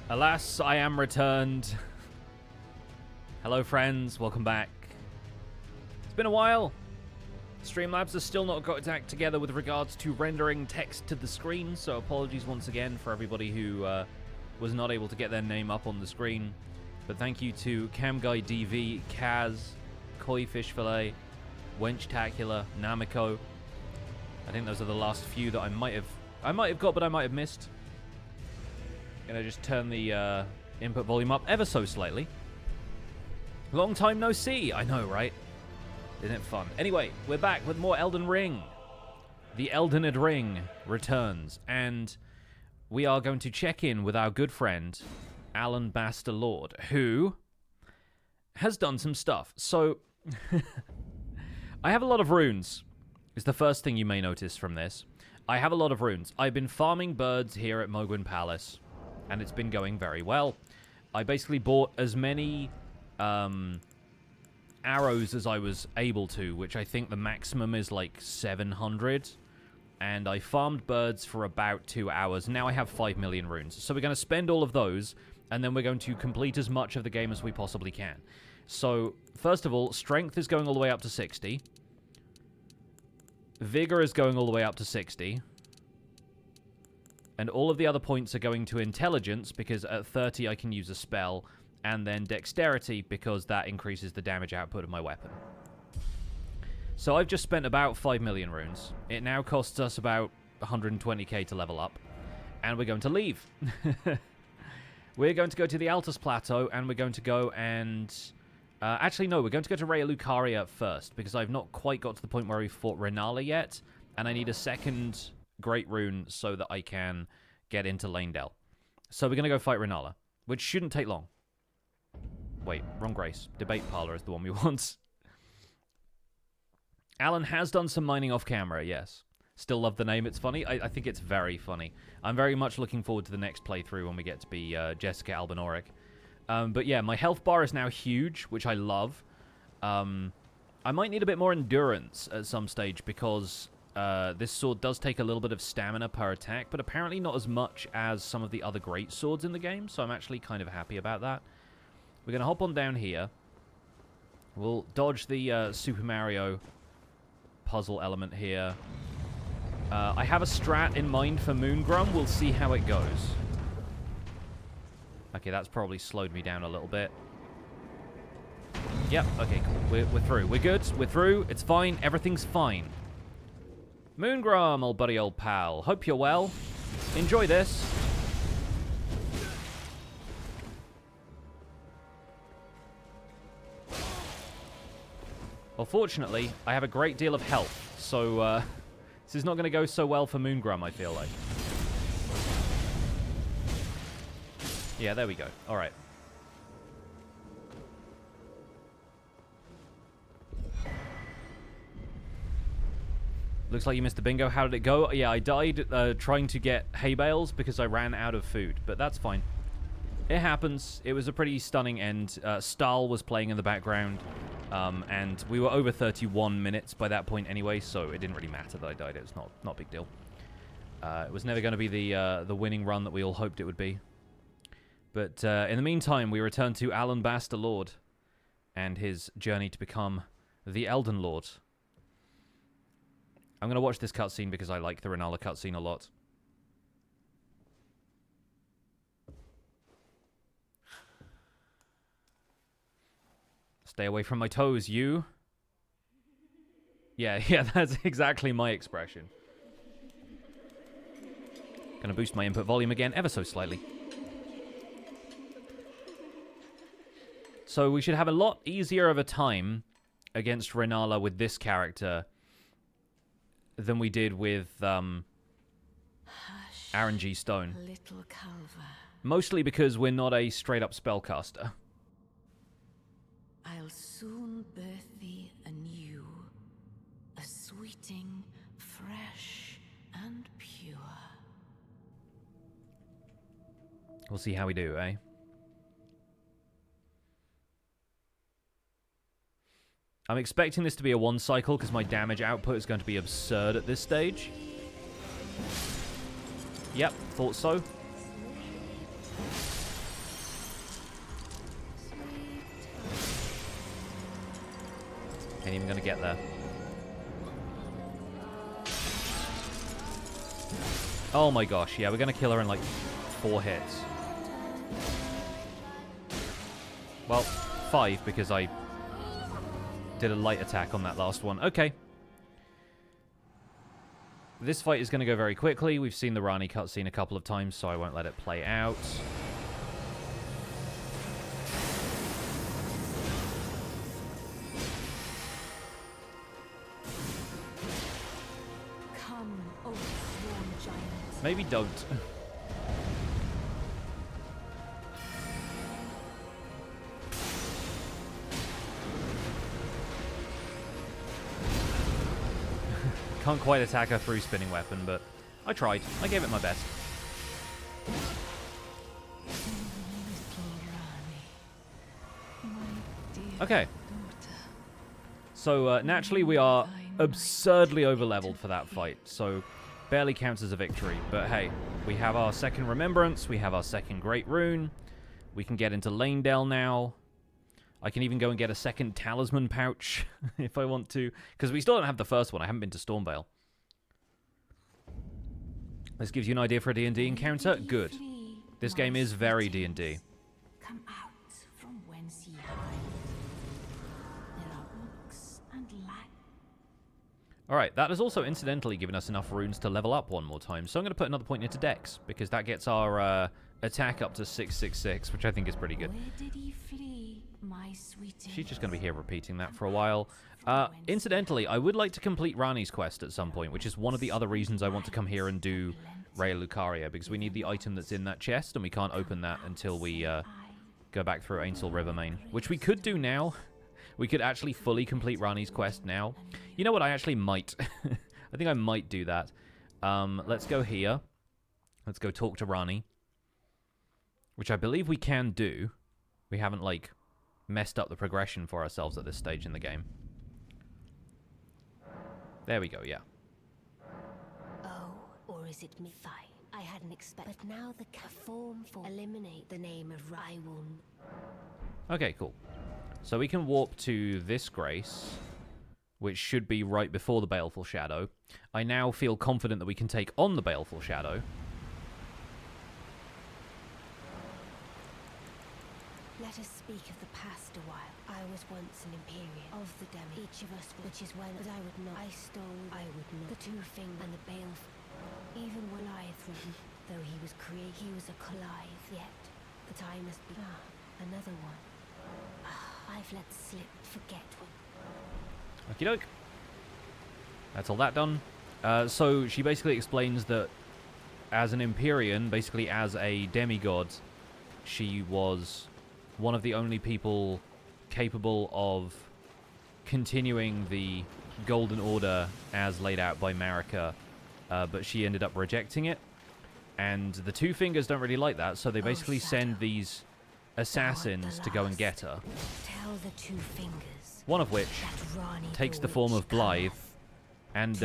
Alas, I am returned. Hello, friends. Welcome back. It's been a while. Streamlabs has still not got its act together with regards to rendering text to the screen, so apologies once again for everybody who was not able to get their name up on the screen. But thank you to CamGuyDV, Kaz, Koi Fish Fillet, Wenchtacular, Namiko. I think those are the last few that I might have got, but I might have missed. Gonna just turn the input volume up ever so slightly. Long time no see. I know, right? Isn't it fun? Anyway, we're back with more Elden Ring. The Elden Ring returns, and we are going to check in with our good friend, Alabaster Lord, who has done some stuff. So, I have a lot of runes, is the first thing you may notice from this. I have a lot of runes. I've been farming birds here at Mogwin Palace, and it's been going very well. I basically bought as many arrows as I was able to, which I think the maximum is like 700. And I farmed birds for about 2 hours. Now I have 5 million runes. So we're going to spend all of those, and then we're going to complete as much of the game as we possibly can. So, first of all, strength is going all the way up to 60. Vigor is going all the way up to 60. And all of the other points are going to intelligence, because at 30 I can use a spell. And then dexterity, because that increases the damage output of my weapon. So I've just spent about 5 million runes. It now costs us about 120k to level up. And we're going to leave. We're going to go to the Altus Plateau, and we're going to go and... actually, no, we're going to go to Raya Lucaria first, because I've not quite got to the point where we've fought Rennala yet, and I need a second Great Rune so that I can get into Lanedale. So we're going to go fight Rennala, which shouldn't take long. Wait, wrong Grace. Debate Parlor is the one we want. Alan has done some mining off camera, yes. Still love the name, it's funny. I think it's very funny. I'm very much looking forward to the next playthrough when we get to be Jessica Albinoric. But yeah, my health bar is now huge, which I love. I might need a bit more endurance at some stage, because this sword does take a little bit of stamina per attack, but apparently not as much as some of the other great swords in the game, so I'm actually kind of happy about that. We're going to hop on down here. We'll dodge the Super Mario puzzle element here. I have a strat in mind for Moongrum. We'll see how it goes. Okay, that's probably slowed me down a little bit. Yep, okay, cool. We're through. We're good. We're through. It's fine. Everything's fine. Moongrum, old buddy, old pal. Hope you're well. Enjoy this. Well, fortunately, I have a great deal of health, so this is not going to go so well for Moongrum, I feel like. Yeah, there we go. All right. Looks like you missed the bingo. How did it go? Yeah, I died trying to get hay bales because I ran out of food, but that's fine. It happens. It was a pretty stunning end. Stahl was playing in the background, and we were over 31 minutes by that point anyway, so it didn't really matter that I died. It was not a big deal. It was never going to be the winning run that we all hoped it would be. But in the meantime, we return to Alabaster Lord and his journey to become the Elden Lord. I'm going to watch this cutscene because I like the Rennala cutscene a lot. Stay away from my toes, you. Yeah, that's exactly my expression. Gonna boost my input volume again, ever so slightly. So we should have a lot easier of a time against Rennala with this character than we did with RNG Stone. Little Culver. Mostly because we're not a straight-up spellcaster. I'll soon birth thee anew, a sweeting, fresh and pure. We'll see how we do, eh? I'm expecting this to be a one cycle because my damage output is going to be absurd at this stage. Yep, thought so. Ain't even gonna get there. Oh my gosh, yeah, we're gonna kill her in like 4 hits. Well, 5 because I did a light attack on that last one. Okay. This fight is going to go very quickly. We've seen the Ranni cutscene a couple of times, so I won't let it play out. Come, O sworn giant. Maybe don't. Can't quite attack her through spinning weapon, but I tried. I gave it my best. Okay. So naturally we are absurdly overleveled for that fight, so barely counts as a victory. But hey, we have our second remembrance, we have our second great rune, we can get into Lanedale now. I can even go and get a second talisman pouch if I want to, because we still don't have the first one. I haven't been to Stormvale. This gives you an idea for a D&D encounter? Good. This game is very D&D. Come out from whence ye hide. There are books and light. Alright, that has also incidentally given us enough runes to level up one more time. So I'm going to put another point into Dex, because that gets our attack up to 666, which I think is pretty good. Where did he flee, my sweeting? She's just going to be here repeating that for a while. Incidentally, I would like to complete Ranni's quest at some point, which is one of the other reasons I want to come here and do Raya Lucaria, because we need the item that's in that chest, and we can't open that until we go back through Ainsel Rivermain, which we could do now. We could actually fully complete Ranni's quest now. You know what? I actually might. I think I might do that. Let's go here. Let's go talk to Ranni, which I believe we can do. We haven't, like, messed up the progression for ourselves at this stage in the game. There we go, yeah. Oh, or is it me? Fine, I hadn't expected. But now the form for eliminate the name of Raiwun. Okay, cool. So we can warp to this grace, which should be right before the Baleful Shadow. I now feel confident that we can take on the Baleful Shadow. Let us speak of the past a while. I was once an Imperial of the Demi. Each of us, which is when, but I would not. I stole, I would not. The two fingers and the baleful. Even when I threatened, though he was created, he was a Collide. Yet, the time must be another one. I've let slip, forget one. Okie doke. That's all that done. So she basically explains that as an Empyrean, basically as a demigod, she was one of the only people capable of continuing the Golden Order as laid out by Marika, but she ended up rejecting it. And the Two Fingers don't really like that, so they basically send these assassins to go and get her. Tell the Two Fingers. One of which takes the form of Blythe. And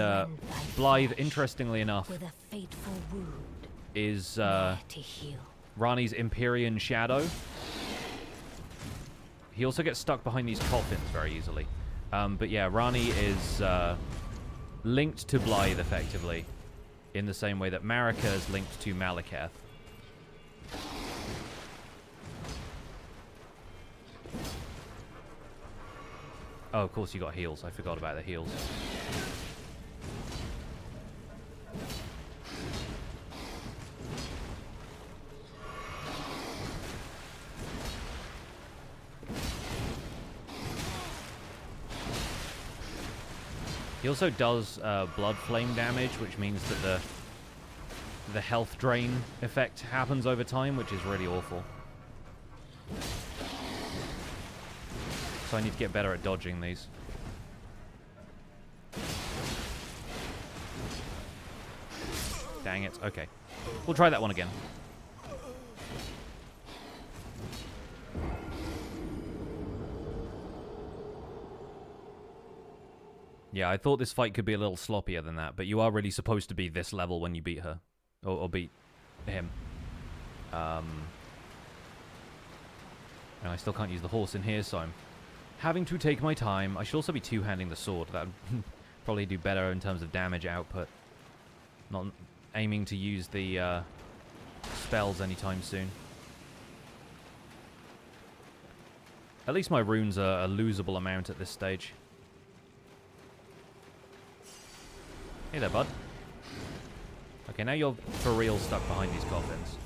Blythe, interestingly enough, With a fateful wound, is to heal. Ranni's Empyrean shadow. He also gets stuck behind these coffins very easily. But yeah, Ranni is linked to Blythe, effectively, in the same way that Marika is linked to Maliketh. Oh, of course you got heals. I forgot about the heals. He also does blood flame damage, which means that the health drain effect happens over time, which is really awful. So I need to get better at dodging these. Dang it. Okay. We'll try that one again. Yeah, I thought this fight could be a little sloppier than that, but you are really supposed to be this level when you beat her. Or beat him. And I still can't use the horse in here, so I'm Having to take my time. I should also be two-handing the sword. That would probably do better in terms of damage output. Not aiming to use the spells anytime soon. At least my runes are a losable amount at this stage. Hey there, bud. Okay, now you're for real stuck behind these coffins.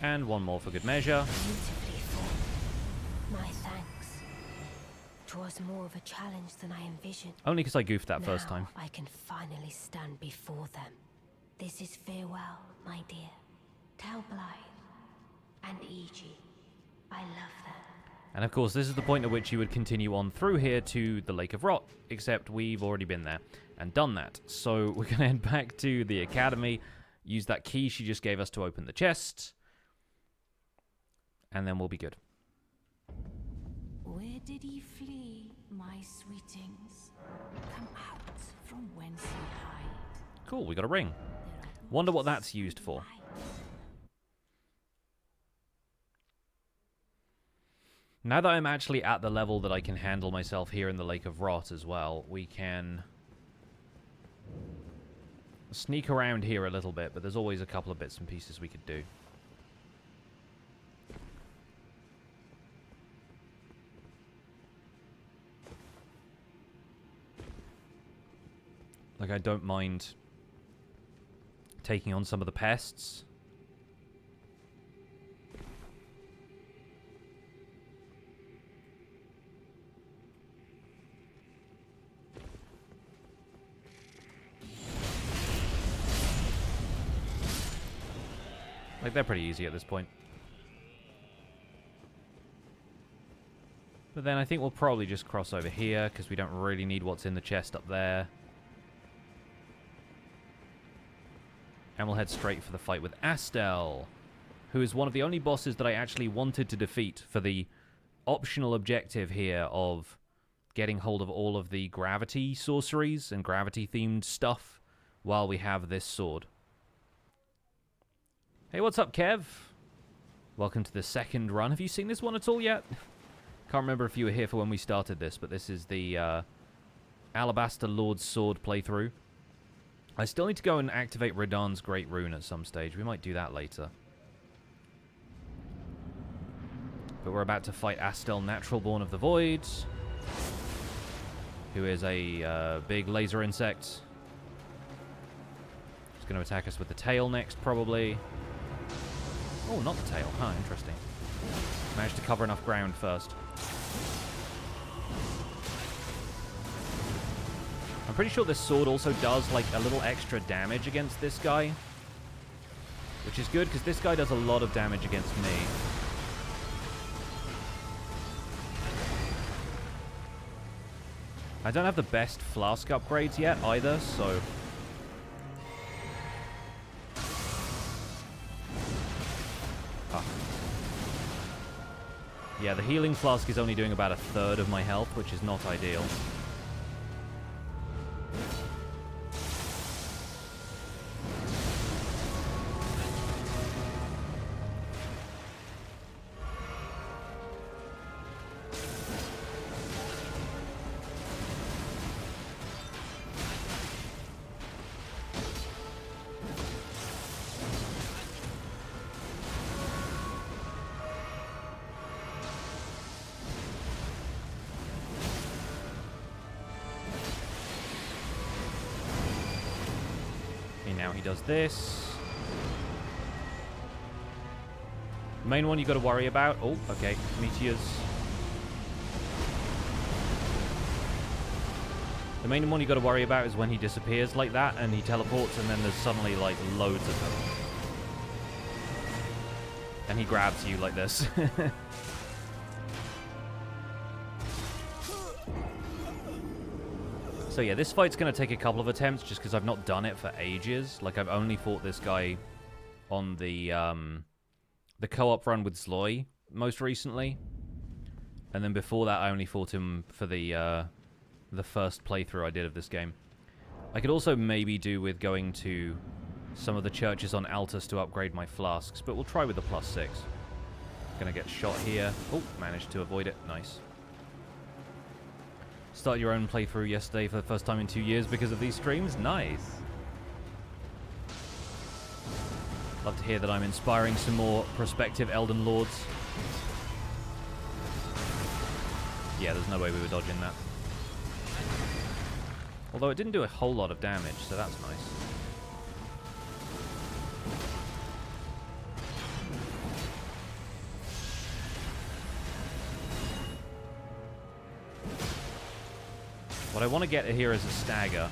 And one more for good measure. Beautifully fought. My thanks. 'Twas more of a challenge than I envisioned. Only because I goofed that first time. Now I can finally stand before them. This is farewell, my dear. Tell Blythe and Iji I love them. And of course, this is the point at which you would continue on through here to the Lake of Rot, except we've already been there and done that. So we're going to head back to the academy, use that key she just gave us to open the chest, and then we'll be good. Where did he flee, my sweetings? Come out from whence ye hide. Cool, we got a ring. Wonder what that's used for. Now that I'm actually at the level that I can handle myself here in the Lake of Rot as well, we can sneak around here a little bit, but there's always a couple of bits and pieces we could do. Like, I don't mind taking on some of the pests. Like, they're pretty easy at this point. But then I think we'll probably just cross over here, because we don't really need what's in the chest up there. And we'll head straight for the fight with Astel, who is one of the only bosses that I actually wanted to defeat for the optional objective here of getting hold of all of the gravity sorceries and gravity-themed stuff while we have this sword. Hey, what's up, Kev? Welcome to the second run. Have you seen this one at all yet? Can't remember if you were here for when we started this, but this is the Alabaster Lord's Sword playthrough. I still need to go and activate Radahn's Great Rune at some stage. We might do that later. But we're about to fight Astel, Naturalborn of the Void, who is a big laser insect. He's going to attack us with the tail next, probably. Oh, not the tail. Huh, interesting. Managed to cover enough ground first. I'm pretty sure this sword also does, like, a little extra damage against this guy. Which is good, because this guy does a lot of damage against me. I don't have the best flask upgrades yet, either, so... Ah. Yeah, the healing flask is only doing about 1/3 of my health, which is not ideal. Now he does this. The main one you got to worry about. Oh, okay. Meteors. The main one you got to worry about is when he disappears like that and he teleports and then there's suddenly like loads of them. And he grabs you like this. So yeah, this fight's going to take a couple of attempts just because I've not done it for ages. Like, I've only fought this guy on the the co-op run with Zloy most recently. And then before that, I only fought him for the first playthrough I did of this game. I could also maybe do with going to some of the churches on Altus to upgrade my flasks, but we'll try with the +6. Gonna get shot here. Oh, managed to avoid it. Nice. Start your own playthrough yesterday for the first time in 2 years because of these streams. Nice. Love to hear that I'm inspiring some more prospective Elden Lords. Yeah, there's no way we were dodging that. Although it didn't do a whole lot of damage, so that's nice. What I want to get here is a stagger.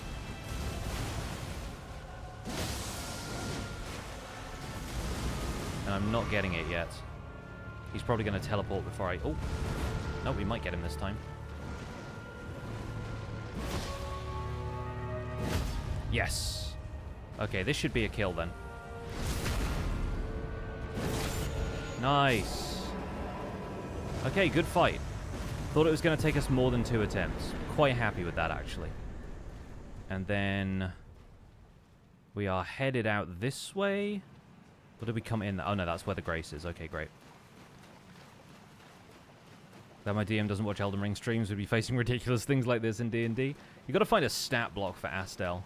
And I'm not getting it yet. He's probably going to teleport before I... Oh! No, we might get him this time. Yes! Okay, this should be a kill then. Nice! Okay, good fight. Thought it was going to take us more than 2 attempts. Quite happy with that, actually. And then... we are headed out this way. Or did we come in? Oh, no, that's where the Grace is. Okay, great. That my DM doesn't watch Elden Ring streams would be facing ridiculous things like this in D&D. You got to find a stat block for Astel.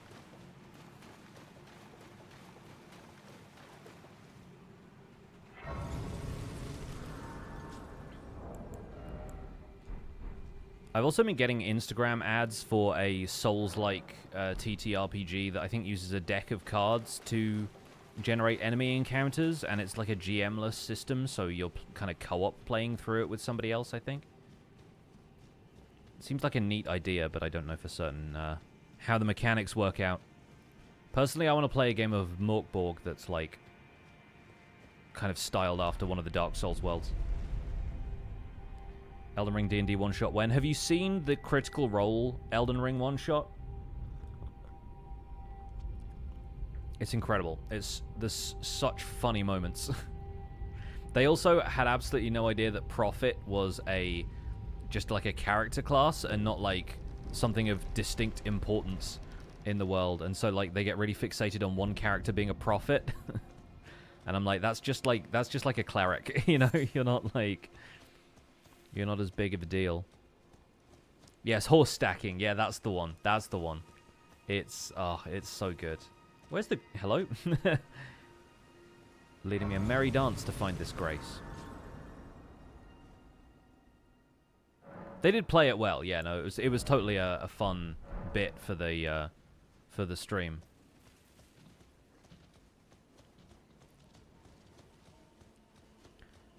I've also been getting Instagram ads for a Souls-like TTRPG that I think uses a deck of cards to generate enemy encounters, and it's like a GM-less system, so you're kind of co-op playing through it with somebody else, I think. It seems like a neat idea, but I don't know for certain how the mechanics work out. Personally, I want to play a game of Morgott that's like kind of styled after one of the Dark Souls worlds. Elden Ring D&D one-shot when? Have you seen the Critical Role Elden Ring one-shot? It's incredible. There's such funny moments. They also had absolutely no idea that Prophet was just like a character class and not like something of distinct importance in the world. And so like they get really fixated on one character being a prophet. And I'm like, that's just like a cleric, you know? You're not as big of a deal. Yes, horse stacking. Yeah, that's the one. That's the one. It's so good. Where's the... Hello? Leading me a merry dance to find this Grace. They did play it well. Yeah, no, it was totally a fun bit for the stream.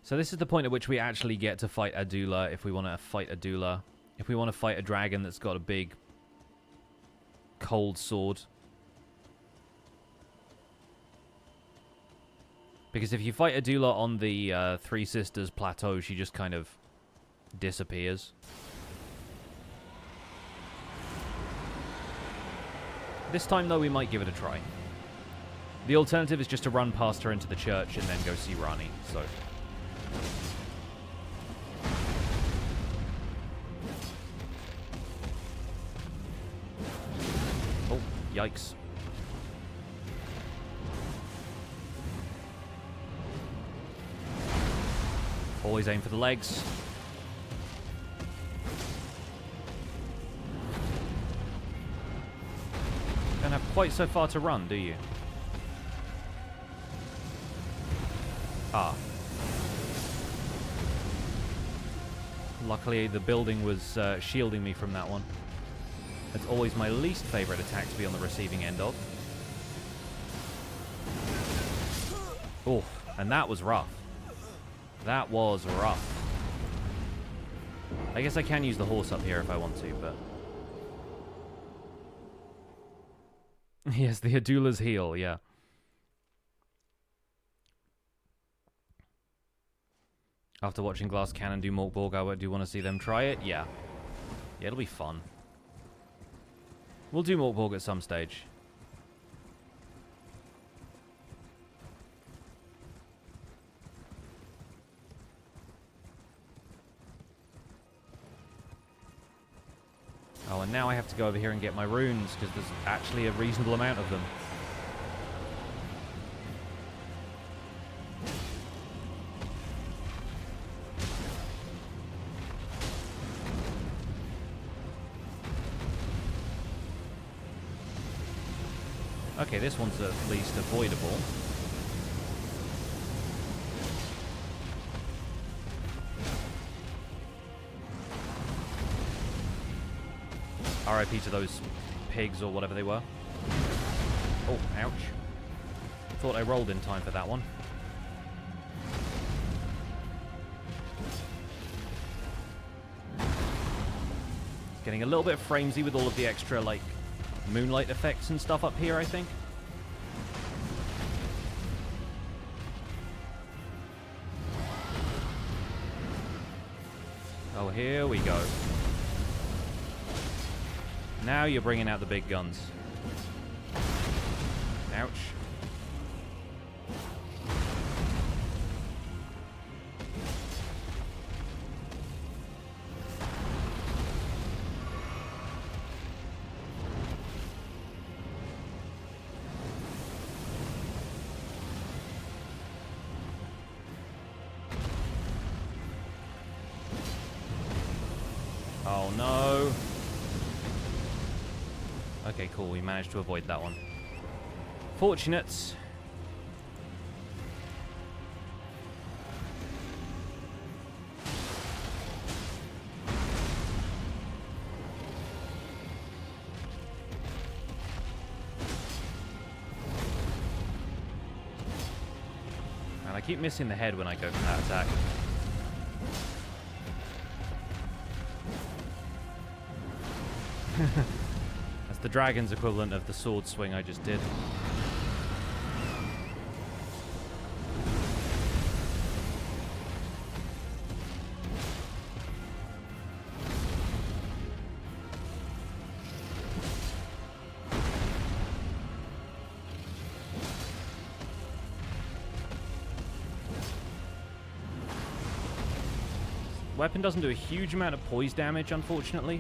So this is the point at which we actually get to fight Adula if we want to fight Adula. If we want to fight a dragon that's got a big cold sword. Because if you fight Adula on the Three Sisters plateau, she just kind of disappears. This time, though, we might give it a try. The alternative is just to run past her into the church and then go see Rani, so... Oh, yikes. Always aim for the legs. Don't have quite so far to run, do you? Ah. Luckily, the building was shielding me from that one. It's always my least favorite attack to be on the receiving end of. Oh, and that was rough. That was rough. I guess I can use the horse up here if I want to, but... Yes, the Adula's heal, yeah. After watching Glass Cannon do Morgott, I do want to see them try it? Yeah. Yeah, it'll be fun. We'll do Morgott at some stage. Oh, and now I have to go over here and get my runes, because there's actually a reasonable amount of them. Okay, this one's at least avoidable. RIP to those pigs or whatever they were. Oh, ouch. Thought I rolled in time for that one. It's getting a little bit framesy with all of the extra, like, moonlight effects and stuff up here, I think. Oh, here we go. Now you're bringing out the big guns. Ouch. Oh no. Okay, cool. We managed to avoid that one. Fortunate. And I keep missing the head when I go for that attack. That's the dragon's equivalent of the sword swing I just did. Weapon doesn't do a huge amount of poise damage, unfortunately.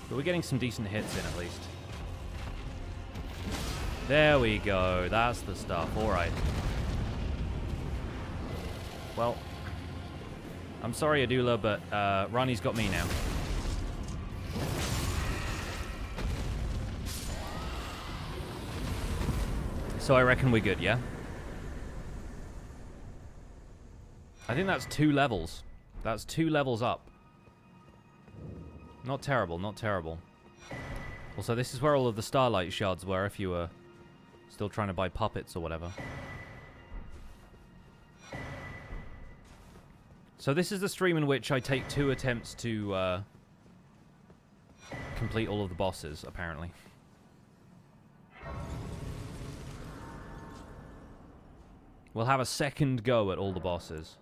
But we're getting some decent hits in, at least. There we go. That's the stuff. Alright. Well, I'm sorry, Adula, but Ranni's got me now. So I reckon we're good, yeah? I think that's 2 levels. That's 2 levels up. Not terrible, not terrible. Also, this is where all of the starlight shards were if you were still trying to buy puppets or whatever. So this is the stream in which I take 2 attempts to complete all of the bosses, apparently. We'll have a second go at all the bosses.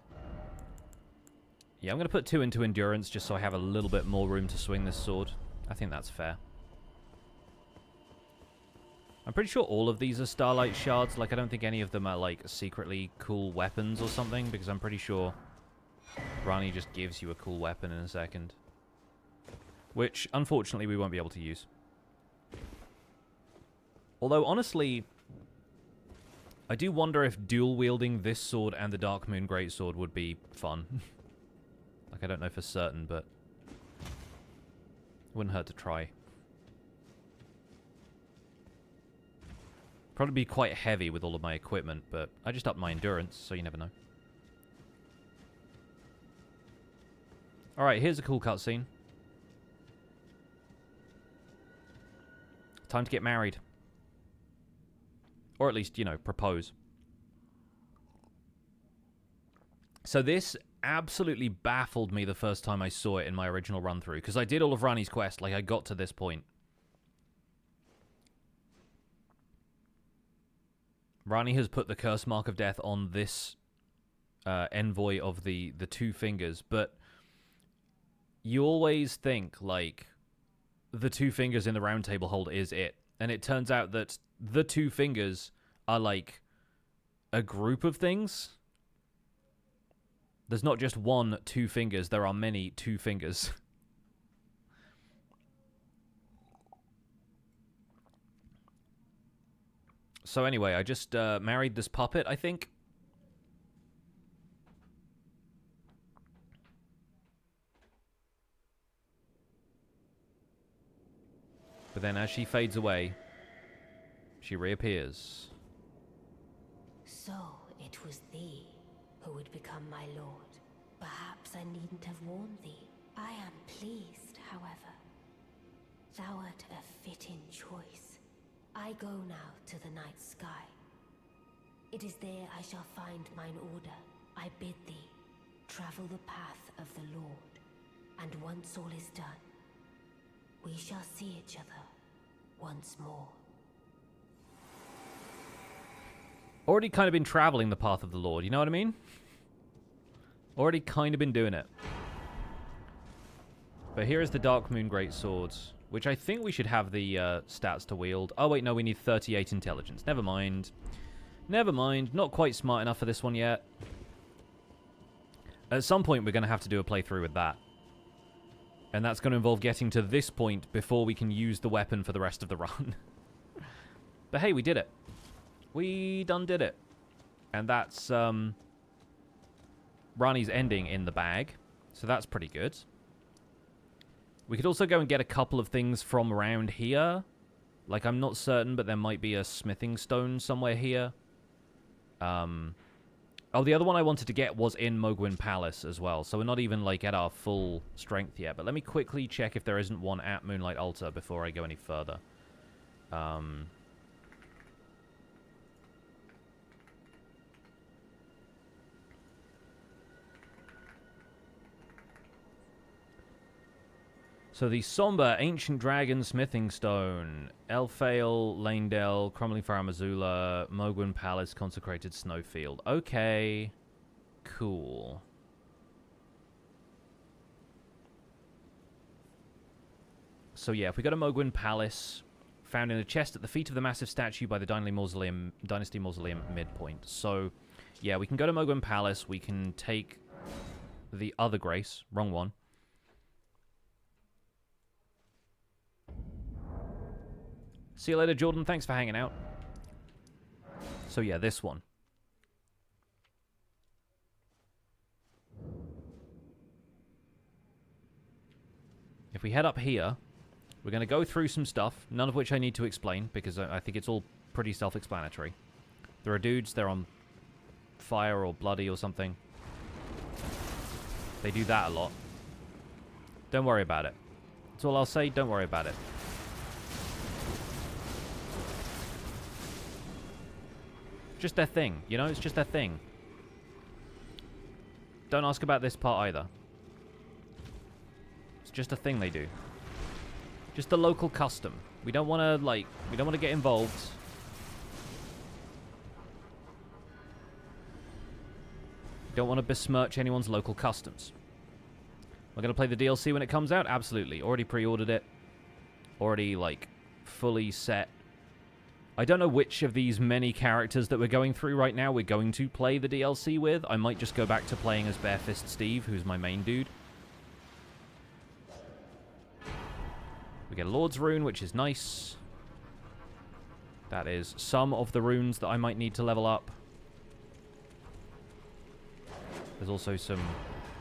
Yeah, I'm going to put 2 into endurance just so I have a little bit more room to swing this sword. I think that's fair. I'm pretty sure all of these are starlight shards. Like, I don't think any of them are, like, secretly cool weapons or something, because I'm pretty sure Ranni just gives you a cool weapon in a second. Which, unfortunately, we won't be able to use. Although, honestly, I do wonder if dual-wielding this sword and the Dark Moon Greatsword would be fun. Like, I don't know for certain, but wouldn't hurt to try. Probably be quite heavy with all of my equipment, but I just upped my endurance, so you never know. Alright, here's a cool cutscene. Time to get married. Or at least, you know, propose. So this absolutely baffled me the first time I saw it in my original run-through, because I did all of Ranni's quest, like, I got to this point. Ranni has put the curse mark of death on this envoy of the 2 fingers, but you always think, like, the 2 fingers in the round table hold is it. And it turns out that the 2 fingers are, like, a group of things. There's not just one two fingers, there are many two fingers. So anyway, I just married this puppet, I think. But then as she fades away, she reappears. So it was thee who would become my lord. Perhaps I needn't have warned thee. I am pleased, however. Thou art a fitting choice. I go now to the night sky. It is there I shall find mine order. I bid thee travel the path of the Lord, and once all is done, we shall see each other once more. Already kind of been traveling the path of the Lord, you know what I mean? Already kind of been doing it. But here is the Dark Moon Greatsword, which I think we should have the stats to wield. Oh wait, no, we need 38 intelligence. Never mind. Never mind. Not quite smart enough for this one yet. At some point, we're going to have to do a playthrough with that. And that's going to involve getting to this point before we can use the weapon for the rest of the run. But hey, we did it. We done did it. And that's Rani's ending in the bag. So that's pretty good. We could also go and get a couple of things from around here. Like, I'm not certain, but there might be a smithing stone somewhere here. Oh, the other one I wanted to get was in Mogwin Palace as well. So we're not even, like, at our full strength yet. But let me quickly check if there isn't one at Moonlight Altar before I go any further. So the Somber Ancient Dragon Smithing Stone, Elfale, Lanedale, Crumbling Farum, Azula, Mogwin Palace, Consecrated Snowfield. Okay, cool. So yeah, if we go to Mogwin Palace, found in a chest at the feet of the massive statue by the Dynasty Mausoleum midpoint. So yeah, we can go to Mogwin Palace. We can take the other Grace, wrong one. See you later, Jordan. Thanks for hanging out. So yeah, this one. If we head up here, we're going to go through some stuff, none of which I need to explain, because I think it's all pretty self-explanatory. There are dudes, they're on fire or bloody or something. They do that a lot. Don't worry about it. That's all I'll say, don't worry about it. Just their thing, you know? It's just their thing. Don't ask about this part either. It's just a thing they do. Just a local custom. We don't want to, like, we don't want to get involved. Don't want to besmirch anyone's local customs. We're going to play the DLC when it comes out? Absolutely. Already pre-ordered it. Already, like, fully set. I don't know which of these many characters that we're going through right now we're going to play the DLC with. I might just go back to playing as Barefist Steve, who's my main dude. We get a Lord's Rune, which is nice. That is some of the runes that I might need to level up. There's also some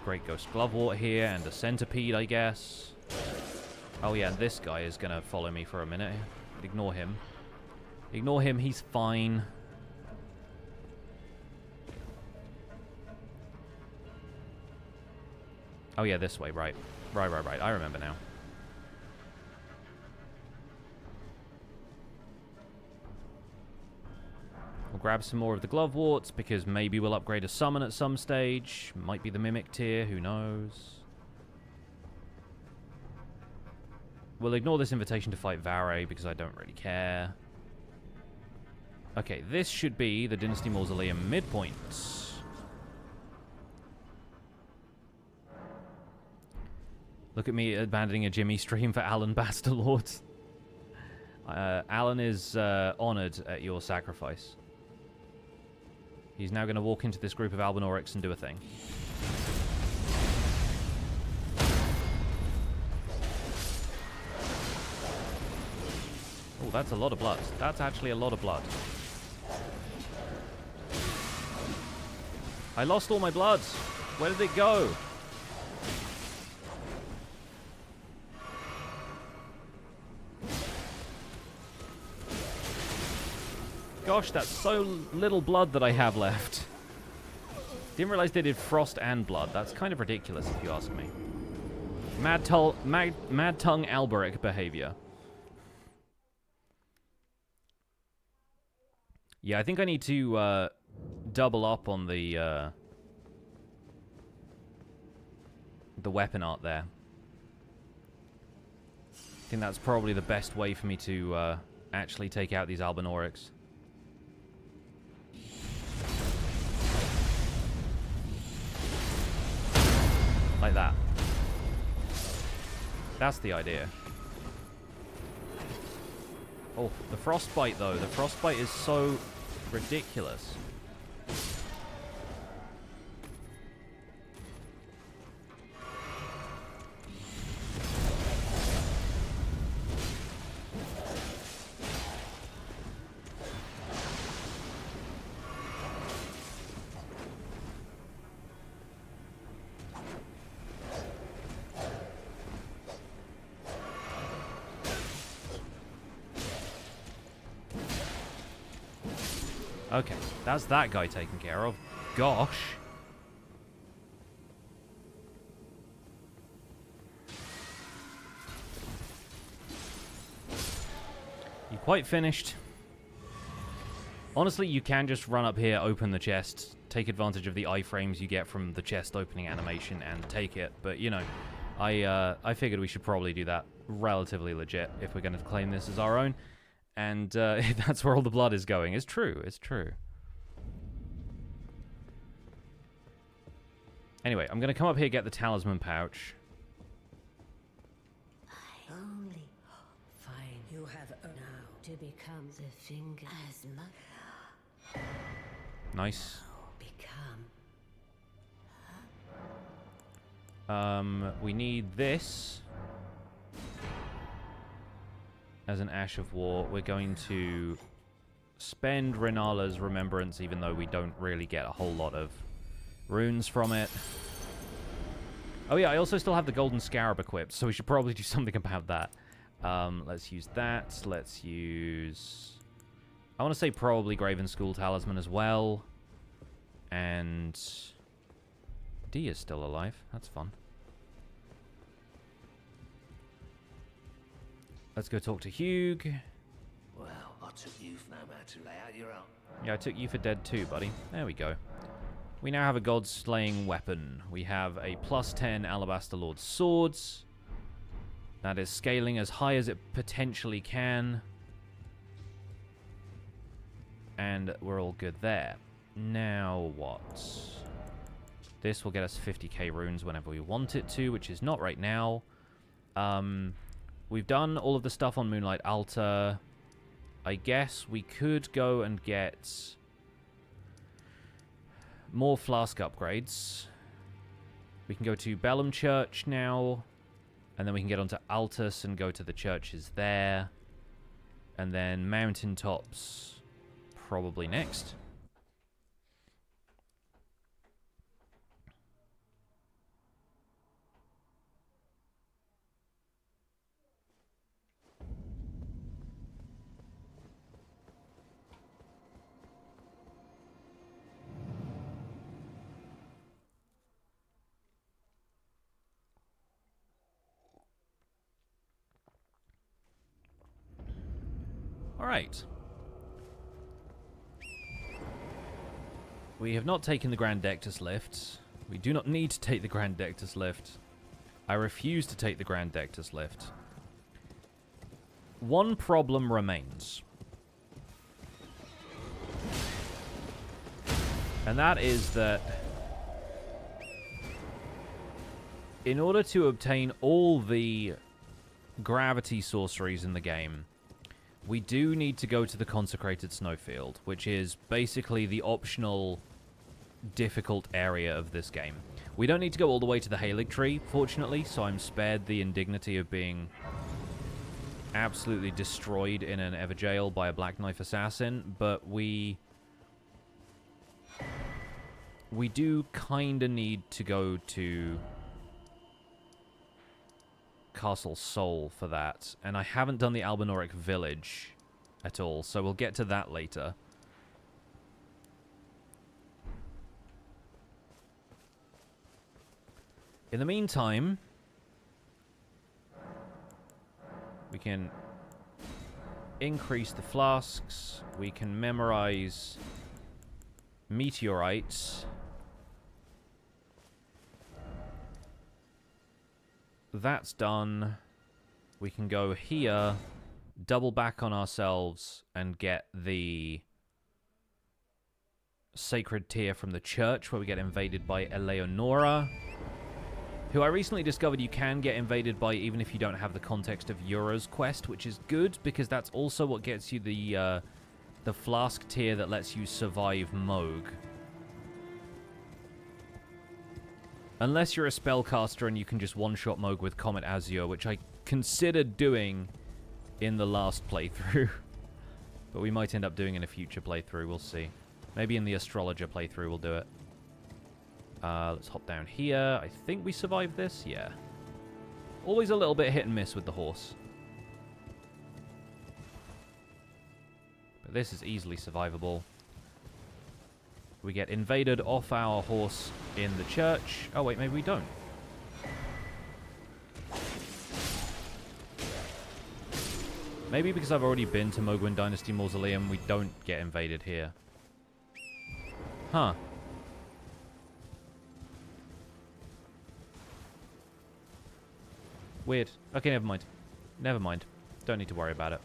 Great Ghost Glovewort here, and a Centipede, I guess. Oh yeah, this guy is going to follow me for a minute. Ignore him. Ignore him, he's fine. Oh yeah, this way, right. Right, I remember now. We'll grab some more of the Gloveworts, because maybe we'll upgrade a summon at some stage. Might be the Mimic tier, who knows. We'll ignore this invitation to fight Vare, because I don't really care. Okay, this should be the Dynasty Mausoleum midpoint. Look at me abandoning a Jimmy stream for Alabaster Lord. Alan is honoured at your sacrifice. He's now going to walk into this group of Albinaurics and do a thing. Oh, that's a lot of blood. That's actually a lot of blood. I lost all my blood. Where did it go? Gosh, that's so little blood that I have left. Didn't realize they did frost and blood. That's kind of ridiculous if you ask me. Mad tongue Alberic behavior. Yeah, I think I need to double up on the weapon art there. I think that's probably the best way for me to actually take out these Albinaurics. Like that. That's the idea. Oh, the frostbite though. The frostbite is so ridiculous. Okay, that's that guy taken care of. Gosh. You quite finished. Honestly, you can just run up here, open the chest, take advantage of the iframes you get from the chest opening animation and take it. But, you know, I figured we should probably do that relatively legit if we're going to claim this as our own. And that's where all the blood is going. It's true. It's true. Anyway, I'm going to come up here, get the talisman pouch. I only find you have now to become the finger as much. Nice. Become. We need this. As an Ash of War, we're going to spend Rennala's Remembrance, even though we don't really get a whole lot of runes from it. Oh yeah, I also still have the Golden Scarab equipped, so we should probably do something about that. Let's use that. Let's use... I want to say probably Graven School Talisman as well. And... D is still alive. That's fun. Let's go talk to Hugh. Well, I took you for no man to lay out your own. Yeah, I took you for dead too, buddy. There we go. We now have a god-slaying weapon. We have a +10 Alabaster Lord Swords. That is scaling as high as it potentially can. And we're all good there. Now what? This will get us 50k runes whenever we want it to, which is not right now. We've done all of the stuff on Moonlight Altar. I guess we could go and get more flask upgrades. We can go to Bellum Church now, and then we can get onto Altus and go to the churches there. And then Mountaintops probably next. Alright. We have not taken the Grand Dectus lift. We do not need to take the Grand Dectus lift. I refuse to take the Grand Dectus lift. One problem remains. And that is that in order to obtain all the gravity sorceries in the game, we do need to go to the Consecrated Snowfield, which is basically the optional difficult area of this game. We don't need to go all the way to the Halig Tree, fortunately, so I'm spared the indignity of being absolutely destroyed in an Everjail by a Black Knife Assassin, but we do kind of need to go to Castle Sol for that, and I haven't done the Albinoric Village at all, so we'll get to that later. In the meantime, we can increase the flasks, we can memorize meteorites. That's done. We can go here, double back on ourselves, and get the sacred tear from the church, where we get invaded by Eleonora, who I recently discovered you can get invaded by even if you don't have the context of Yura's quest, which is good, because that's also what gets you the flask tier that lets you survive Moog. Unless you're a spellcaster and you can just one-shot Moog with Comet Azure, which I considered doing in the last playthrough. But we might end up doing in a future playthrough, we'll see. Maybe in the Astrologer playthrough we'll do it. Let's hop down here. I think we survived this, yeah. Always a little bit hit and miss with the horse. But this is easily survivable. We get invaded off our horse in the church. Oh, wait, maybe we don't. Maybe because I've already been to Mogwin Dynasty Mausoleum, we don't get invaded here. Huh. Weird. Okay, never mind. Never mind. Don't need to worry about it.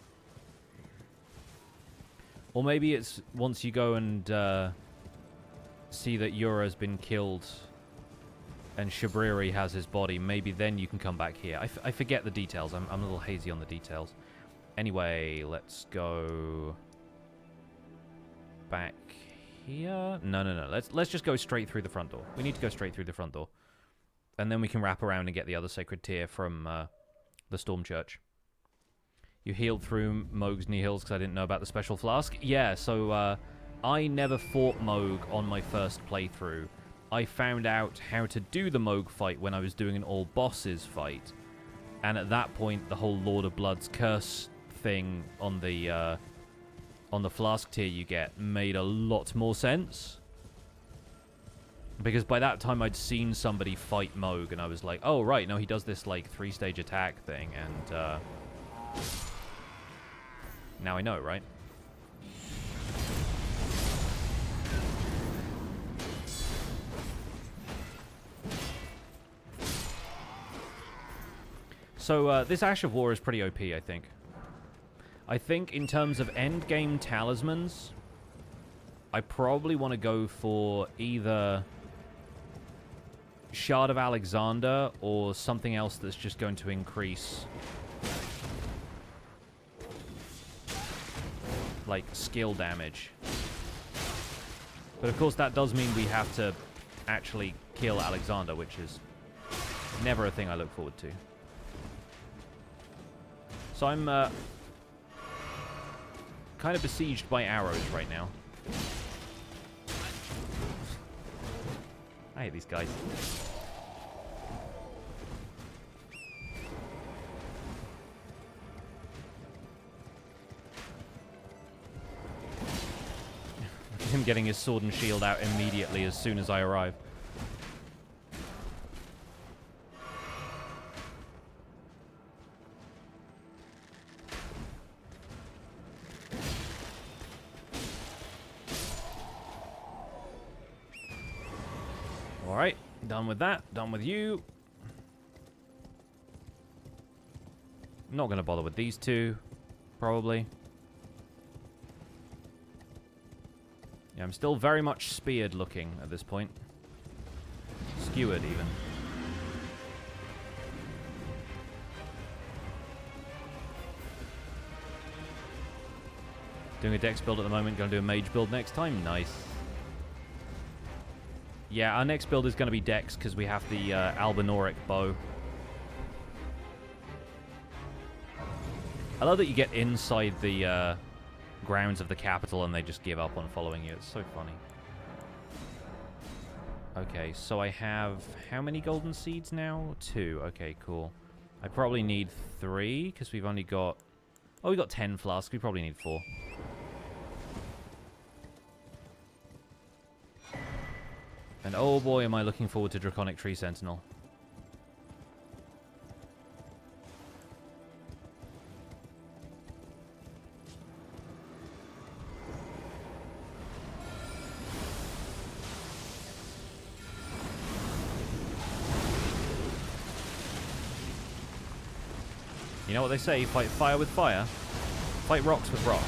Or maybe it's once you go and see that Yura's been killed and Shabriri has his body, maybe then you can come back here. I forget the details. I'm a little hazy on the details. Anyway, let's go back here. No. Let's just go straight through the front door. We need to go straight through the front door. And then we can wrap around and get the other sacred tear from the Storm Church. You healed through Moog's Nihils because I didn't know about the special flask. Yeah, so I never fought Moog on my first playthrough. I found out how to do the Moog fight when I was doing an all bosses fight. And at that point, the whole Lord of Blood's curse thing on the flask tier you get made a lot more sense. Because by that time, I'd seen somebody fight Moog, and I was like, oh, right, no, he does this, like, 3-stage attack thing, and, now I know, right? So, this Ash of War is pretty OP, I think. I think in terms of endgame talismans, I probably want to go for either Shard of Alexander or something else that's just going to increase, like, skill damage. But of course that does mean we have to actually kill Alexander, which is never a thing I look forward to. So I'm kind of besieged by arrows right now. I hate these guys. Look at him getting his sword and shield out immediately as soon as I arrive. Alright, done with that. Done with you. Not going to bother with these two, probably. Yeah, I'm still very much speared looking at this point. Skewered, even. Doing a dex build at the moment. Going to do a mage build next time. Nice. Yeah, our next build is going to be dex because we have the Albinoric bow. I love that you get inside the grounds of the capital and they just give up on following you. It's so funny. Okay, so I have how many golden seeds now? 2. Okay, cool. I probably need 3 because we've only got... Oh, we got 10 flasks. We probably need 4. And oh boy, am I looking forward to Draconic Tree Sentinel. You know what they say, fight fire with fire, fight rocks with rocks.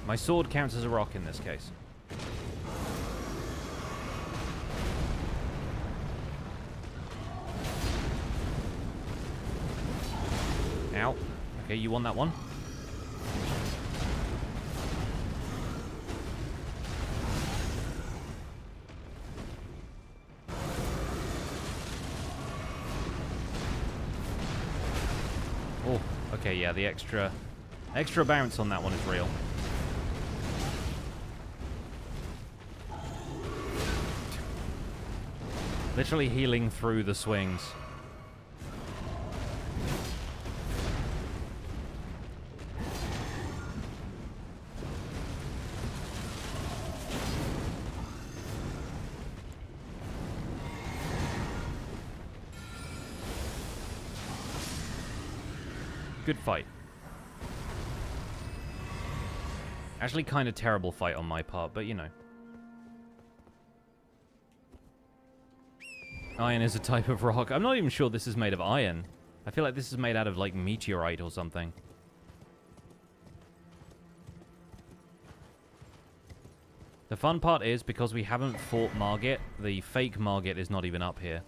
My sword counts as a rock in this case. Ow. Okay, you won that one. Oh, okay, yeah, the extra bounce on that one is real. Literally healing through the swings. Good fight. Actually, kind of terrible fight on my part, but you know. Iron is a type of rock. I'm not even sure this is made of iron. I feel like this is made out of, like, meteorite or something. The fun part is, because we haven't fought Morgott, the fake Morgott is not even up here.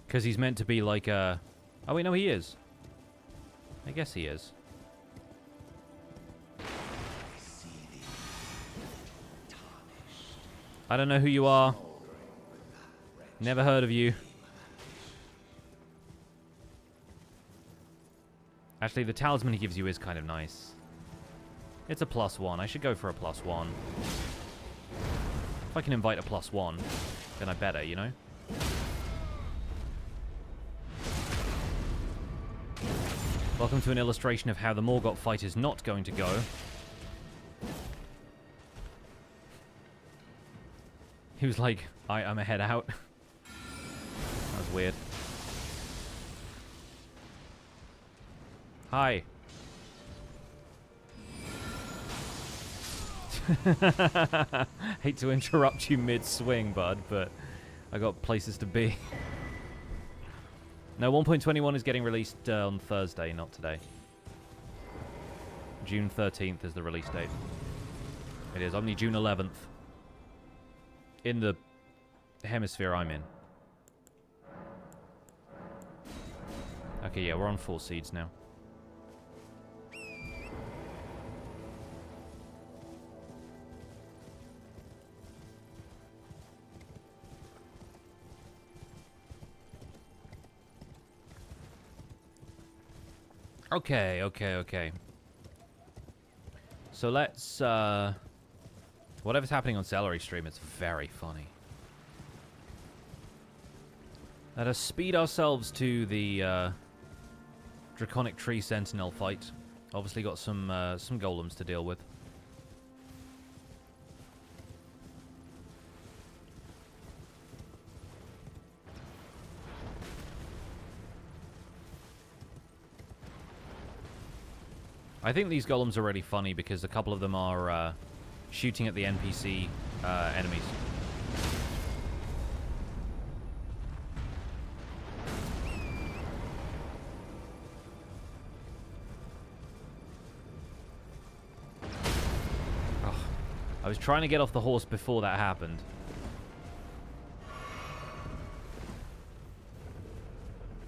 Because he's meant to be like a... Oh, wait, no, he is. I guess he is. I don't know who you are. Never heard of you. Actually, the talisman he gives you is kind of nice. It's a +1. I should go for a +1. If I can invite a +1, then I better, you know? Welcome to an illustration of how the Morgott fight is not going to go. He was like, I'm a head out. That was weird. Hi. Hate to interrupt you mid-swing, bud, but I got places to be. No, 1.21 is getting released on Thursday, not today. June 13th is the release date. It is only June 11th. In the hemisphere I'm in. Okay, yeah, we're on 4 seeds now. Okay. So let's, whatever's happening on Celery Stream, it's very funny. Let us speed ourselves to the, Draconic Tree Sentinel fight. Obviously got some golems to deal with. I think these golems are really funny because a couple of them are shooting at the NPC enemies. I was trying to get off the horse before that happened.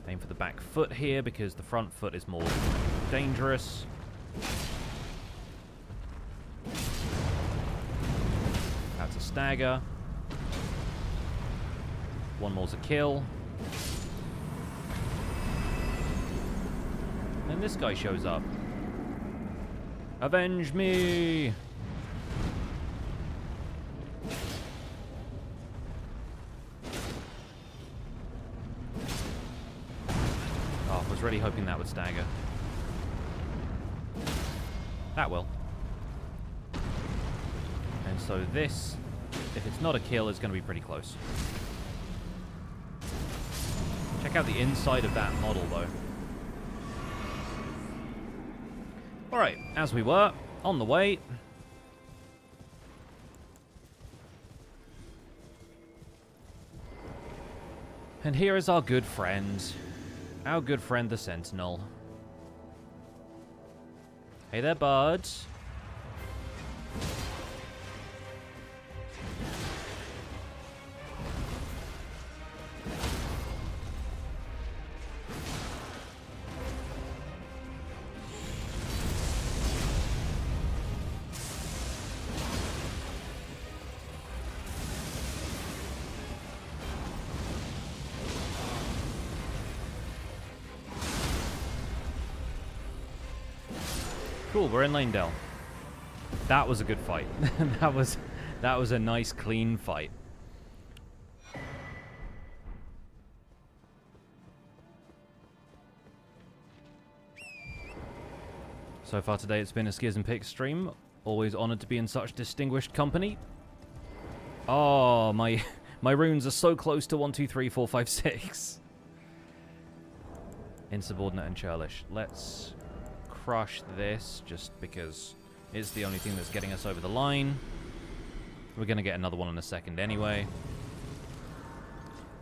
Aim for the back foot here because the front foot is more dangerous. That's a stagger. One more's a kill. And this guy shows up. Avenge me! Oh, I was really hoping that would stagger. That will. And so this, if it's not a kill, is going to be pretty close. Check out the inside of that model, though. Alright, as we were, on the way. And here is our good friend. Our good friend, the Sentinel. Hey there, bud. Cool, we're in Lanedale. That was a good fight. that was a nice, clean fight. So far today, it's been a Skiz and Picks stream. Always honored to be in such distinguished company. Oh, my runes are so close to 1, 2, 3, 4, 5, 6. Insubordinate and churlish. Let's crush this just because it's the only thing that's getting us over the line. We're going to get another one in a second anyway.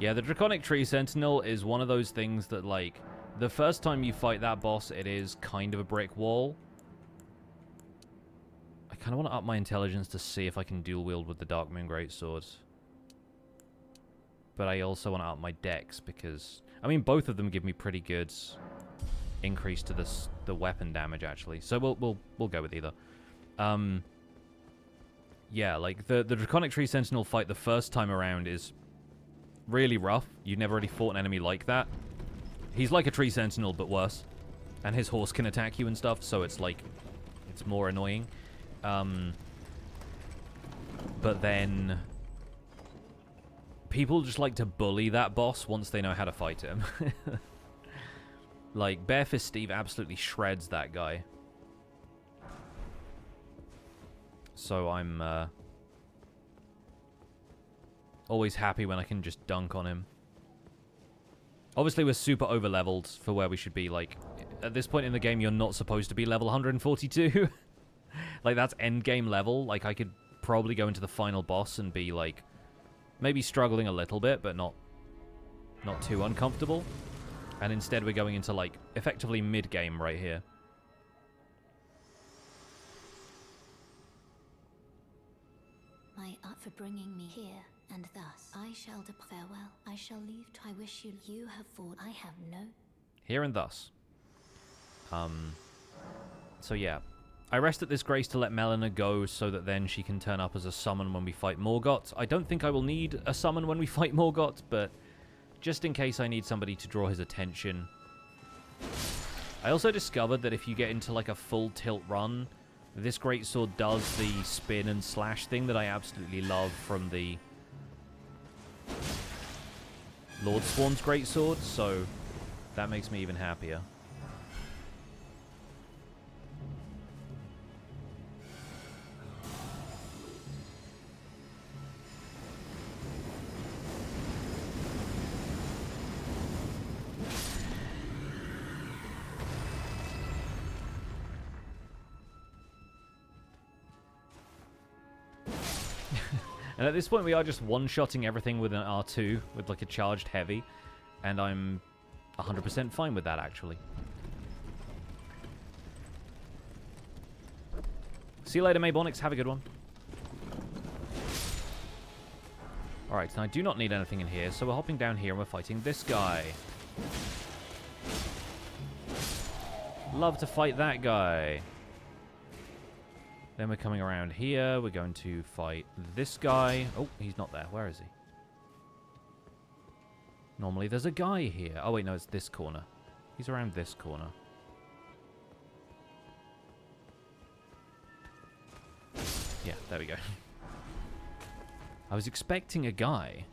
Yeah, the Draconic Tree Sentinel is one of those things that, like, the first time you fight that boss, it is kind of a brick wall. I kind of want to up my intelligence to see if I can dual wield with the Dark Moon Greatsword. But I also want to up my dex because, I mean, both of them give me pretty good increase to the weapon damage, actually. So we'll go with either. Yeah, like the Draconic Tree Sentinel fight the first time around is really rough. You never really fought an enemy like that. He's like a Tree Sentinel, but worse. And his horse can attack you and stuff, so it's like, it's more annoying. But then people just like to bully that boss once they know how to fight him. Like, Barefist Steve absolutely shreds that guy. So I'm always happy when I can just dunk on him. Obviously, we're super over-leveled for where we should be. Like, at this point in the game, you're not supposed to be level 142. Like, that's endgame level. Like, I could probably go into the final boss and be, like, maybe struggling a little bit, but not too uncomfortable. And instead we're going into, like, effectively mid-game right here. My art for bringing me here, and thus I shall depart. Farewell. I shall leave. I wish you have fought. I have no. Here and thus. So yeah. I rest at this grace to let Melina go so that then she can turn up as a summon when we fight Morgott. I don't think I will need a summon when we fight Morgott, but just in case I need somebody to draw his attention. I also discovered that if you get into like a full tilt run, this greatsword does the spin and slash thing that I absolutely love from the Lord Spawn's greatsword, so that makes me even happier. And at this point, we are just one-shotting everything with an R2, with like a charged heavy. And I'm 100% fine with that, actually. See you later, Maybonix. Have a good one. Alright, and I do not need anything in here, so we're hopping down here and we're fighting this guy. Love to fight that guy. Then we're coming around here. We're going to fight this guy. Oh, he's not there. Where is he? Normally there's a guy here. Oh, wait, no, it's this corner. He's around this corner. Yeah, there we go. I was expecting a guy.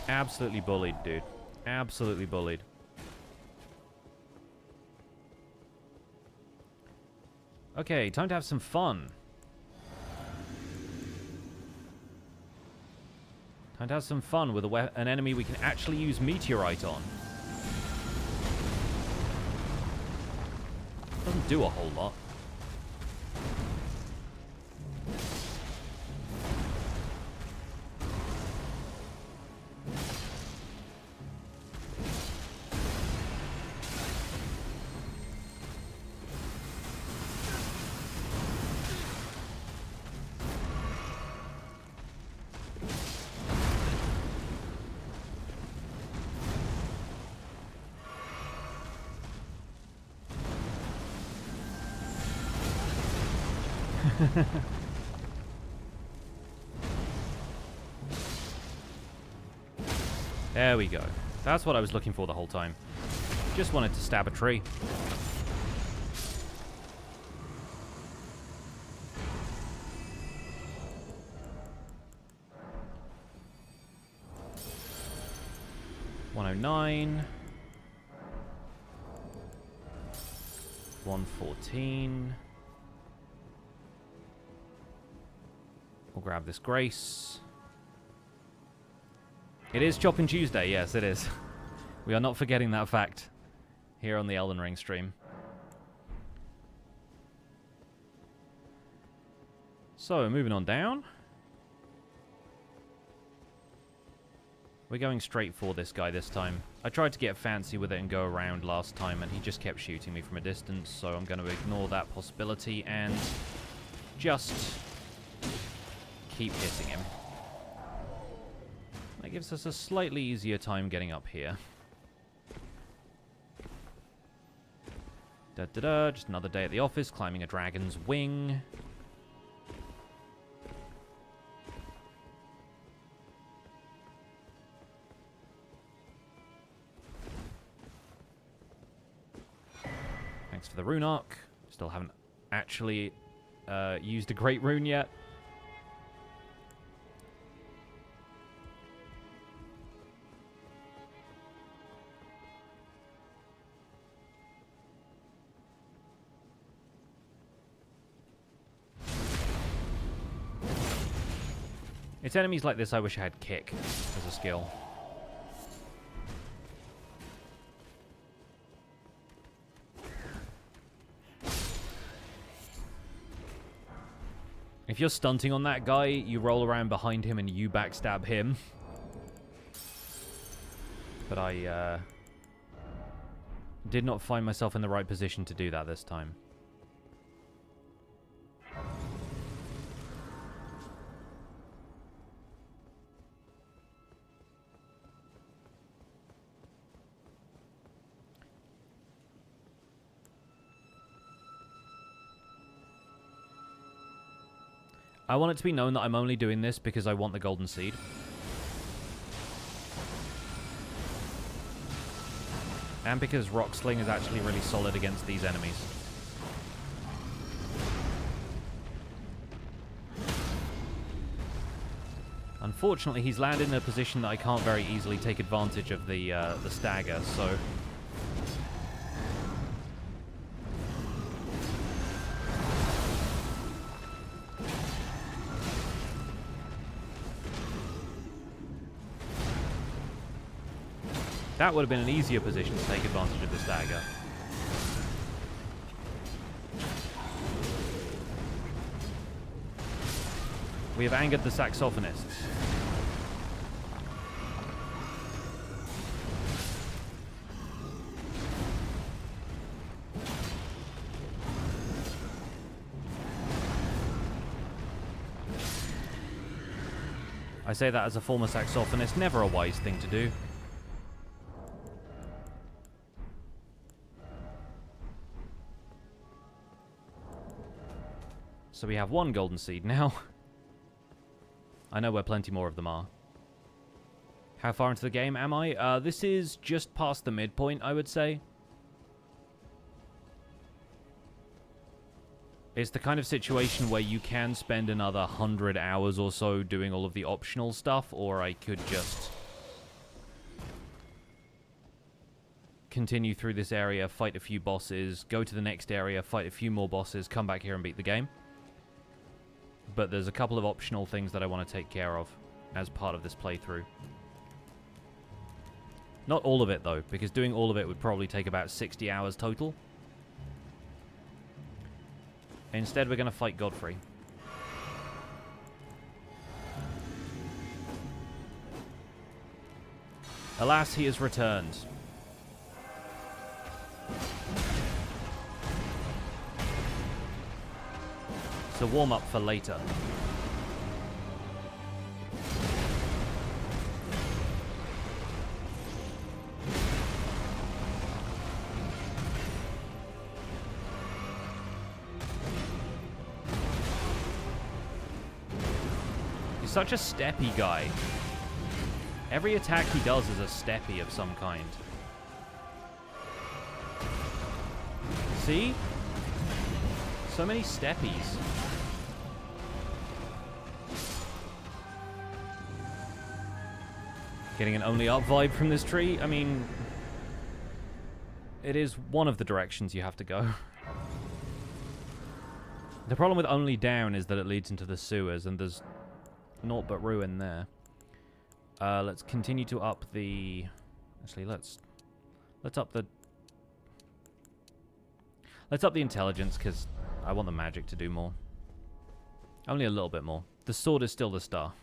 Absolutely bullied, dude. Absolutely bullied. Okay, time to have some fun. Time to have some fun with an enemy we can actually use Meteorite on. Doesn't do a whole lot. There we go. That's what I was looking for the whole time. Just wanted to stab a tree. $109. 114. We'll grab this Grace. It is Chopping Tuesday, yes it is. We are not forgetting that fact here on the Elden Ring stream. So, moving on down. We're going straight for this guy this time. I tried to get fancy with it and go around last time, and he just kept shooting me from a distance, so I'm going to ignore that possibility and just keep hitting him. That gives us a slightly easier time getting up here. Da-da-da, just another day at the office, climbing a dragon's wing. Thanks for the rune arc. Still haven't actually used a great rune yet. It's enemies like this I wish I had kick as a skill. If you're stunting on that guy, you roll around behind him and you backstab him. But I did not find myself in the right position to do that this time. I want it to be known that I'm only doing this because I want the golden seed. And because Rock Sling is actually really solid against these enemies. Unfortunately, he's landed in a position that I can't very easily take advantage of the stagger, so... That would have been an easier position to take advantage of the stagger. We have angered the saxophonists. I say that as a former saxophonist, never a wise thing to do. So we have one golden seed now. I know where plenty more of them are. How far into the game am I? This is just past the midpoint, I would say. It's the kind of situation where you can spend another 100 hours or so doing all of the optional stuff, or I could just continue through this area, fight a few bosses, go to the next area, fight a few more bosses, come back here and beat the game. But there's a couple of optional things that I want to take care of as part of this playthrough. Not all of it, though, because doing all of it would probably take about 60 hours total. Instead, we're going to fight Godfrey. Alas, he has returned. It's a warm-up for later. He's such a steppy guy. Every attack he does is a steppy of some kind. See? So many steppies. Getting an only up vibe from this tree? I mean, it is one of the directions you have to go. The problem with only down is that it leads into the sewers, and there's naught but ruin there. Let's continue to up the... Actually, let's up the... Let's up the intelligence, because I want the magic to do more. Only a little bit more. The sword is still the star.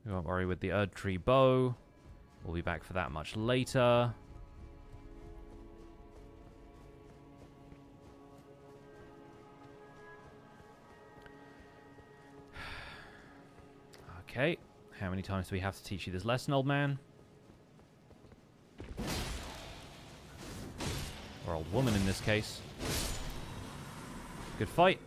We won't worry with the Erd Tree bow. We'll be back for that much later. Okay. How many times do we have to teach you this lesson, old man? Or old woman in this case. Good fight.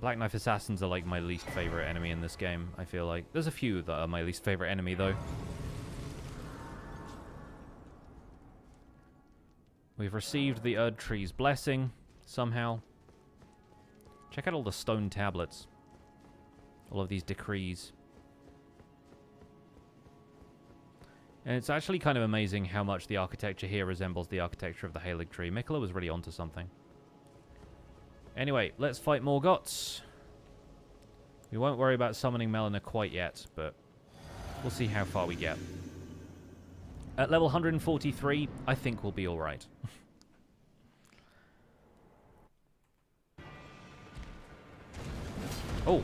Black Knife Assassins are like my least favorite enemy in this game, I feel like. There's a few that are my least favorite enemy, though. We've received the Erd Tree's blessing, somehow. Check out all the stone tablets. All of these decrees. And it's actually kind of amazing how much the architecture here resembles the architecture of the Halig Tree. Mikola was really onto something. Anyway, let's fight Morgott. We won't worry about summoning Melina quite yet, but we'll see how far we get. At level 143, I think we'll be alright. Oh.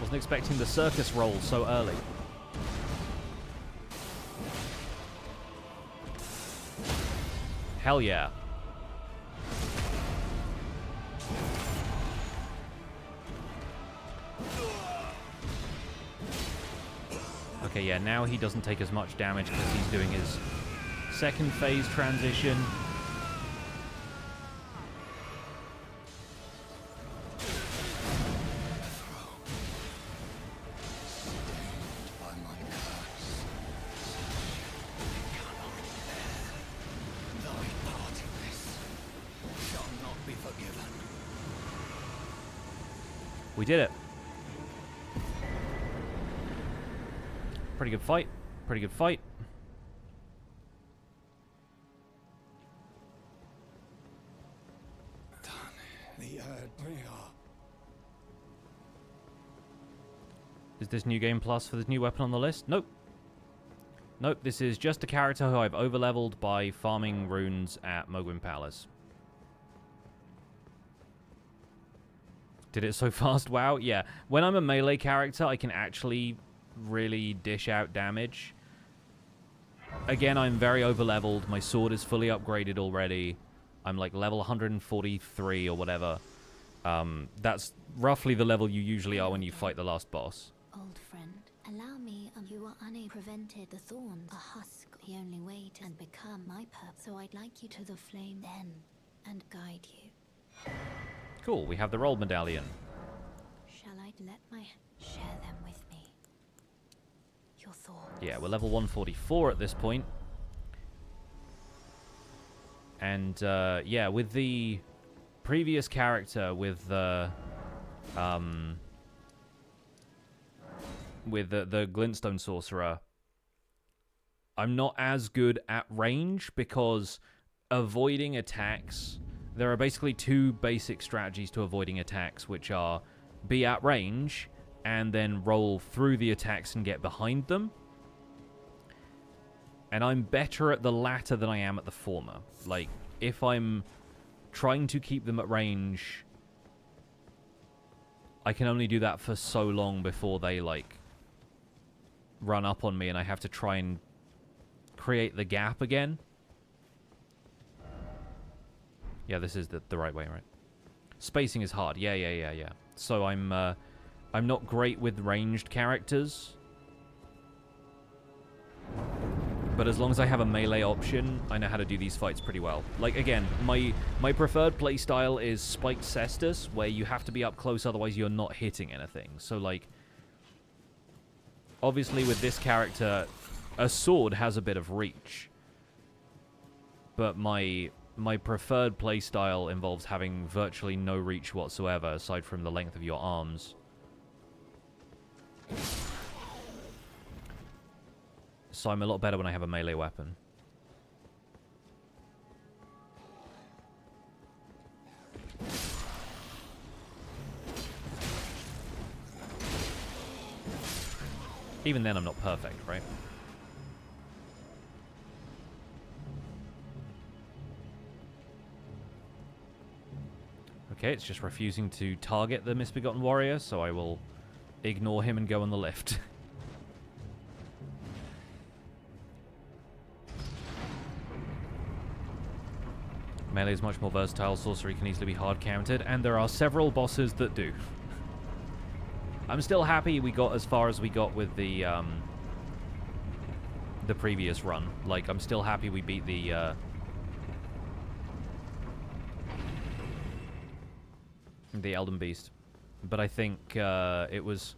Wasn't expecting the circus roll so early. Hell yeah. Okay, yeah, now he doesn't take as much damage because he's doing his second phase transition. We did it. Pretty good fight. Pretty good fight. Is this new game plus for this new weapon on the list? Nope. Nope, this is just a character who I've overleveled by farming runes at Mogwin Palace. Did it so fast? Wow, yeah. When I'm a melee character, I can actually really dish out damage. again, I'm very over-leveled. My sword is fully upgraded already. I'm like level 143 or whatever. That's roughly the level you usually are when you fight the last boss. Old friend, allow me, you are unable prevented the thorns. A husk, the only way to become my purpose. So I'd like you to the flame then, and guide you. Cool, we have the roll medallion. Shall I let my share them with me? Your thoughts. Yeah, we're level 144 at this point. And, yeah, with the previous character, with the Glintstone Sorcerer, I'm not as good at range because avoiding attacks... There are basically two basic strategies to avoiding attacks, which are be at range and then roll through the attacks and get behind them. And I'm better at the latter than I am at the former. Like, if I'm trying to keep them at range, I can only do that for so long before they, like, run up on me and I have to try and create the gap again. Yeah, this is the right way, right? Spacing is hard. Yeah. So I'm not great with ranged characters. But as long as I have a melee option, I know how to do these fights pretty well. Like, again, my preferred playstyle is Spiked Cestus, where you have to be up close, otherwise you're not hitting anything. So, like, obviously with this character, a sword has a bit of reach. But my preferred playstyle involves having virtually no reach whatsoever, aside from the length of your arms. So I'm a lot better when I have a melee weapon. Even then, I'm not perfect, right? Okay, it's just refusing to target the Misbegotten Warrior, so I will ignore him and go on the lift. Melee is much more versatile, sorcery can easily be hard countered, and there are several bosses that do. I'm still happy we got as far as we got with the previous run. Like, I'm still happy we beat the Elden Beast. But I think it was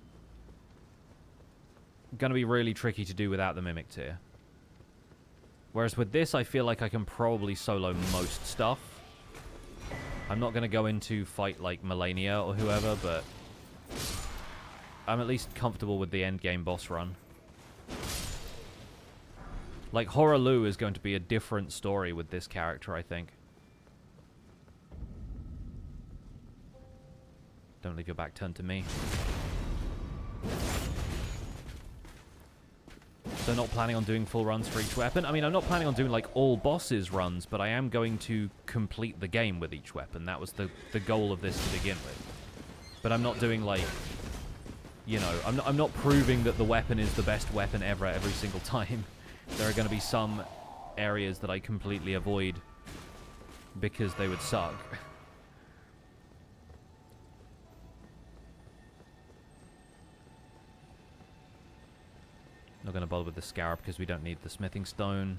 going to be really tricky to do without the Mimic Tear. Whereas with this, I feel like I can probably solo most stuff. I'm not going to go into fight like Melania or whoever, but I'm at least comfortable with the endgame boss run. Like, Horalu is going to be a different story with this character, I think. Don't leave your back turned to me. So not planning on doing full runs for each weapon. I mean, I'm not planning on doing, like, all bosses runs, but I am going to complete the game with each weapon. That was the goal of this to begin with. But I'm not doing, like, you know, I'm not proving that the weapon is the best weapon ever every single time. There are going to be some areas that I completely avoid because they would suck. Not going to bother with the Scarab because we don't need the Smithing Stone.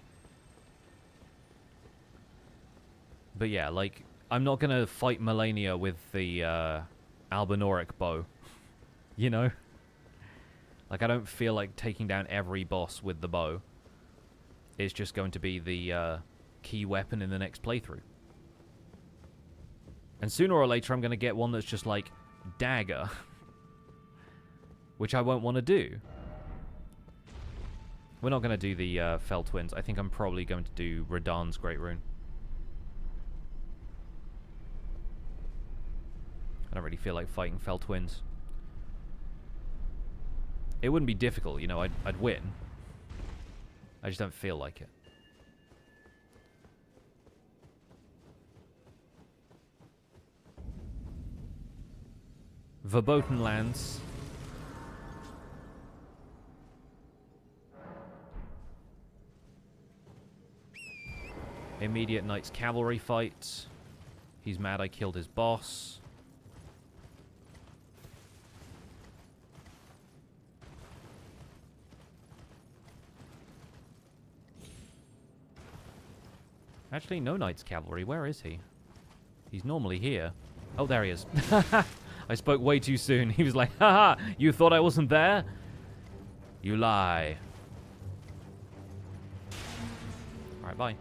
But yeah, like, I'm not going to fight Melania with the Albinoric bow. You know? Like, I don't feel like taking down every boss with the bow. It's just going to be the key weapon in the next playthrough. And sooner or later I'm going to get one that's just like dagger. Which I won't want to do. We're not going to do the Fell Twins. I think I'm probably going to do Radahn's Great Rune. I don't really feel like fighting Fell Twins. It wouldn't be difficult, you know, I'd win. I just don't feel like it. Verboten Lands. immediate Knights Cavalry fight. He's mad I killed his boss. Actually, no Knights Cavalry. Where is he? He's normally here. Oh, there he is. I spoke way too soon. He was like, haha, you thought I wasn't there? You lie. Alright, bye.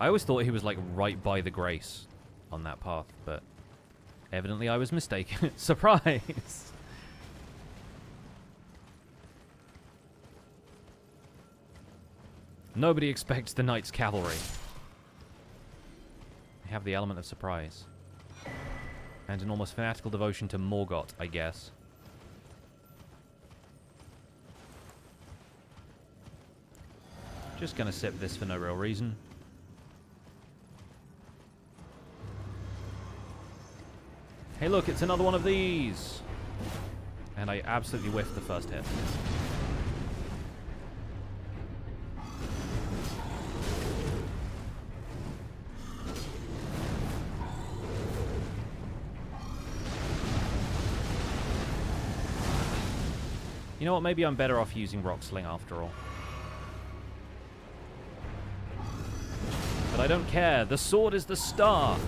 I always thought he was like right by the Grace on that path, but evidently I was mistaken. Surprise! Nobody expects the Knights Cavalry. They have the element of surprise. And an almost fanatical devotion to Morgott, I guess. Just gonna sip this for no real reason. Hey look, it's another one of these! And I absolutely whiffed the first hit. You know what, maybe I'm better off using Rock Sling after all. But I don't care, the sword is the star!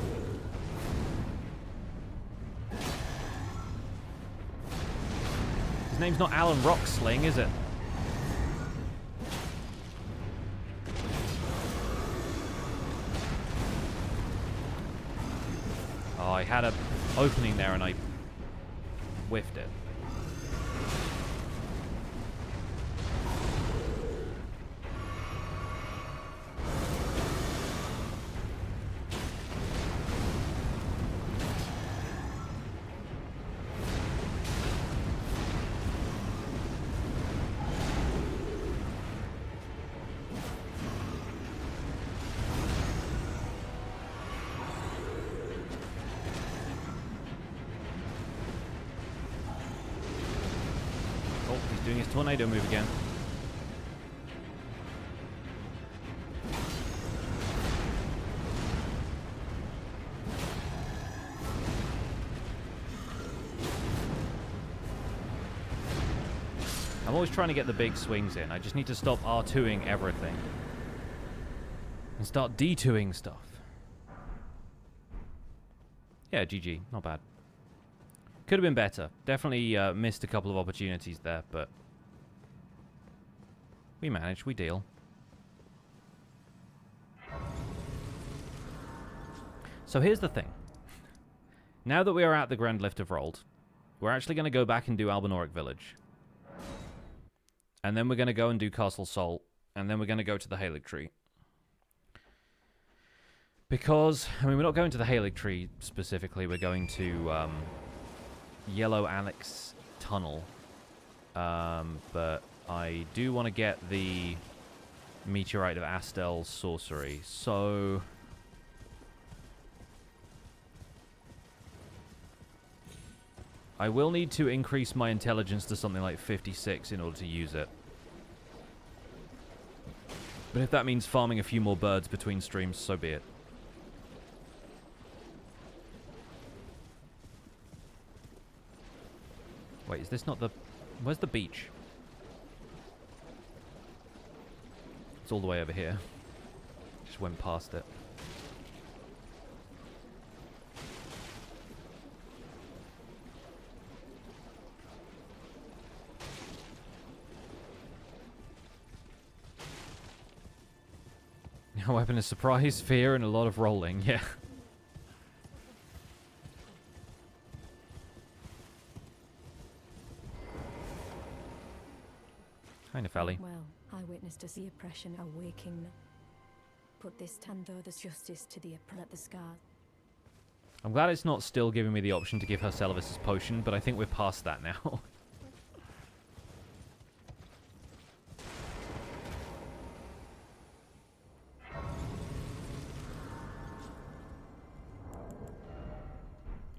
His name's not Alan Rocksling, is it? Oh, I had an opening there and I whiffed it. Doing his tornado move again. I'm always trying to get the big swings in. I just need to stop R2ing everything. And start D2ing stuff. Yeah, GG. Not bad. Could have been better. Definitely missed a couple of opportunities there, but we managed. We deal. So here's the thing. Now that we are at the Grand Lift of Rold, we're actually going to go back and do Albinauric Village. And then we're going to go and do Castle Sol. And then we're going to go to the Halig Tree. Because, I mean, we're not going to the Halig Tree specifically. We're going to Yellow Annex Tunnel. But I do want to get the Meteorite of Astel's sorcery. So I will need to increase my intelligence to something like 56 in order to use it. But if that means farming a few more birds between streams, so be it. Wait, is this not the... Where's the beach? It's all the way over here. Just went past it. A weapon is surprise, fear, and a lot of rolling, yeah. Kind of felly. Well, I witnessed a sea oppression awaking. Put this Tando the justice to the at the scar. I'm glad it's not still giving me the option to give her Celavis's potion, but I think we're past that now.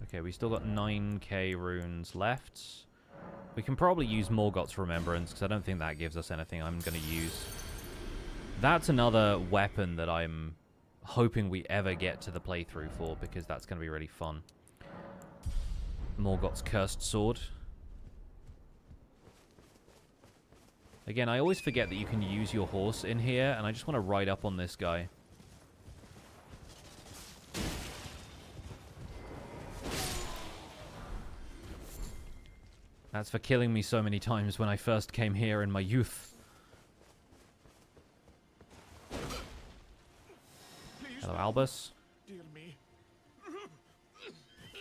Okay, we still got 9k runes left. We can probably use Morgott's Remembrance, because I don't think that gives us anything I'm going to use. That's another weapon that I'm hoping we ever get to the playthrough for, because that's going to be really fun. Morgott's Cursed Sword. Again, I always forget that you can use your horse in here, and I just want to ride up on this guy. That's for killing me so many times when I first came here in my youth. Hello, Albus.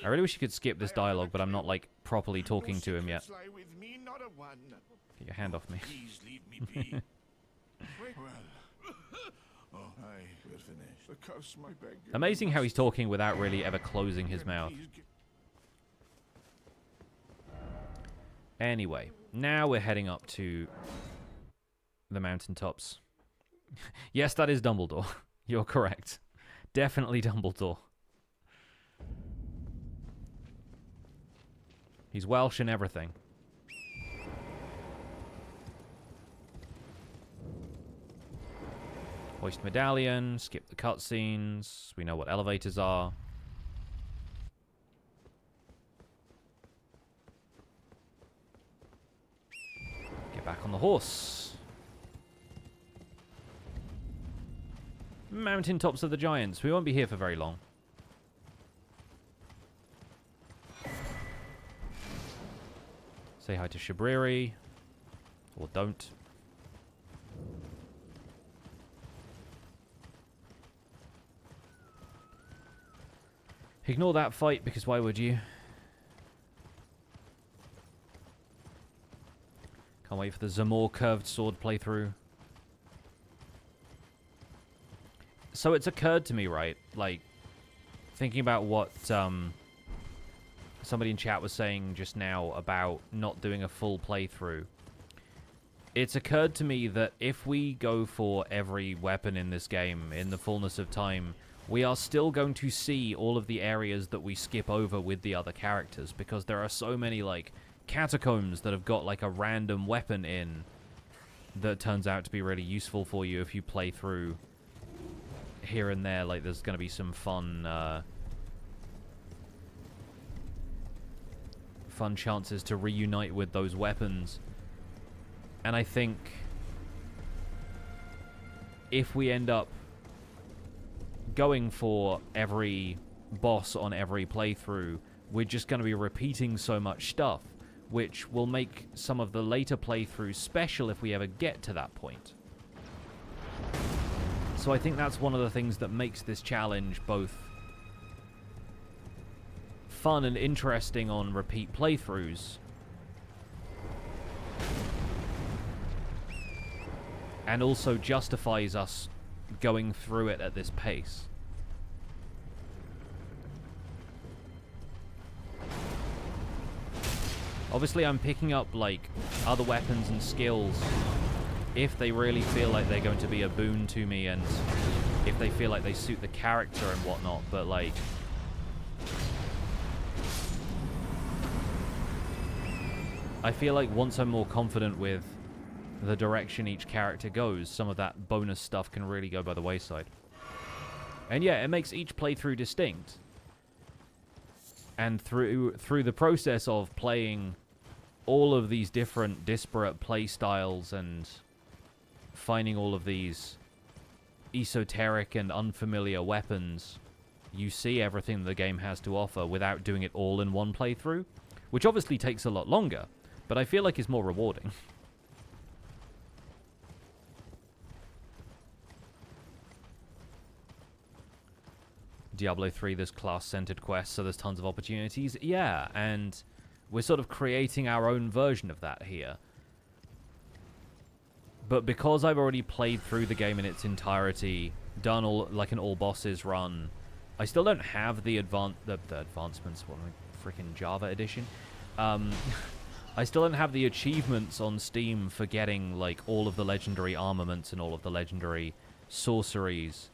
I really wish you could skip this dialogue, but I'm not, like, properly talking to him yet. Get your hand off me. Amazing how he's talking without really ever closing his mouth. Anyway, now we're heading up to the mountaintops. Yes, that is Dumbledore. You're correct. Definitely Dumbledore. He's Welsh and everything. Hoist medallion, skip the cutscenes. We know what elevators are. Get back on the horse. Mountaintops of the Giants. We won't be here for very long. Say hi to Shabriri. Or don't. Ignore that fight, because why would you? Can't wait for the Zamor curved sword playthrough. So it's occurred to me, right? Like, thinking about what somebody in chat was saying just now about not doing a full playthrough. It's occurred to me that if we go for every weapon in this game in the fullness of time, we are still going to see all of the areas that we skip over with the other characters, because there are so many, like, catacombs that have got, like, a random weapon in that turns out to be really useful for you if you play through here and there. Like, there's going to be some fun chances to reunite with those weapons. And I think if we end up going for every boss on every playthrough, we're just going to be repeating so much stuff, which will make some of the later playthroughs special if we ever get to that point. So I think that's one of the things that makes this challenge both fun and interesting on repeat playthroughs, and also justifies us going through it at this pace. Obviously, I'm picking up, like, other weapons and skills if they really feel like they're going to be a boon to me, and if they feel like they suit the character and whatnot, but, like, I feel like once I'm more confident with the direction each character goes, some of that bonus stuff can really go by the wayside. And yeah, it makes each playthrough distinct. And through the process of playing all of these different disparate play styles and finding all of these esoteric and unfamiliar weapons, you see everything the game has to offer without doing it all in one playthrough, which obviously takes a lot longer, but I feel like it's more rewarding. Diablo 3, there's class-centered quests, so there's tons of opportunities. Yeah, and we're sort of creating our own version of that here. But because I've already played through the game in its entirety, done all like an all bosses run, I still don't have the advancements. What am I, freaking Java edition? I still don't have the achievements on Steam for getting like all of the legendary armaments and all of the legendary sorceries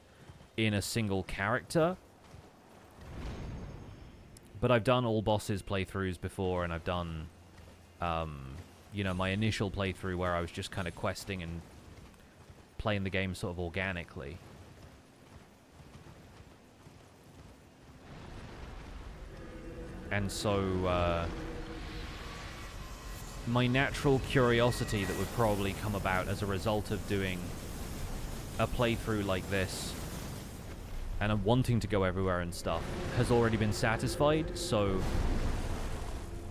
in a single character. But I've done all bosses playthroughs before, and I've done you know, my initial playthrough where I was just kind of questing and playing the game sort of organically. And so, my natural curiosity that would probably come about as a result of doing a playthrough like this, and I'm wanting to go everywhere and stuff, has already been satisfied, so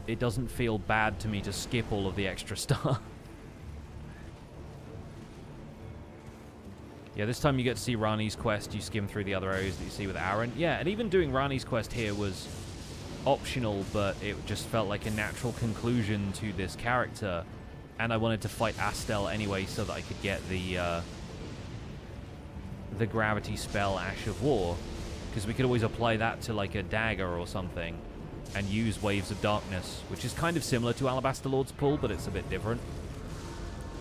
it doesn't feel bad to me to skip all of the extra stuff. Yeah, this time you get to see Rani's quest, you skim through the other areas that you see with Aaron. Yeah, and even doing Rani's quest here was optional, but it just felt like a natural conclusion to this character, and I wanted to fight Astel anyway so that I could get the gravity spell Ash of War, because we could always apply that to like a dagger or something and use Waves of Darkness, which is kind of similar to Alabaster Lord's Pull, but it's a bit different.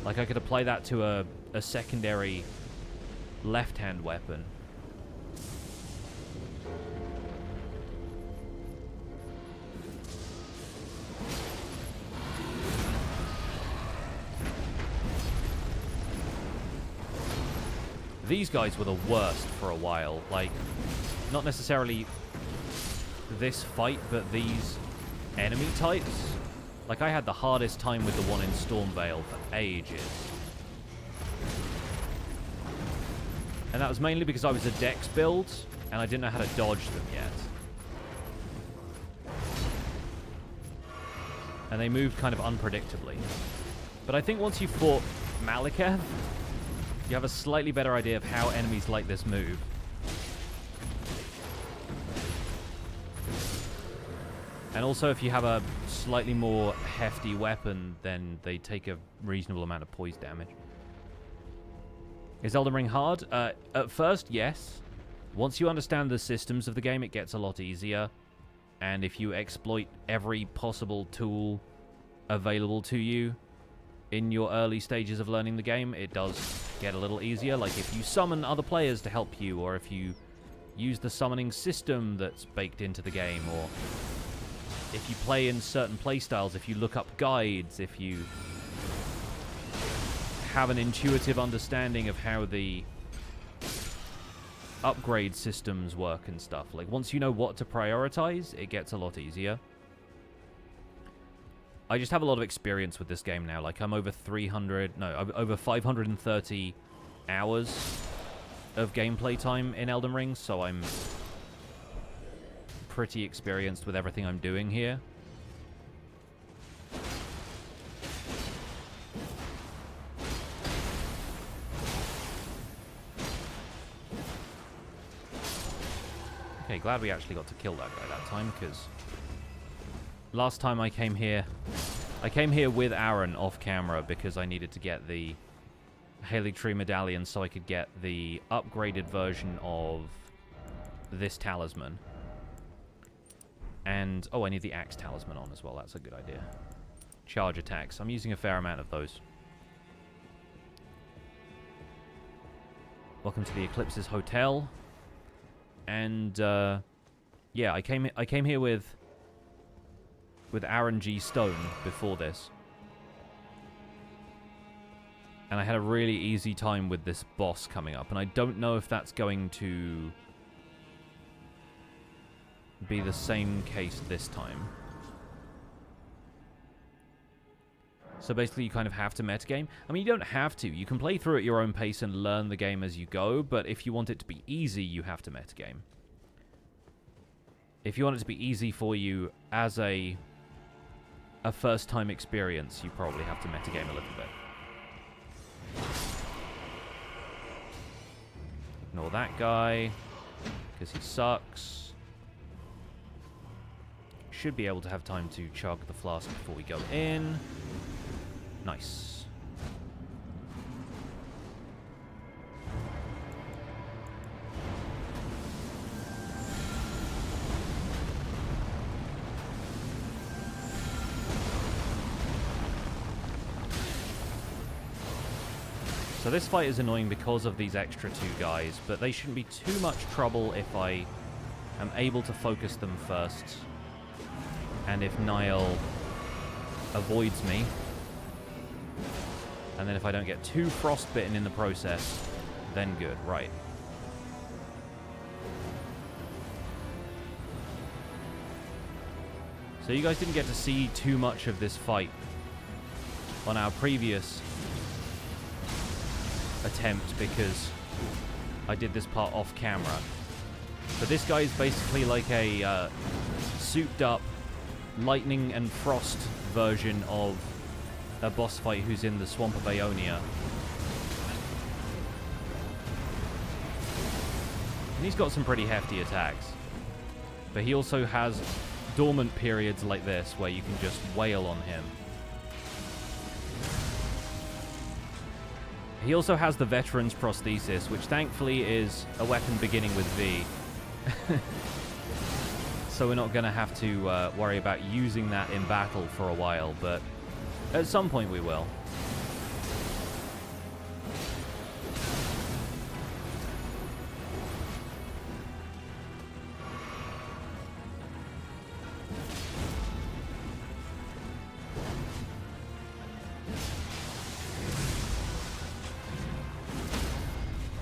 Like I could apply that to a secondary left-hand weapon. These guys were the worst for a while. Like, not necessarily this fight, but these enemy types. Like, I had the hardest time with the one in Stormvale for ages. And that was mainly because I was a Dex build, and I didn't know how to dodge them yet. And they moved kind of unpredictably. But I think once you fought Maliketh, you have a slightly better idea of how enemies like this move. And also, if you have a slightly more hefty weapon, then they take a reasonable amount of poise damage. Is Elden Ring hard? At first, yes. Once you understand the systems of the game, it gets a lot easier. And if you exploit every possible tool available to you in your early stages of learning the game, it does get a little easier. Like if you summon other players to help you, or if you use the summoning system that's baked into the game, or if you play in certain playstyles, if you look up guides, if you have an intuitive understanding of how the upgrade systems work and stuff. Like once you know what to prioritize, it gets a lot easier. I just have a lot of experience with this game now. Like I'm over 530 hours of gameplay time in Elden Ring, so I'm pretty experienced with everything I'm doing here. Okay, glad we actually got to kill that guy that time, because last time I came here with Aaron off camera because I needed to get the Haley Tree Medallion so I could get the upgraded version of this talisman. And, oh, I need the Axe Talisman on as well. That's a good idea. Charge attacks. I'm using a fair amount of those. Welcome to the Eclipse's Hotel. And, yeah, I came here with Aaron G. Stone before this. And I had a really easy time with this boss coming up. And I don't know if that's going to be the same case this time. So basically you kind of have to metagame. I mean, you don't have to. You can play through at your own pace and learn the game as you go, but if you want it to be easy, you have to metagame. If you want it to be easy for you as a first-time experience, you probably have to metagame a little bit. Ignore that guy, because he sucks. Should be able to have time to chug the flask before we go in. Nice. So this fight is annoying because of these extra two guys, but they shouldn't be too much trouble if I am able to focus them first. And if Niall avoids me. And then if I don't get too frostbitten in the process, then good. Right. So you guys didn't get to see too much of this fight on our previous attempt because I did this part off camera. But this guy is basically like a souped up lightning and frost version of a boss fight who's in the Swamp of Aeonia. And he's got some pretty hefty attacks. But he also has dormant periods like this where you can just wail on him. He also has the Veteran's Prosthesis, which thankfully is a weapon beginning with V. So we're not going to have to worry about using that in battle for a while, but at some point we will.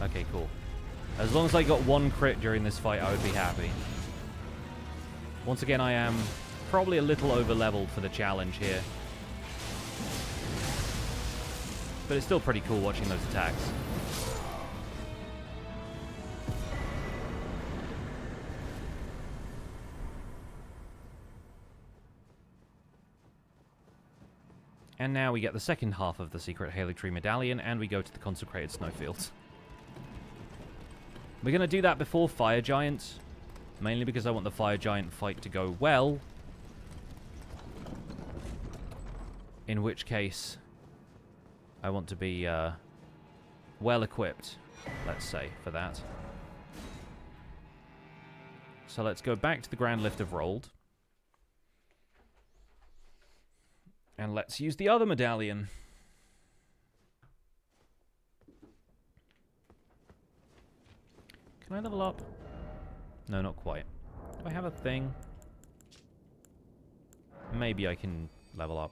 Okay, cool. As long as I got one crit during this fight, I would be happy. Once again, I am probably a little over-leveled for the challenge here. But it's still pretty cool watching those attacks. And now we get the second half of the Secret Haley Tree Medallion, and we go to the Consecrated Snowfields. We're going to do that before Fire Giant, mainly because I want the Fire Giant fight to go well. In which case, I want to be well equipped, let's say, for that. So let's go back to the Grand Lift of Rold. And let's use the other medallion. Can I level up? No, not quite. Do I have a thing? Maybe I can level up.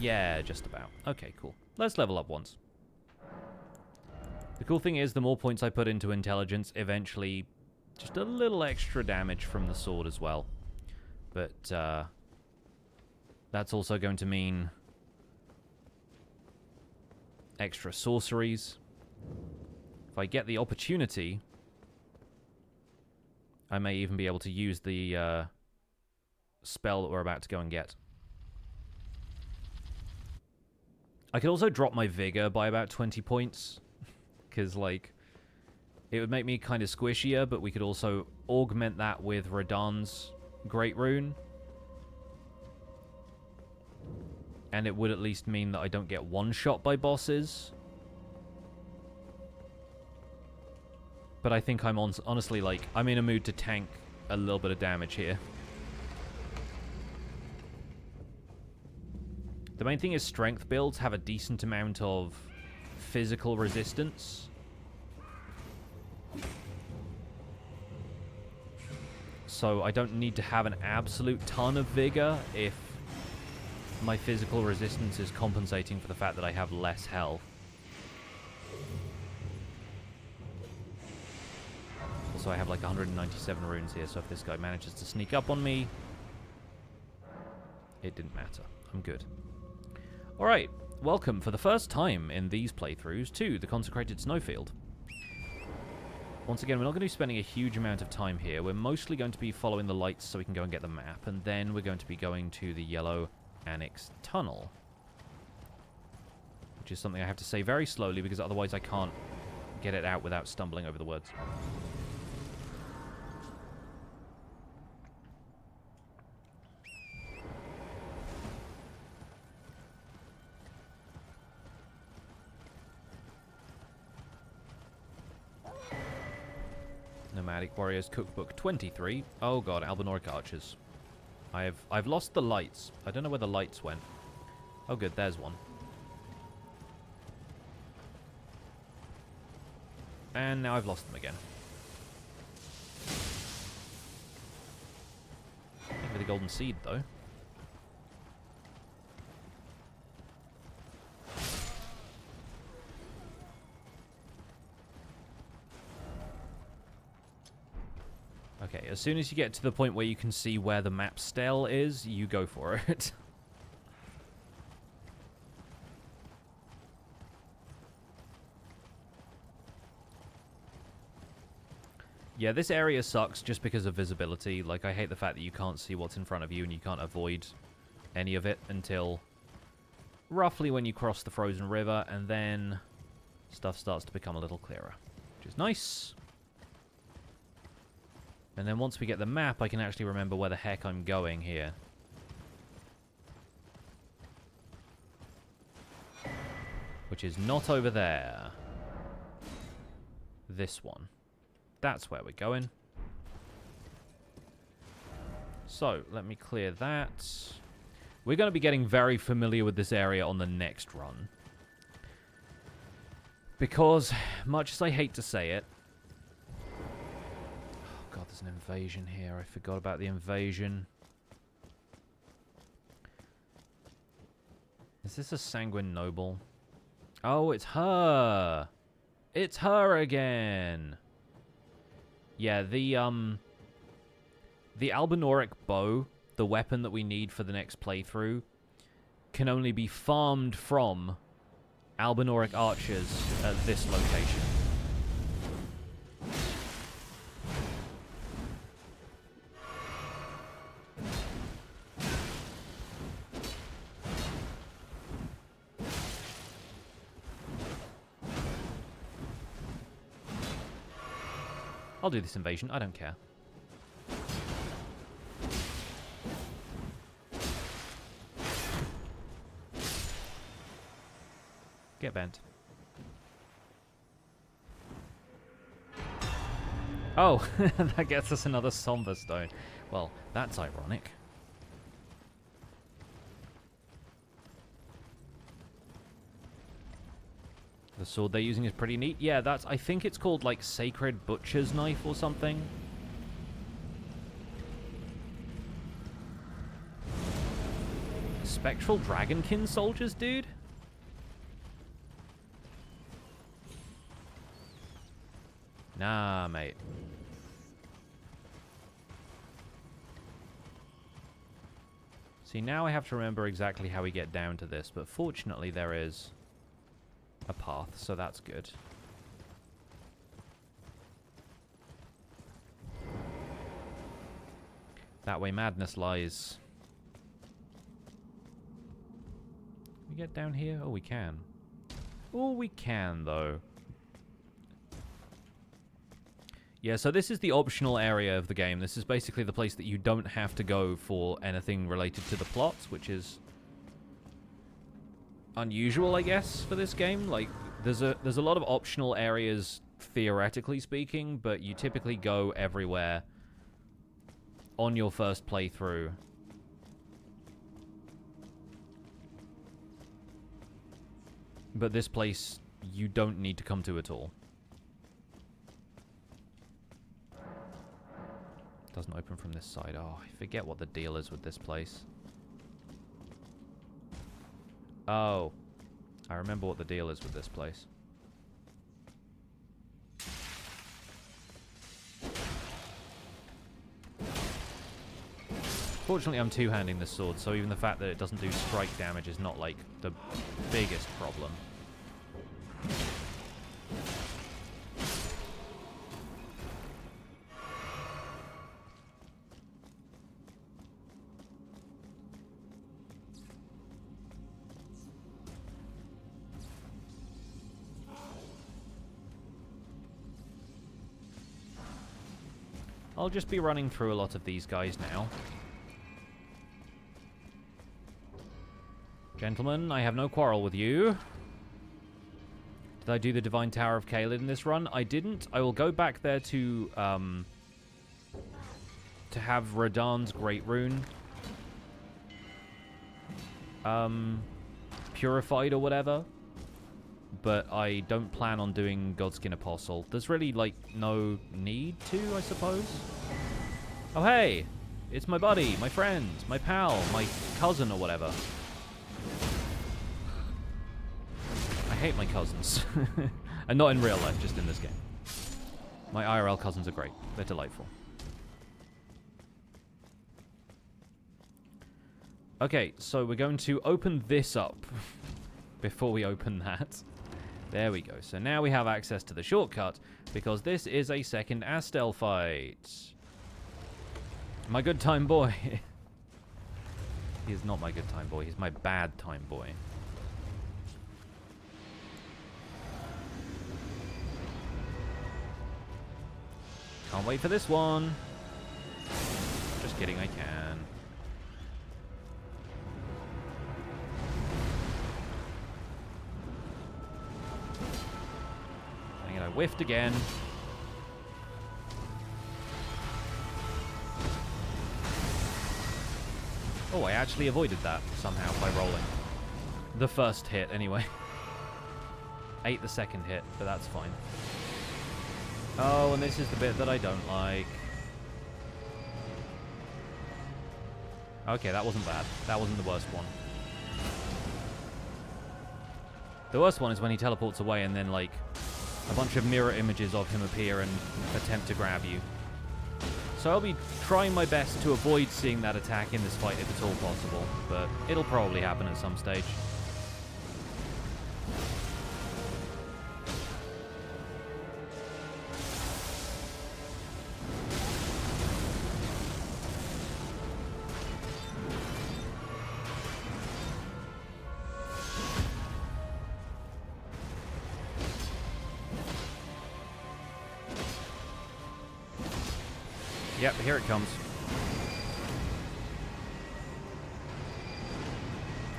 Yeah, just about. Okay, cool. Let's level up once. The cool thing is, the more points I put into intelligence, eventually just a little extra damage from the sword as well. But that's also going to mean extra sorceries. If I get the opportunity, I may even be able to use the spell that we're about to go and get. I could also drop my vigor by about 20 points, because, like, it would make me kind of squishier, but we could also augment that with Radahn's Great Rune. And it would at least mean that I don't get one-shot by bosses. But I think I'm honestly, like, I'm in a mood to tank a little bit of damage here. The main thing is strength builds have a decent amount of physical resistance. So I don't need to have an absolute ton of vigor if my physical resistance is compensating for the fact that I have less health. Also, I have like 197 runes here, so if this guy manages to sneak up on me, it didn't matter. I'm good. Alright, welcome for the first time in these playthroughs to the Consecrated Snowfield. Once again, we're not going to be spending a huge amount of time here. We're mostly going to be following the lights so we can go and get the map, and then we're going to be going to the Yellow Annex Tunnel. Which is something I have to say very slowly, because otherwise I can't get it out without stumbling over the words. Nomadic Warriors Cookbook 23. Oh god, Albinoric Archers. I've lost the lights. I don't know where the lights went. Oh good, there's one. And now I've lost them again. the golden seed, though. Okay, as soon as you get to the point where you can see where the map stele is, you go for it. Yeah, this area sucks just because of visibility. Like, I hate the fact that you can't see what's in front of you and you can't avoid any of it until roughly when you cross the frozen river, and then stuff starts to become a little clearer, which is nice. And then once we get the map, I can actually remember where the heck I'm going here. Which is not over there. This one. That's where we're going. So, let me clear that. We're going to be getting very familiar with this area on the next run. Because, much as I hate to say it... Oh god, there's an invasion here. I forgot about the invasion. Is this a sanguine noble? Oh, it's her! It's her again! Yeah, the Albinoric bow, the weapon that we need for the next playthrough, can only be farmed from Albinoric archers at this location. I'll do this invasion, I don't care. Get bent. Oh, that gets us another Somber Stone. Well, that's ironic. The sword they're using is pretty neat. Yeah, that's... I think it's called, like, Sacred Butcher's Knife or something. Spectral Dragonkin soldiers, dude? Nah, mate. See, now I have to remember exactly how we get down to this, but fortunately there is a path, so that's good. That way madness lies. Can we get down here? Oh, we can. Oh, we can, though. Yeah, so this is the optional area of the game. This is basically the place that you don't have to go for anything related to the plot, which is unusual, I guess, for this game. Like, there's a lot of optional areas, theoretically speaking, but you typically go everywhere on your first playthrough. But this place, you don't need to come to at all. Doesn't open from this side. Oh, I forget what the deal is with this place. Oh. I remember what the deal is with this place. Fortunately, I'm two-handing this sword, so even the fact that it doesn't do strike damage is not, like, the biggest problem. I'll just be running through a lot of these guys now. Gentlemen, I have no quarrel with you. Did I do the Divine Tower of Caelid in this run? I didn't. I will go back there to have Radahn's Great Rune purified or whatever. But I don't plan on doing Godskin Apostle. There's really, like, no need to, I suppose. Oh, hey! It's my buddy, my friend, my pal, my cousin or whatever. I hate my cousins. And not in real life, just in this game. My IRL cousins are great. They're delightful. Okay, so we're going to open this up before we open that. There we go. So now we have access to the shortcut, because this is a second Astel fight. My good time boy. He is not my good time boy. He's my bad time boy. Can't wait for this one. Just kidding, I can. Dang it, I whiffed again. Oh, I actually avoided that somehow by rolling. The first hit, anyway. Ate the second hit, but that's fine. Oh, and this is the bit that I don't like. Okay, that wasn't bad. That wasn't the worst one. The worst one is when he teleports away and then, like, a bunch of mirror images of him appear and attempt to grab you. So I'll be trying my best to avoid seeing that attack in this fight if it's all possible, but it'll probably happen at some stage. Yep, here it comes.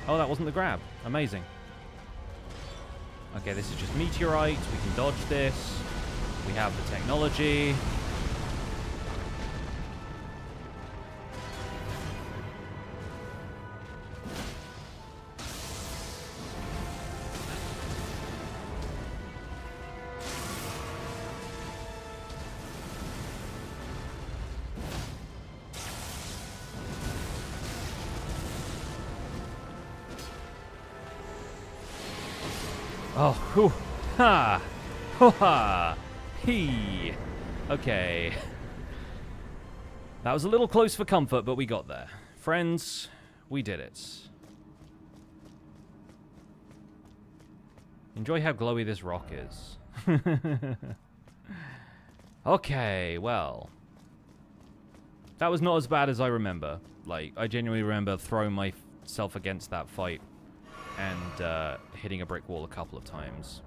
Oh, that wasn't the grab. Amazing. Okay, this is just meteorite. We can dodge this. We have the technology. Oh, whew, ha, ho ha, he. Okay. That was a little close for comfort, but we got there. Friends, we did it. Enjoy how glowy this rock is. Okay, well. That was not as bad as I remember. Like, I genuinely remember throwing myself against that fight and hitting a brick wall a couple of times.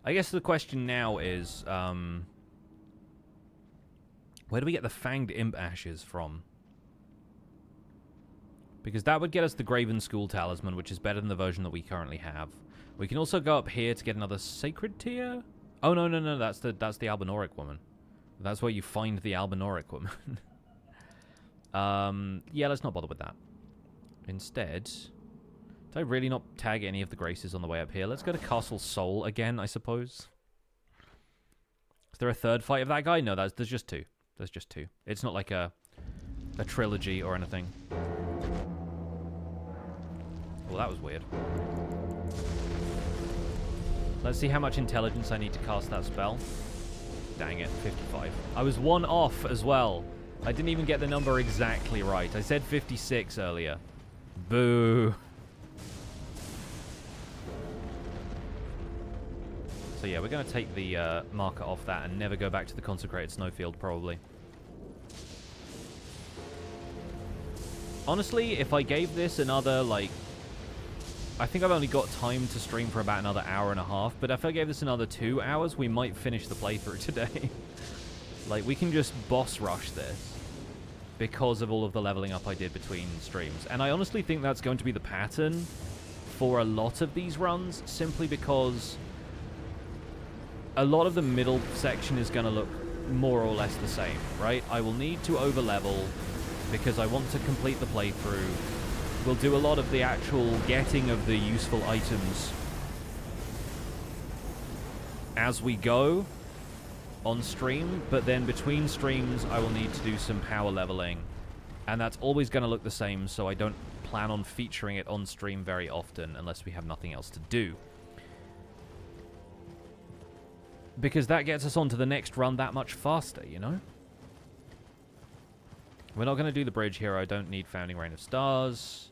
I guess the question now is, where do we get the Fanged Imp Ashes from? Because that would get us the Graven School Talisman, which is better than the version that we currently have. We can also go up here to get another Sacred Tear. Oh, no, that's the Albinoric woman. That's where you find the Albinoric woman. Yeah, let's not bother with that. Instead, did I really not tag any of the graces on the way up here? Let's go to Castle Sol again, I suppose. Is there a third fight of that guy? No, there's just two. There's just two. It's not like a trilogy or anything. Well, that was weird. Let's see how much intelligence I need to cast that spell. Dang it, 55. I was one off as well. I didn't even get the number exactly right. I said 56 earlier. Boo. So yeah, we're going to take the marker off that and never go back to the Consecrated Snowfield, probably. Honestly, if I gave this another, like... I think I've only got time to stream for about another hour and a half, but if I gave this another 2 hours, we might finish the playthrough today. Like, we can just boss rush this because of all of the leveling up I did between streams. And I honestly think that's going to be the pattern for a lot of these runs, simply because a lot of the middle section is going to look more or less the same, right? I will need to overlevel because I want to complete the playthrough. We'll do a lot of the actual getting of the useful items as we go on stream, but then between streams I will need to do some power leveling, and that's always going to look the same, so I don't plan on featuring it on stream very often unless we have nothing else to do. Because that gets us onto the next run that much faster, you know? We're not going to do the bridge here. I don't need Founding Rain of Stars.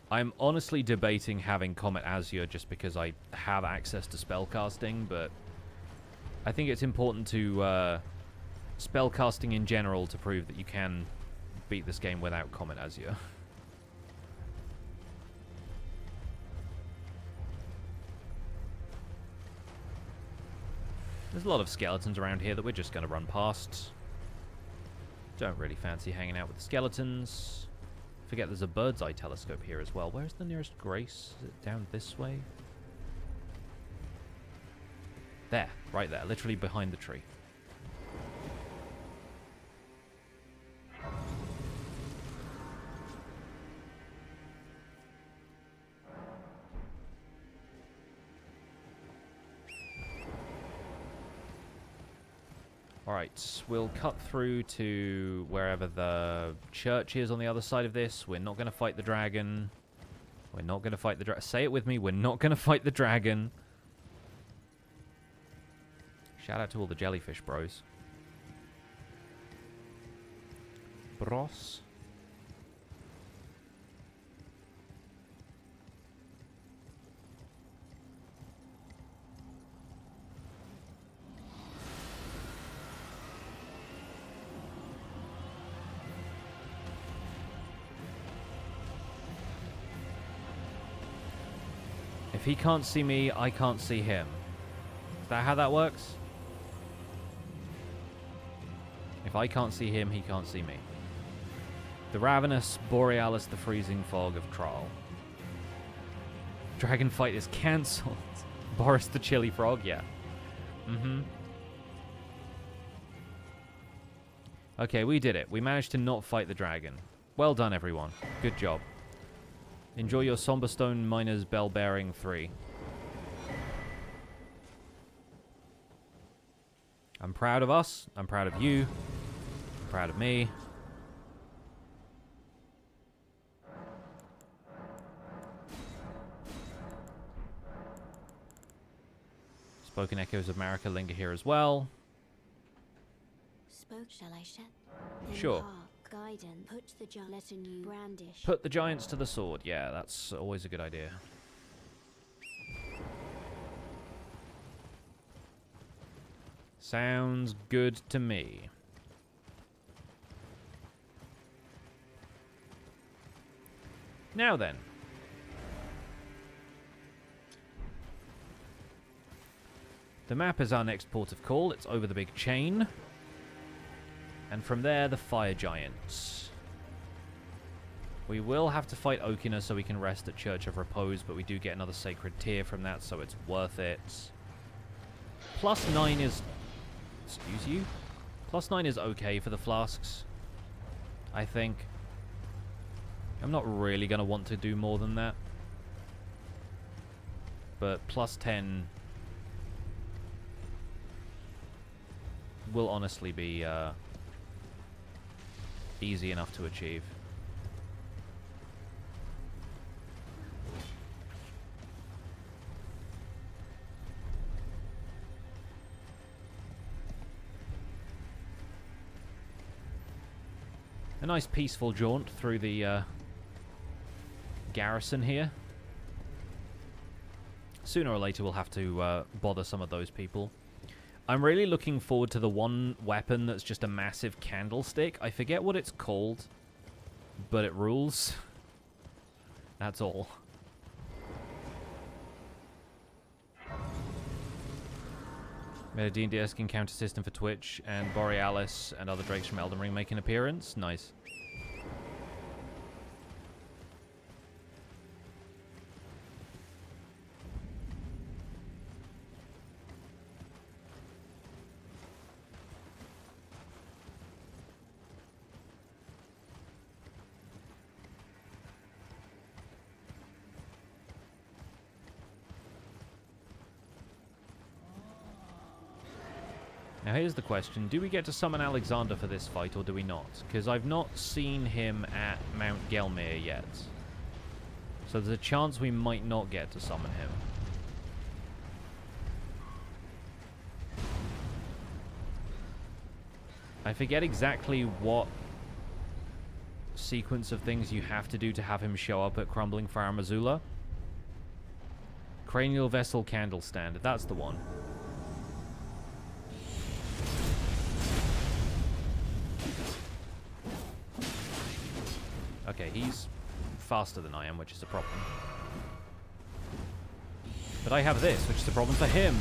I'm honestly debating having Comet Azure just because I have access to spellcasting, but I think it's important to spellcasting in general to prove that you can beat this game without Comet Azure. There's a lot of skeletons around here that we're just going to run past. Don't really fancy hanging out with the skeletons. Forget there's a bird's eye telescope here as well. Where's the nearest Grace? Is it down this way? There, right there, literally behind the tree. Alright, we'll cut through to wherever the church is on the other side of this. We're not going to fight the dragon. We're not going to fight the dragon. Say it with me, we're not going to fight the dragon. Shout out to all the jellyfish bros. Bros. If he can't see me, I can't see him. Is that how that works? If I can't see him, he can't see me. The Ravenous, Borealis, the Freezing Fog of Trial. Dragon fight is cancelled. Boris the Chili Frog, yeah. Okay, we did it. We managed to not fight the dragon. Well done, everyone. Good job. Enjoy your Somberstone Miner's Bell Bearing 3. I'm proud of us. I'm proud of you. I'm proud of me. Spoken echoes of Marika linger here as well. Shall I shed? Sure. Guidance. Put the let a new brandish. Put the giants to the sword. Yeah, that's always a good idea. Sounds good to me. Now then. The map is our next port of call. It's over the big chain. And from there, the fire giants. We will have to fight Okina so we can rest at Church of Repose, but we do get another sacred tier from that, so it's worth it. +9 is... Excuse you? +9 is okay for the flasks, I think. I'm not really going to want to do more than that. But +10 will honestly be easy enough to achieve. A nice peaceful jaunt through the garrison here. Sooner or later we'll have to bother some of those people. I'm really looking forward to the one weapon that's just a massive candlestick. I forget what it's called, but it rules. That's all. Made a D&D-esque encounter system for Twitch, and Borealis and other drakes from Elden Ring make an appearance. Nice. Now here's the question. Do we get to summon Alexander for this fight, or do we not? Because I've not seen him at Mount Gelmir yet. So there's a chance we might not get to summon him. I forget exactly what sequence of things you have to do to have him show up at Crumbling Farum Azula. Cranial Vessel Candle Stand. That's the one. Okay, he's faster than I am, which is a problem. But I have this, which is a problem for him.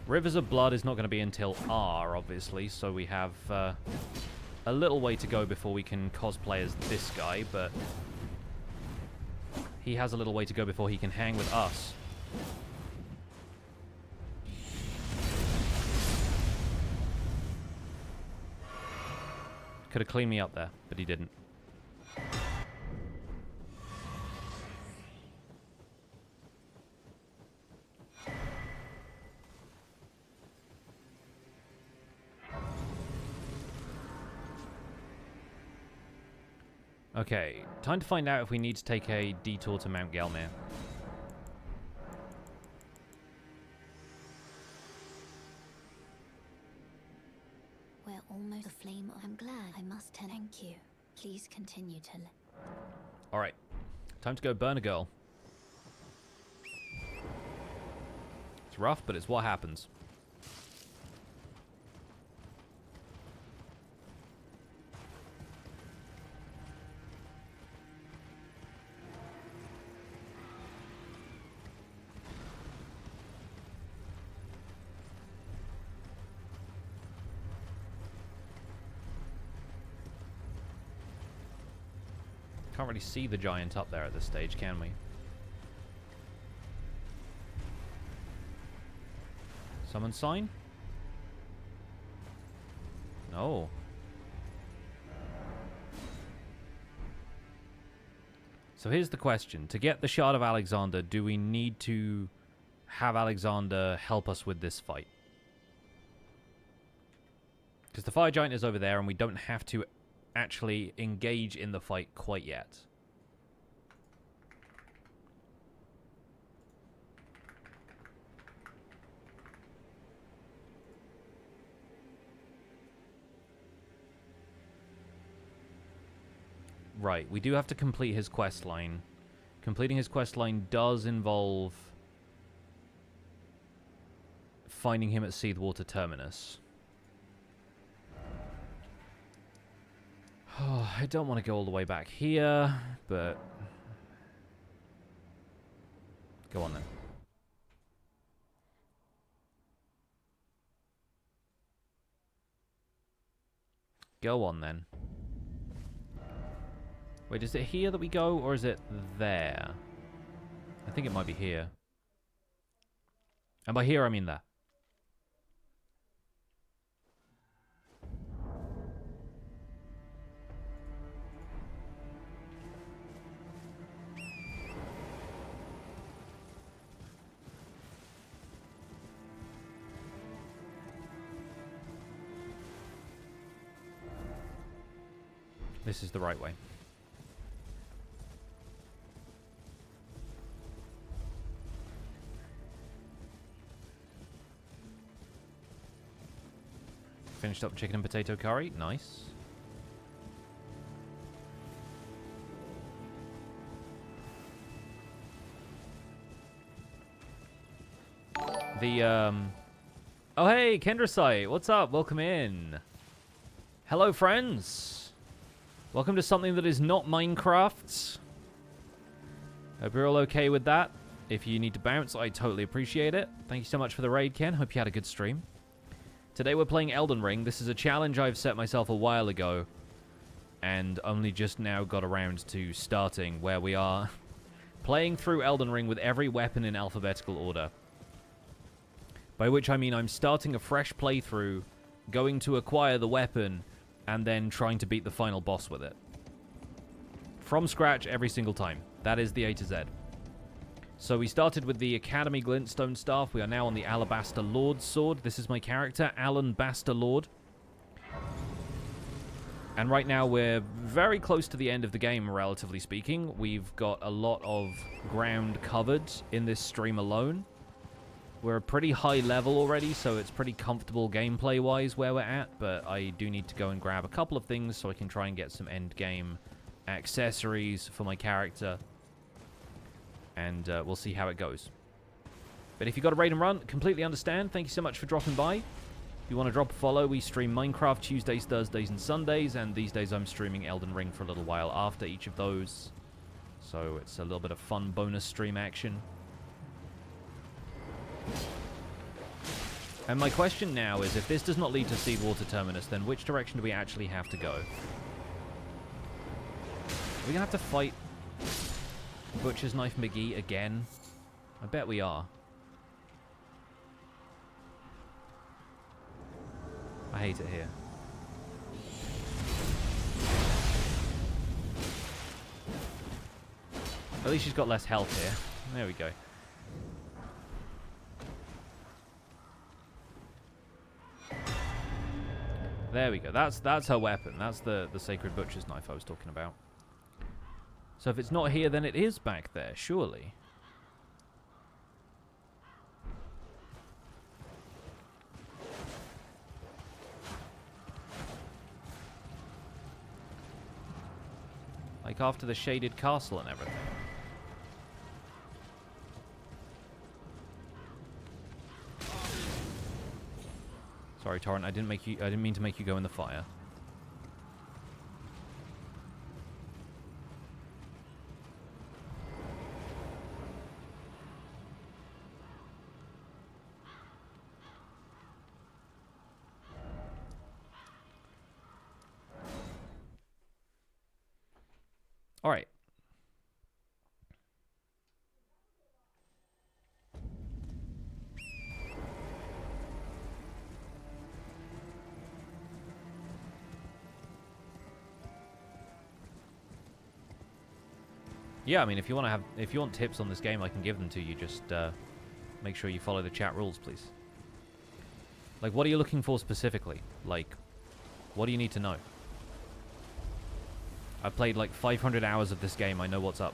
Rivers of Blood is not going to be until R, obviously, so we have a little way to go before we can cosplay as this guy, but he has a little way to go before he can hang with us. Could have cleaned me up there, but he didn't. Okay, time to find out if we need to take a detour to Mount Gelmir. We're almost a flame. I'm glad. I must thank you. Please continue to... Alright, time to go burn a girl. It's rough, but it's what happens. Can't really see the giant up there at this stage, can we? Summon sign? No. So here's the question. To get the Shard of Alexander, do we need to have Alexander help us with this fight? Because the fire giant is over there and we don't have to actually engage in the fight quite yet. Right, we do have to complete his quest line. Completing his quest line does involve finding him at Seathwater Terminus. Oh, I don't want to go all the way back here, but... Go on then. Go on then. Wait, is it here that we go, or is it there? I think it might be here. And by here, I mean there. This is the right way. Finished up chicken and potato curry. Nice. Oh, hey, Kendrasite. What's up? Welcome in. Hello, friends. Welcome to something that is not Minecraft. Hope you're all okay with that. If you need to bounce, I totally appreciate it. Thank you so much for the raid, Ken. Hope you had a good stream. Today we're playing Elden Ring. This is a challenge I've set myself a while ago and only just now got around to starting, where we are playing through Elden Ring with every weapon in alphabetical order. By which I mean I'm starting a fresh playthrough, going to acquire the weapon, and then trying to beat the final boss with it. From scratch every single time. That is the A to Z. So we started with the Academy Glintstone staff. We are now on the Alabaster Lord sword. This is my character, Alabaster Lord. And right now we're very close to the end of the game, relatively speaking. We've got a lot of ground covered in this stream alone. We're a pretty high level already, so it's pretty comfortable gameplay-wise where we're at, but I do need to go and grab a couple of things so I can try and get some end-game accessories for my character. And we'll see how it goes. But if you've got a raid and run, completely understand. Thank you so much for dropping by. If you want to drop a follow, we stream Minecraft Tuesdays, Thursdays, and Sundays, and these days I'm streaming Elden Ring for a little while after each of those. So it's a little bit of fun bonus stream action. And my question now is, if this does not lead to Seedwater Terminus, then which direction do we actually have to go? Are we going to have to fight Butcher's Knife McGee again? I bet we are. I hate it here. At least she's got less health here. There we go. There we go. That's her weapon. That's the Sacred Butcher's Knife I was talking about. So if it's not here, then it is back there, surely. Like after the shaded castle and everything. Sorry, Torrent, I didn't mean to make you go in the fire. All right. Yeah, I mean, if you want tips on this game, I can give them to you. Just make sure you follow the chat rules, please. Like, what are you looking for specifically? Like, what do you need to know? I've played like 500 hours of this game. I know what's up.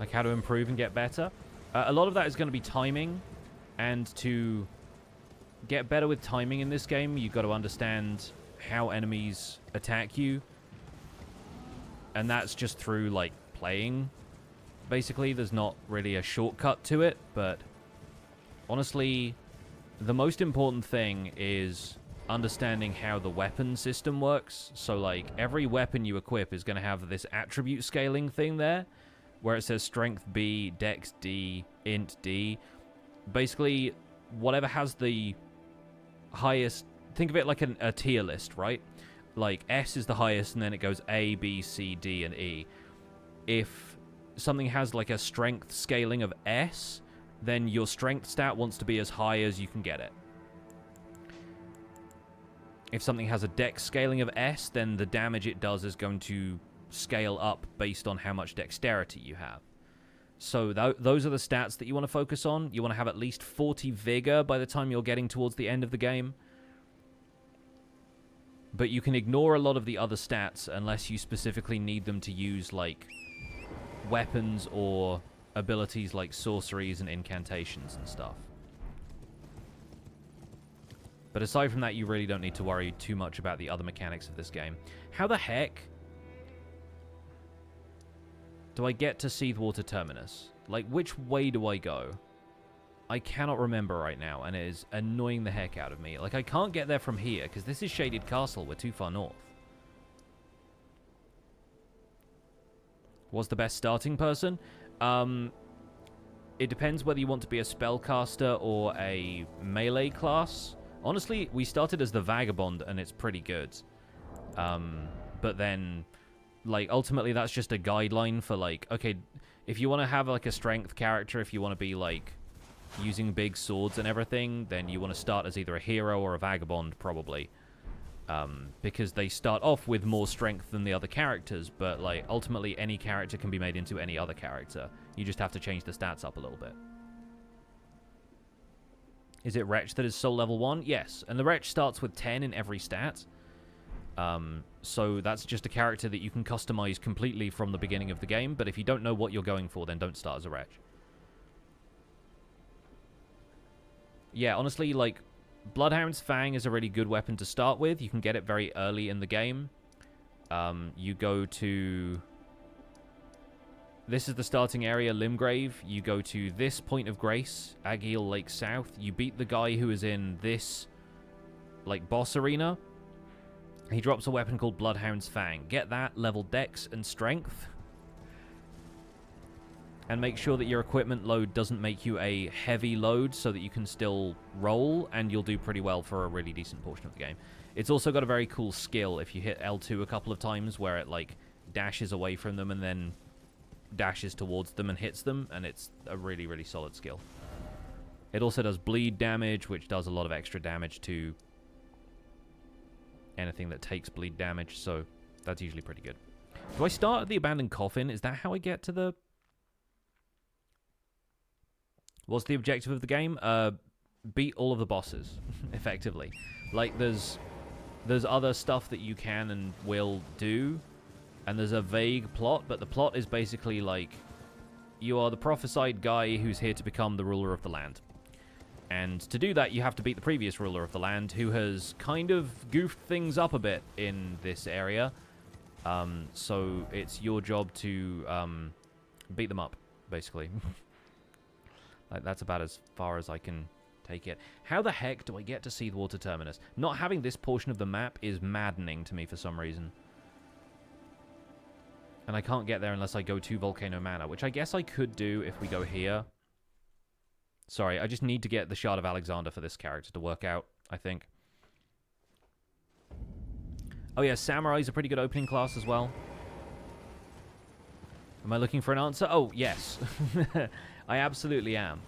Like how to improve and get better. A lot of that is going to be timing. And to get better with timing in this game, you've got to understand how enemies attack you. And that's just through, like, playing. Basically, there's not really a shortcut to it. But honestly, the most important thing is understanding how the weapon system works. So, like, every weapon you equip is going to have this attribute scaling thing there, where it says Strength B, Dex D, Int D. Basically, whatever has the highest... Think of it like a tier list, right? Like, S is the highest, and then it goes A, B, C, D, and E. If something has, like, a strength scaling of S, then your strength stat wants to be as high as you can get it. If something has a dex scaling of S, then the damage it does is going to scale up based on how much dexterity you have. So those are the stats that you want to focus on. You want to have at least 40 vigor by the time you're getting towards the end of the game. But you can ignore a lot of the other stats unless you specifically need them to use, like, weapons or abilities like sorceries and incantations and stuff. But aside from that, you really don't need to worry too much about the other mechanics of this game. How the heck do I get to Seedwater Terminus? Like, which way do I go? I cannot remember right now, and it is annoying the heck out of me. Like, I can't get there from here, because this is Shaded Castle. We're too far north. What's the best starting person? It depends whether you want to be a spellcaster or a melee class. Honestly, we started as the Vagabond, and it's pretty good. But then, like, ultimately that's just a guideline for, like, okay, if you want to have, like, a strength character, if you want to be, like, using big swords and everything, then you want to start as either a hero or a Vagabond, probably. Because they start off with more strength than the other characters, but, like, ultimately any character can be made into any other character. You just have to change the stats up a little bit. Is it Wretch that is soul level 1? Yes, and the Wretch starts with 10 in every stat. So that's just a character that you can customize completely from the beginning of the game, but if you don't know what you're going for, then don't start as a Wretch. Yeah, honestly, like, Bloodhound's Fang is a really good weapon to start with. You can get it very early in the game. You go to... This is the starting area, Limgrave. You go to this point of grace, Agil Lake South. You beat the guy who is in this, like, boss arena. He drops a weapon called Bloodhound's Fang. Get that, level Dex and Strength. And make sure that your equipment load doesn't make you a heavy load so that you can still roll, and you'll do pretty well for a really decent portion of the game. It's also got a very cool skill if you hit L2 a couple of times where it, like, dashes away from them and then dashes towards them and hits them, and it's a really, really solid skill. It also does bleed damage, which does a lot of extra damage to anything that takes bleed damage, so that's usually pretty good. Do I start at the abandoned coffin? Is that how I get to the... What's the objective of the game? Beat all of the bosses, effectively. Like, there's other stuff that you can and will do, and there's a vague plot, but the plot is basically like, you are the prophesied guy who's here to become the ruler of the land. And to do that, you have to beat the previous ruler of the land, who has kind of goofed things up a bit in this area. So it's your job to beat them up, basically. Like, that's about as far as I can take it. How the heck do I get to see the Water Terminus? Not having this portion of the map is maddening to me for some reason. And I can't get there unless I go to Volcano Manor, which I guess I could do if we go here. Sorry, I just need to get the Shard of Alexander for this character to work out, I think. Oh yeah, Samurai's a pretty good opening class as well. Am I looking for an answer? Oh, yes. I absolutely am.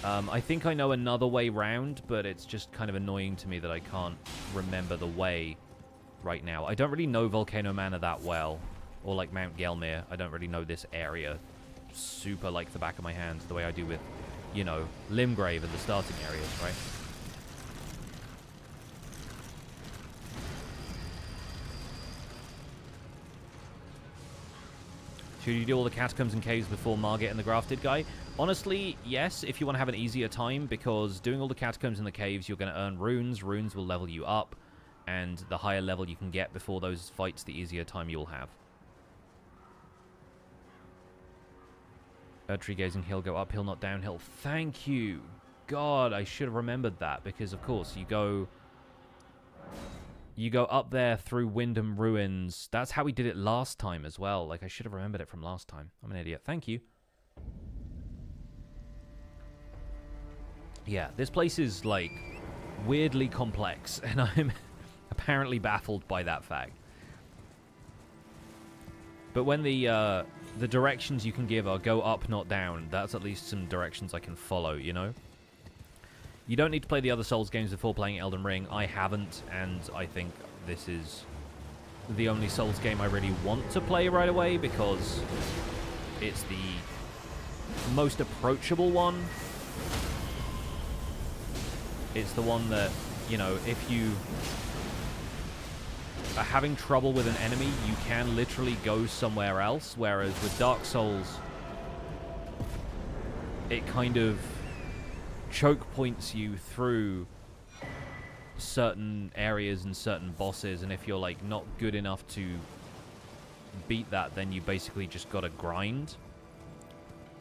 I think I know another way round, but it's just kind of annoying to me that I can't remember the way right now. I don't really know Volcano Manor that well. Or like Mount Gelmir. I don't really know this area super like the back of my hand, the way I do with, you know, Limgrave and the starting areas, right? Should you do all the catacombs and caves before Margott and the Grafted guy? Honestly, yes, if you want to have an easier time, because doing all the catacombs and the caves, you're going to earn runes. Runes will level you up, and the higher level you can get before those fights, the easier time you'll have. Tree gazing hill, go uphill, not downhill. Thank you. God, I should have remembered that, because of course you go up there through Wyndham ruins. That's how we did it last time as well. Like, I should have remembered it from last time. I'm an idiot. Thank you. Yeah, this place is like weirdly complex, and I'm apparently baffled by that fact. But when the directions you can give are go up, not down, that's at least some directions I can follow, you know? You don't need to play the other Souls games before playing Elden Ring. I haven't, and I think this is the only Souls game I really want to play right away, because it's the most approachable one. It's the one that, you know, if you are having trouble with an enemy, you can literally go somewhere else, whereas with Dark Souls, it kind of choke points you through certain areas and certain bosses, and if you're like not good enough to beat that, then you basically just gotta grind.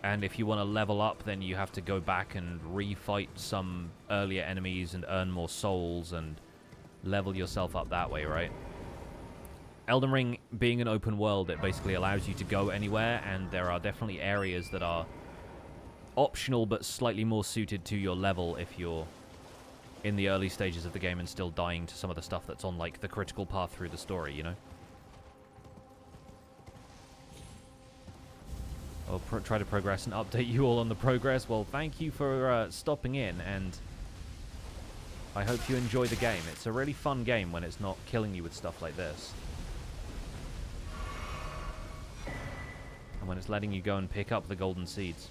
And if you want to level up, then you have to go back and refight some earlier enemies and earn more souls and level yourself up that way, right? Elden Ring being an open world, it basically allows you to go anywhere, and there are definitely areas that are optional but slightly more suited to your level if you're in the early stages of the game and still dying to some of the stuff that's on, like, the critical path through the story, you know? I'll try to progress and update you all on the progress. Well, thank you for stopping in, and I hope you enjoy the game. It's a really fun game when it's not killing you with stuff like this. And when it's letting you go and pick up the golden seeds.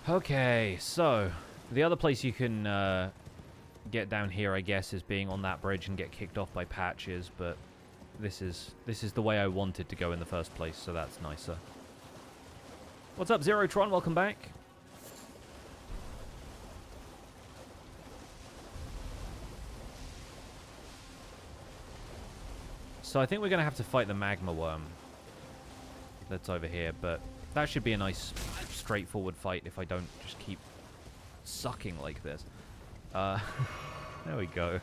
Okay, so the other place you can get down here, I guess, is being on that bridge and get kicked off by patches, but this is the way I wanted to go in the first place, so that's nicer. What's up, Zerotron? Welcome back. So I think we're going to have to fight the Magma Wyrm that's over here, but that should be a nice, straightforward fight if I don't just keep sucking like this. There we go.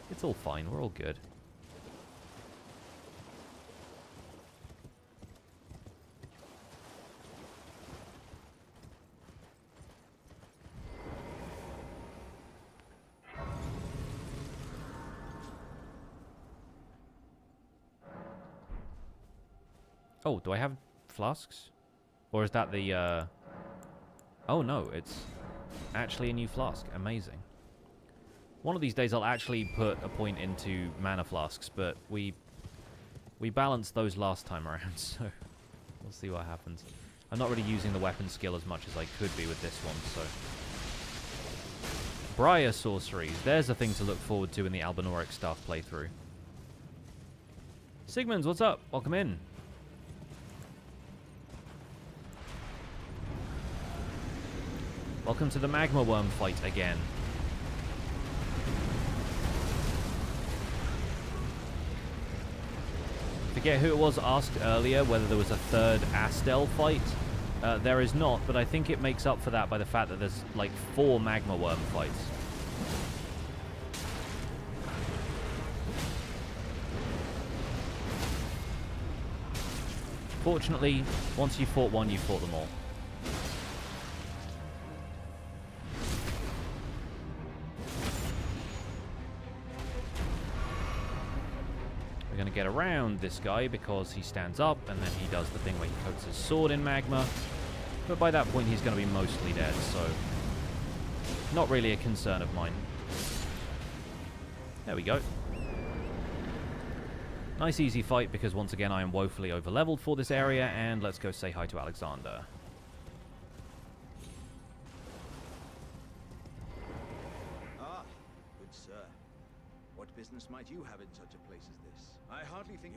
It's all fine. We're all good. Oh, do I have flasks? Or is that the, Oh, no, it's actually a new flask. Amazing. One of these days I'll actually put a point into mana flasks, but we balanced those last time around, so we'll see what happens. I'm not really using the weapon skill as much as I could be with this one, so... Briar sorceries. There's a thing to look forward to in the Albinoric Staff playthrough. Sigmunds, what's up? Welcome in. Welcome to the Magma Wyrm fight again. Forget who it was asked earlier whether there was a third Astel fight. There is not, but I think it makes up for that by the fact that there's like 4 Magma Wyrm fights. Fortunately, once you fought one, you fought them all. We're going to get around this guy because he stands up and then he does the thing where he coats his sword in magma. But by that point, he's going to be mostly dead, so not really a concern of mine. There we go. Nice easy fight because once again I am woefully over-leveled for this area, and let's go say hi to Alexander. Ah, good sir. What business might you have in such a place as this? I hardly think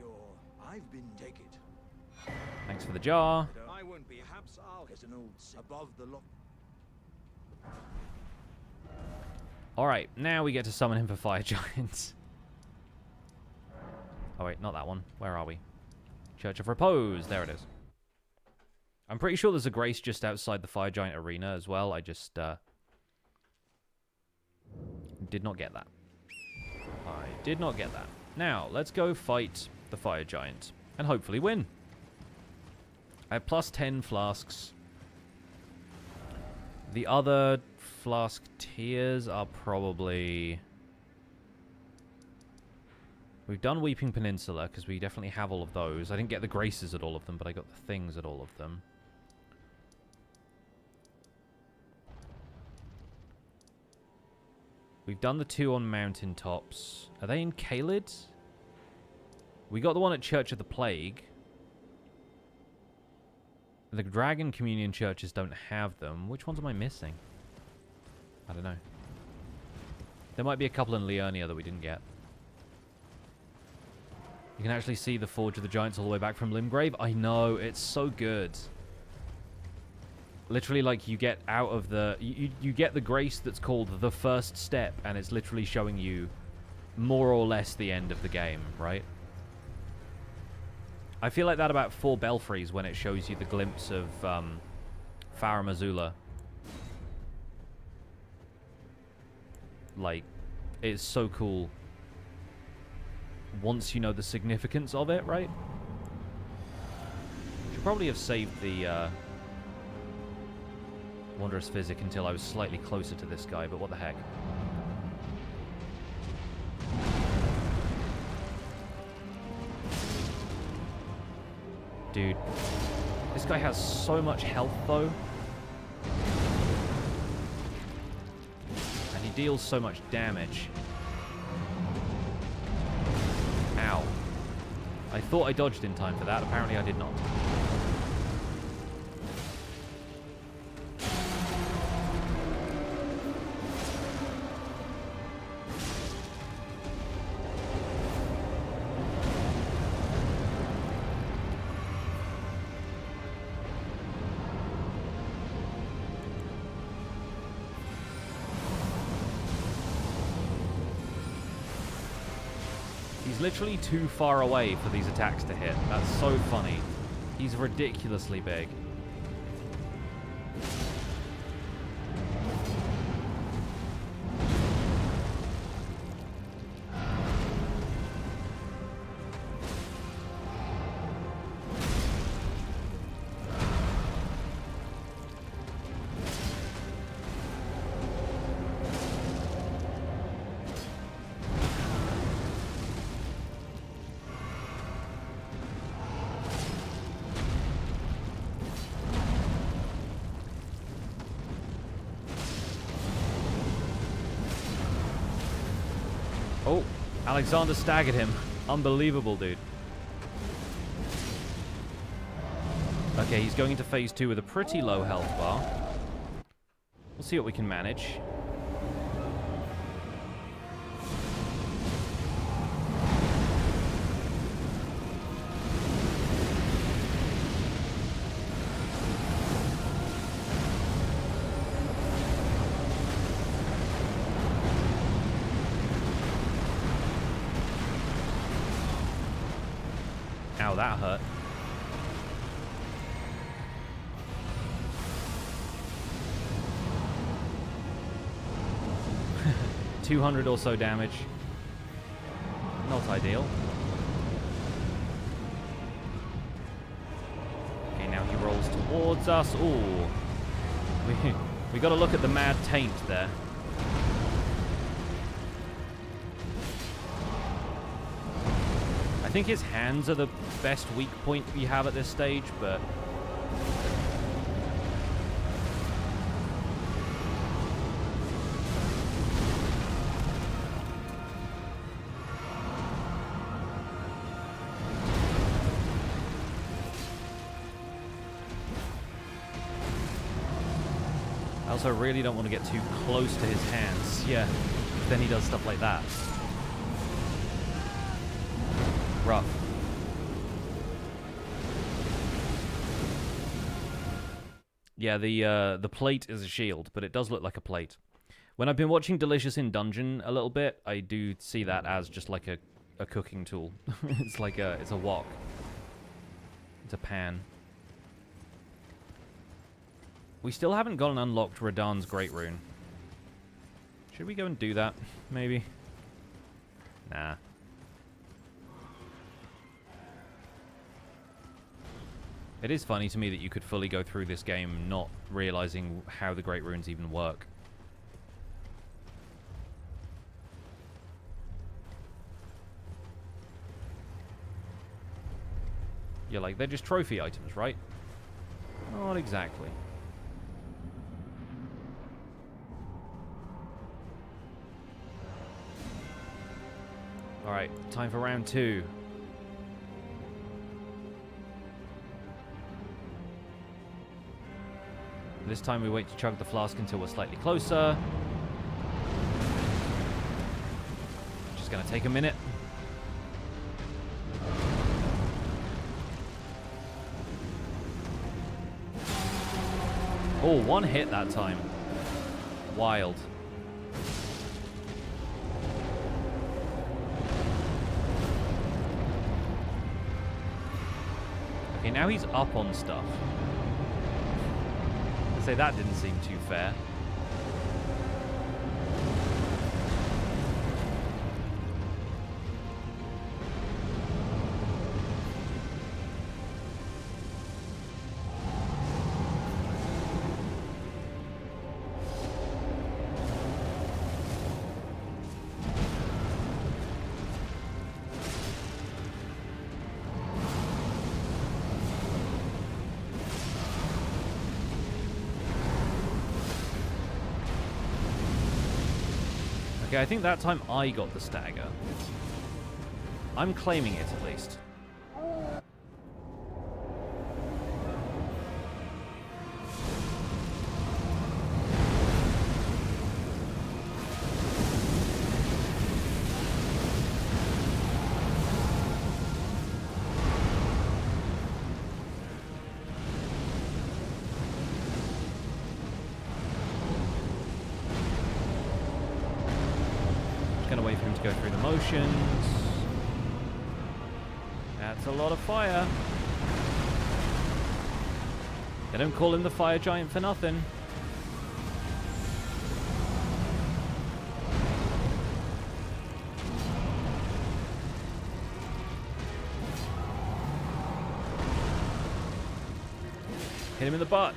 I've been take it. Thanks for the jar. I won't be. Perhaps I'll get an old above the lock. Alright, now we get to summon him for Fire Giants. Oh wait, not that one. Where are we? Church of Repose. There it is. I'm pretty sure there's a grace just outside the Fire Giant arena as well. I just did not get that. I did not get that. Now, let's go fight the Fire Giant and hopefully win. I have plus 10 flasks. The other flask tiers are probably... We've done Weeping Peninsula, because we definitely have all of those. I didn't get the graces at all of them, but I got the things at all of them. We've done the 2 on mountaintops. Are they in Caelid? We got the one at Church of the Plague. The Dragon Communion churches don't have them. Which ones am I missing? I don't know. There might be a couple in Liurnia that we didn't get. You can actually see the Forge of the Giants all the way back from Limgrave. I know, it's so good. Literally, like, you get out of the... You get the grace that's called the first step, and it's literally showing you more or less the end of the game, right? I feel like that about 4 Belfries when it shows you the glimpse of Farum Azula. Like, it's so cool. Once you know the significance of it, right? Should probably have saved the Wondrous Physic until I was slightly closer to this guy, but what the heck. Dude, this guy has so much health though. And he deals so much damage. Ow. I thought I dodged in time for that, apparently I did not. He's literally too far away for these attacks to hit. That's so funny. He's ridiculously big. Oh, Alexander staggered him. Unbelievable, dude. Okay, he's going into phase 2 with a pretty low health bar. We'll see what we can manage. Ow, that hurt. $200 or so damage. Not ideal. Okay, now he rolls towards us. Ooh. We got to look at the mad taint there. I think his hands are the best weak point we have at this stage, but I also really don't want to get too close to his hands. Yeah, then he does stuff like that. Rough. Yeah, the plate is a shield, but it does look like a plate. When I've been watching Delicious in Dungeon a little bit, I do see that as just like a cooking tool. It's like it's a wok. It's a pan. We still haven't gone and unlocked Radahn's Great Rune. Should we go and do that? Maybe? Nah. It is funny to me that you could fully go through this game not realizing how the Great Runes even work. You're like, they're just trophy items, right? Not exactly. Alright, time for round 2. This time we wait to chug the flask until we're slightly closer. Just gonna take a minute. Oh, one hit that time. Wild. Okay, now he's up on stuff. Say that didn't seem too fair. Okay, I think that time I got the stagger. I'm claiming it, at least. Gonna wait for him to go through the motions. That's a lot of fire. They don't call him the fire giant for nothing. Hit him in the butt.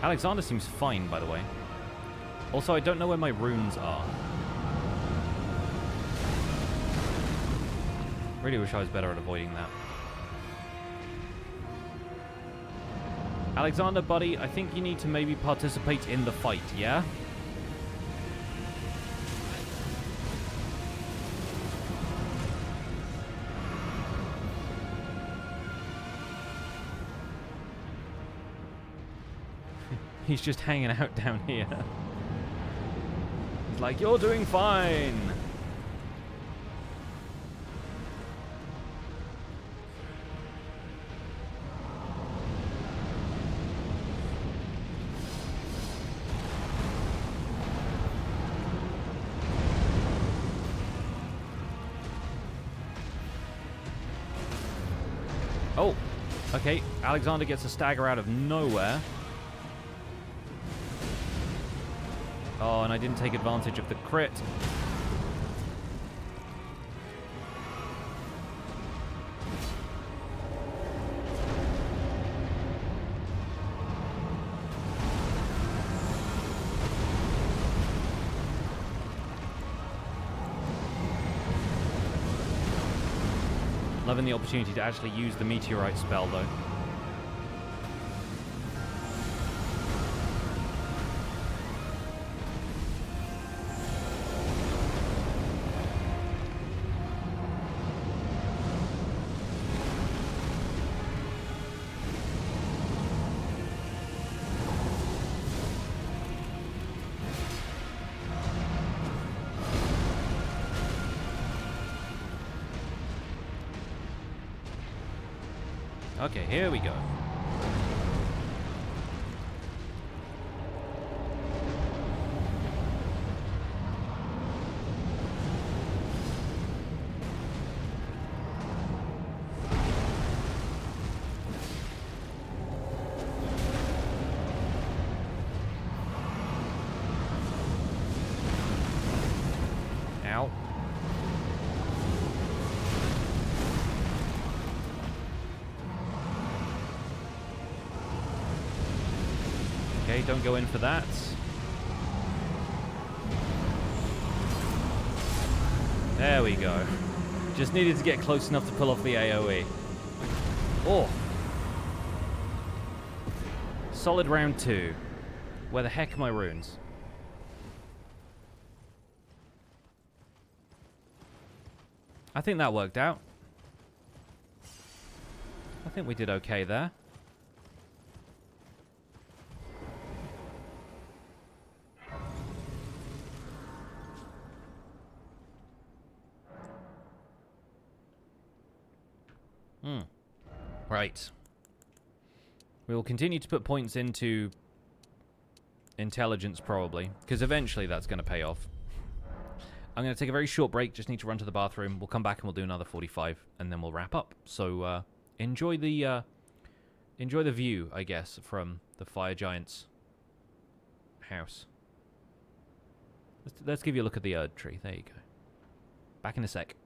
Alexander seems fine, by the way. Also, I don't know where my runes are. Really wish I was better at avoiding that. Alexander, buddy, I think you need to maybe participate in the fight, yeah? He's just hanging out down here. He's like, you're doing fine. Oh, okay. Alexander gets a stagger out of nowhere. Oh, and I didn't take advantage of the crit. Loving the opportunity to actually use the meteorite spell, though. Okay, here we go. Ow. Okay, don't go in for that. There we go. Just needed to get close enough to pull off the AoE. Oh. Solid round 2. Where the heck are my runes? I think that worked out. I think we did okay there. Right. We will continue to put points into intelligence, probably, because eventually that's going to pay off. I'm going to take a very short break, just need to run to the bathroom. We'll come back and we'll do another 45, and then we'll wrap up. So, enjoy the view, I guess, from the Fire Giant's house. Let's give you a look at the Erd tree. There you go. Back in a sec.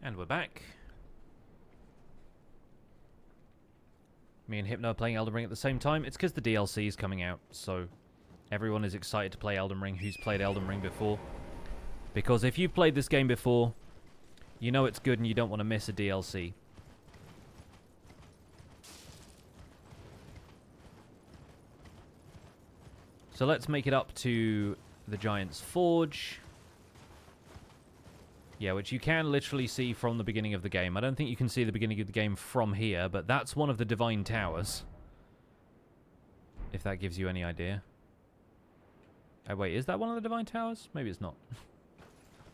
And we're back. Me and Hypno are playing Elden Ring at the same time. It's because the DLC is coming out, so everyone is excited to play Elden Ring who's played Elden Ring before. Because if you've played this game before, you know it's good and you don't want to miss a DLC. So let's make it up to the Giant's Forge. Yeah, which you can literally see from the beginning of the game. I don't think you can see the beginning of the game from here, but that's one of the Divine Towers. If that gives you any idea. Oh, wait, is that one of the Divine Towers? Maybe it's not.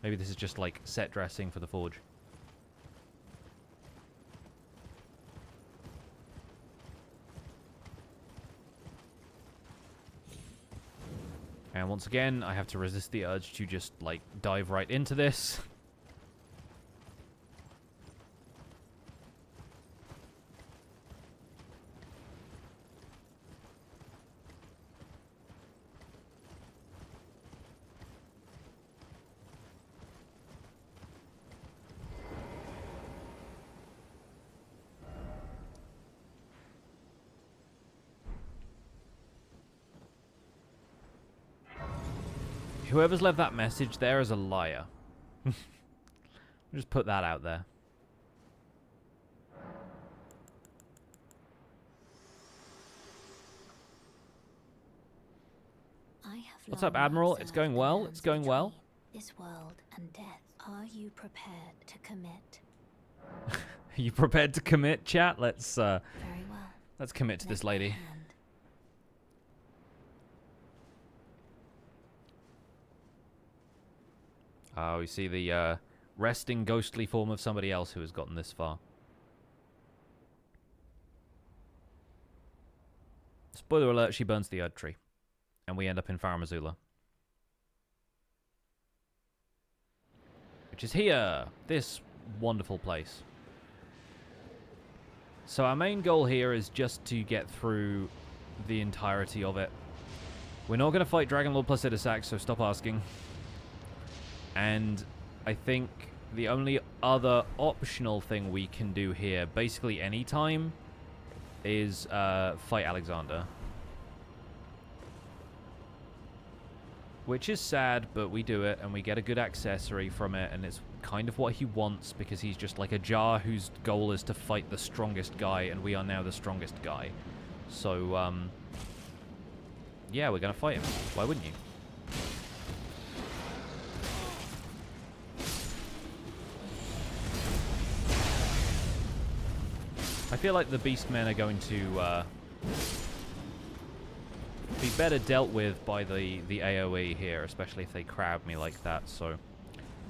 Maybe this is just, like, set dressing for the Forge. And once again, I have to resist the urge to just, like, dive right into this. Whoever's left that message there is a liar. Just put that out there. What's up, Admiral? It's going well. It's going well. This world and death. Are you prepared to commit? Are you prepared to commit, chat? Let's Very well. let's commit to this lady. Oh, we see the resting ghostly form of somebody else who has gotten this far. Spoiler alert, she burns the Erd Tree. And we end up in Farum, Azula. Which is here. This wonderful place. So our main goal here is just to get through the entirety of it. We're not going to fight Dragon Lord Placidusax, so stop asking. And I think the only other optional thing we can do here, basically any time, is fight Alexander. Which is sad, but we do it, and we get a good accessory from it, and it's kind of what he wants, because he's just like a jar whose goal is to fight the strongest guy, and we are now the strongest guy. So, yeah, we're going to fight him. Why wouldn't you? I feel like the Beastmen are going to be better dealt with by the AoE here, especially if they crowd me like that, so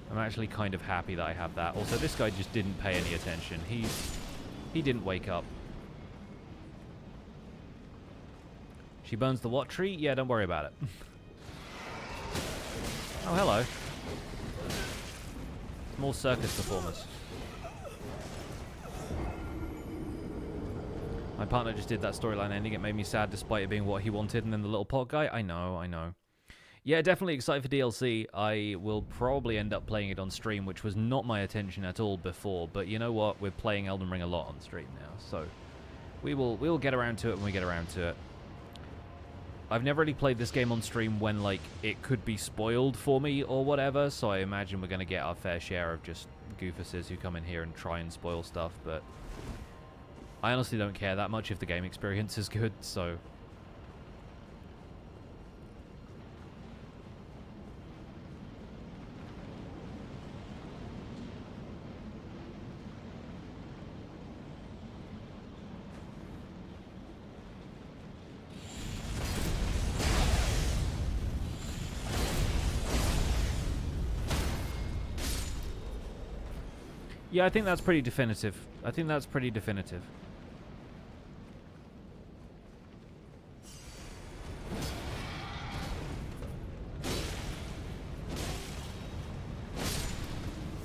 I'm actually kind of happy that I have that. Also, this guy just didn't pay any attention. He didn't wake up. She burns the what tree? Yeah, don't worry about it. Oh, hello. More circus performers. My partner just did that storyline ending. It made me sad despite it being what he wanted. And then the little pot guy. I know. Yeah, definitely excited for DLC. I will probably end up playing it on stream, which was not my intention at all before. But you know what? We're playing Elden Ring a lot on stream now. So we will get around to it when we get around to it. I've never really played this game on stream when, like, it could be spoiled for me or whatever. So I imagine we're going to get our fair share of just goofuses who come in here and try and spoil stuff. But I honestly don't care that much if the game experience is good, so... Yeah, I think that's pretty definitive.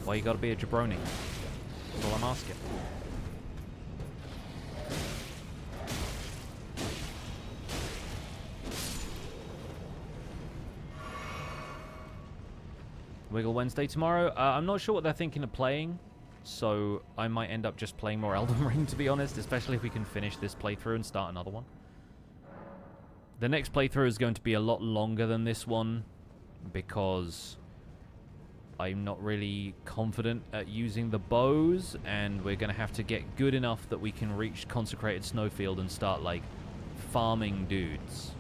Why you gotta be a jabroni? That's all I'm asking. Wiggle Wednesday tomorrow? I'm not sure what they're thinking of playing, so I might end up just playing more Elden Ring, to be honest, especially if we can finish this playthrough and start another one. The next playthrough is going to be a lot longer than this one, because I'm not really confident at using the bows, and we're going to have to get good enough that we can reach Consecrated Snowfield and start, like, farming dudes.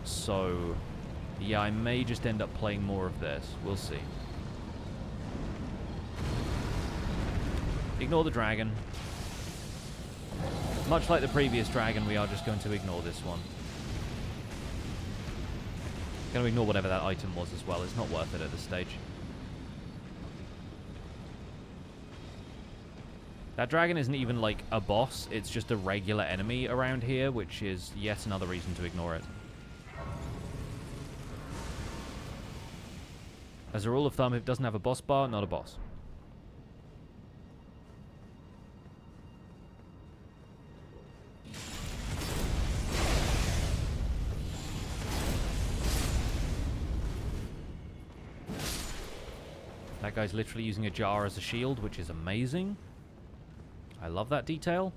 So, yeah, I may just end up playing more of this. We'll see. Ignore the dragon. Much like the previous dragon, we are just going to ignore this one. Going to ignore whatever that item was as well. It's not worth it at this stage. That dragon isn't even like a boss. It's just a regular enemy around here, which is yet another reason to ignore it. As a rule of thumb, if it doesn't have a boss bar, not a boss. That guy's literally using a jar as a shield, which is amazing. I love that detail.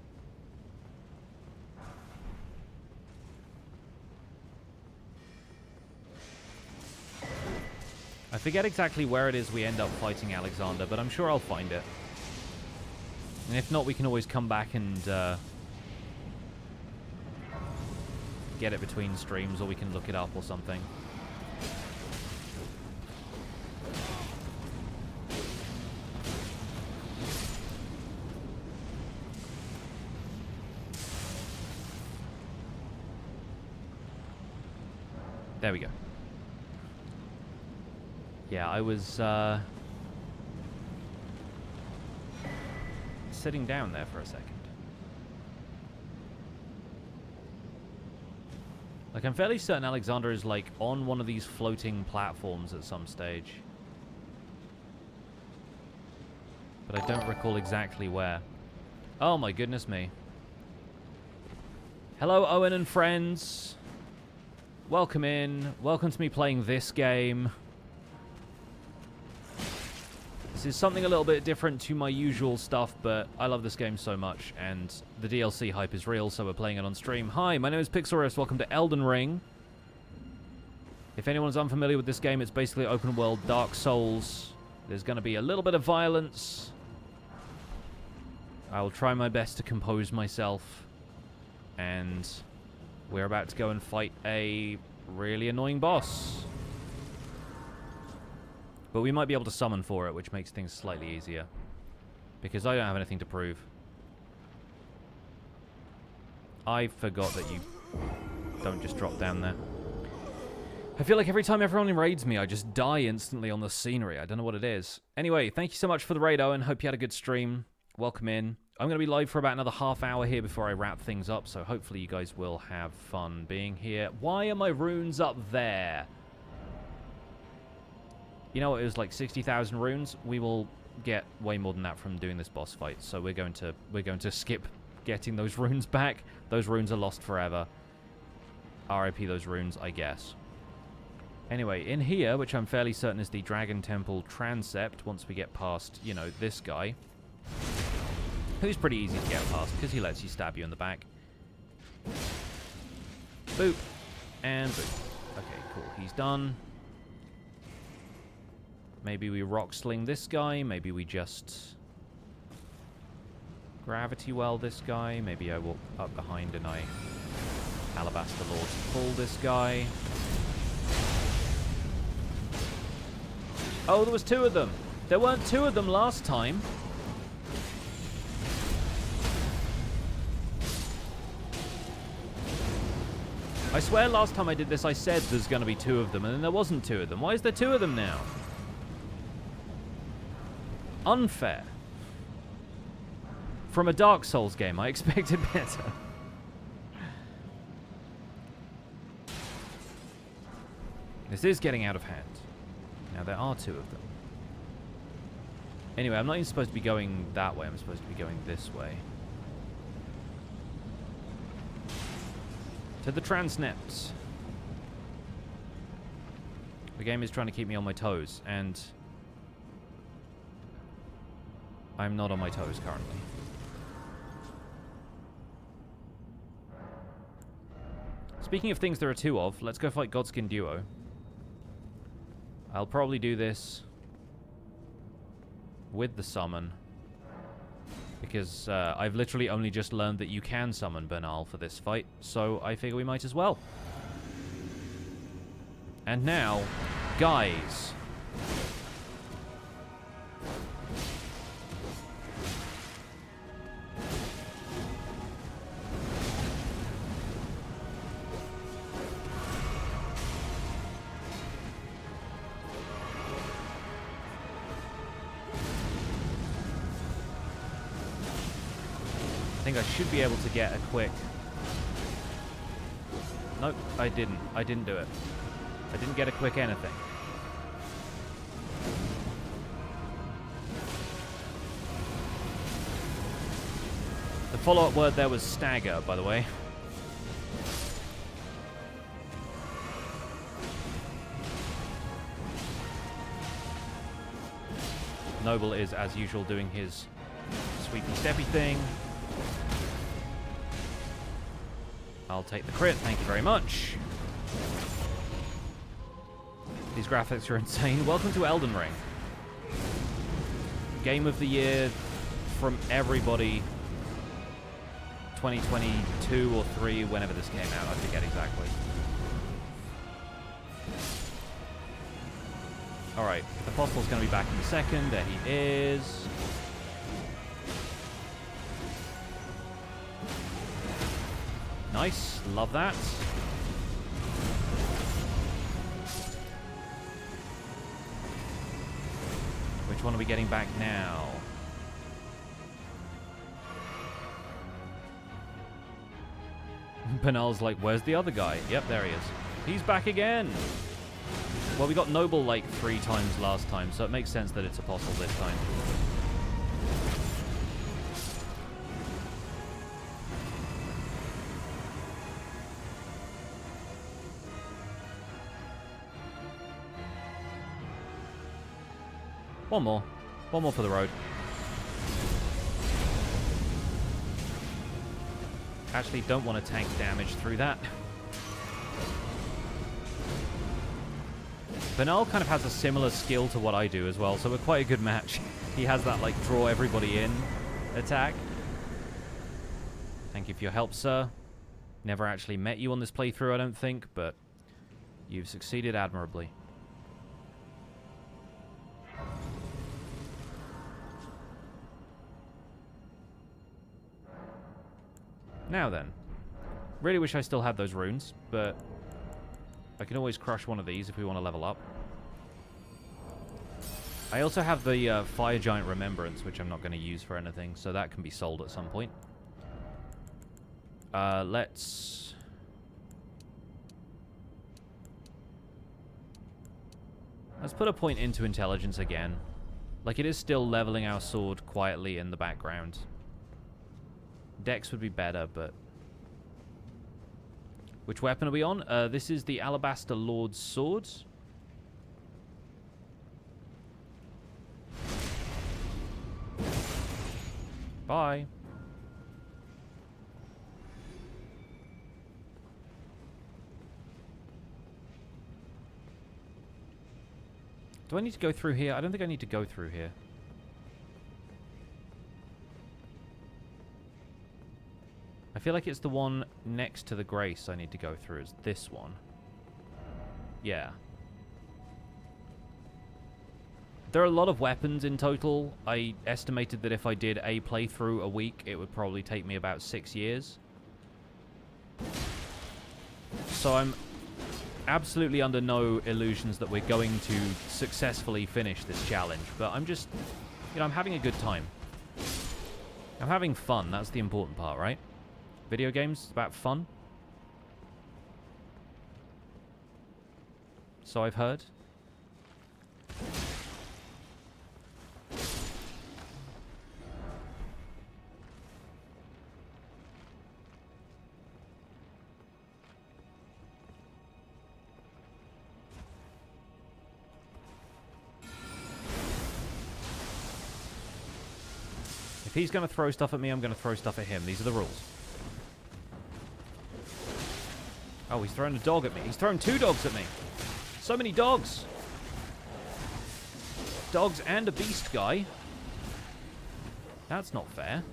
I forget exactly where it is we end up fighting Alexander, but I'm sure I'll find it. And if not, we can always come back and get it between streams, or we can look it up or something. There we go. Yeah, I was sitting down there for a second. Like, I'm fairly certain Alexander is, like, on one of these floating platforms at some stage. But I don't recall exactly where. Oh my goodness me. Hello, Owen and friends. Welcome in. Welcome to me playing this game. This is something a little bit different to my usual stuff, but I love this game so much, and the DLC hype is real, so we're playing it on stream. Hi, my name is Pixelrest. Welcome to Elden Ring. If anyone's unfamiliar with this game, it's basically open world Dark Souls. There's going to be a little bit of violence. I will try my best to compose myself, and we're about to go and fight a really annoying boss. But we might be able to summon for it, which makes things slightly easier. Because I don't have anything to prove. I forgot that you don't just drop down there. I feel like every time everyone raids me, I just die instantly on the scenery. I don't know what it is. Anyway, thank you so much for the raid, Owen. Hope you had a good stream. Welcome in. I'm going to be live for about another half hour here before I wrap things up, so hopefully you guys will have fun being here. Why are my runes up there? You know, it was like 60,000 runes. We will get way more than that from doing this boss fight, so we're going to skip getting those runes back. Those runes are lost forever. RIP those runes, I guess. Anyway, in here, which I'm fairly certain is the Dragon Temple Transept, once we get past, you know, this guy, who's pretty easy to get past, because he lets you stab you in the back. Boop. And boop. Okay, cool. He's done. Maybe we rock sling this guy. Maybe we just gravity well this guy. Maybe I walk up behind and I Alabaster Lord to pull this guy. Oh, there was two of them. There weren't two of them last time. I swear last time I did this I said there's going to be two of them, and then there wasn't two of them. Why is there two of them now? Unfair. From a Dark Souls game, I expected better. This is getting out of hand. Now, there are two of them. Anyway, I'm not even supposed to be going that way. I'm supposed to be going this way. To the Transnepts. The game is trying to keep me on my toes, and I'm not on my toes currently. Speaking of things there are two of, let's go fight Godskin Duo. I'll probably do this with the summon, because I've literally only just learned that you can summon Bernal for this fight, so I figure we might as well. And now, guys. I think I should be able to get a quick... Nope, I didn't. I didn't do it. I didn't get a quick anything. The follow-up word there was stagger, by the way. Noble is, as usual, doing his sweepy steppy thing. I'll take the crit, thank you very much. These graphics are insane. Welcome to Elden Ring. Game of the year from everybody. 2022 or 3, whenever this came out, I forget exactly. Alright, Apostle's going to be back in a second. There he is. Nice, love that. Which one are we getting back now? Bernal's like, where's the other guy? Yep, there he is. He's back again! Well, we got Noble like 3 times last time, so it makes sense that it's Apostle this time. One more. One more for the road. Actually, don't want to tank damage through that. Bernal kind of has a similar skill to what I do as well, so we're quite a good match. He has that, like, draw everybody in attack. Thank you for your help, sir. Never actually met you on this playthrough, I don't think, but you've succeeded admirably. Now then, really wish I still had those runes, but I can always crush one of these if we want to level up. I also have the Fire Giant Remembrance, which I'm not going to use for anything, so that can be sold at some point. Let's put a point into intelligence again. Like, it is still leveling our sword quietly in the background. Dex would be better, but... Which weapon are we on? This is the Alabaster Lord's Sword. Bye. Do I need to go through here? I don't think I need to go through here. I feel like it's the one next to the Grace I need to go through. It's this one. Yeah. There are a lot of weapons in total. I estimated that if I did a playthrough a week, it would probably take me about 6 years. So I'm absolutely under no illusions that we're going to successfully finish this challenge. But I'm just, you know, I'm having a good time. I'm having fun. That's the important part, right? Video games, about fun. So I've heard. If he's going to throw stuff at me, I'm going to throw stuff at him. These are the rules. Oh, he's throwing a dog at me. He's throwing 2 dogs at me. So many dogs. Dogs and a beast guy. That's not fair.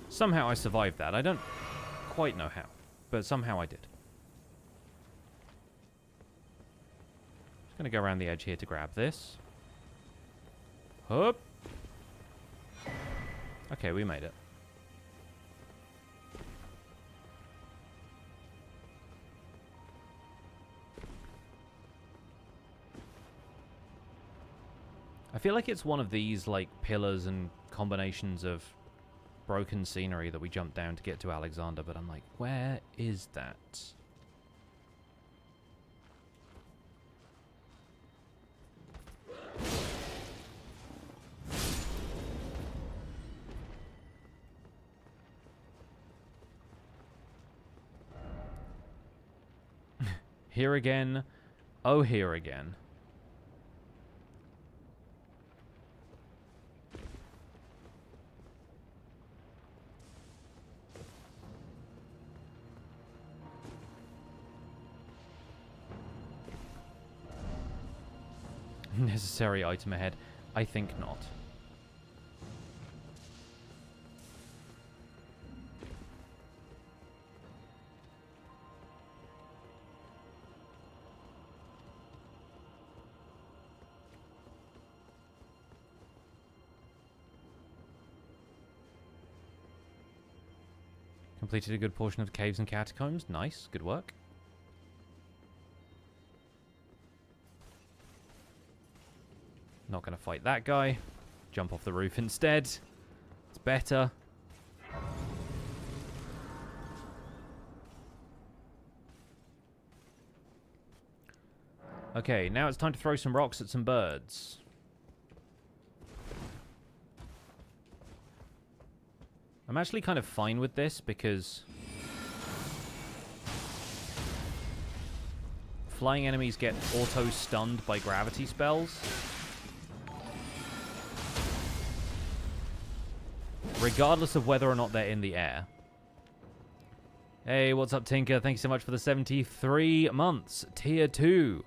Somehow I survived that. I don't quite know how, but somehow I did. Just going to go around the edge here to grab this. Hup. Okay, we made it. I feel like it's one of these, like, pillars and combinations of broken scenery that we jumped down to get to Alexander, but I'm like, where is that? Here again. Oh, here again. Necessary item ahead. I think not. Completed a good portion of caves and catacombs. Nice. Good work. Not going to fight that guy. Jump off the roof instead. It's better. Okay, now it's time to throw some rocks at some birds. I'm actually kind of fine with this because flying enemies get auto-stunned by gravity spells. Regardless of whether or not they're in the air. Hey, what's up, Tinker? Thank you so much for the 73 months. Tier 2.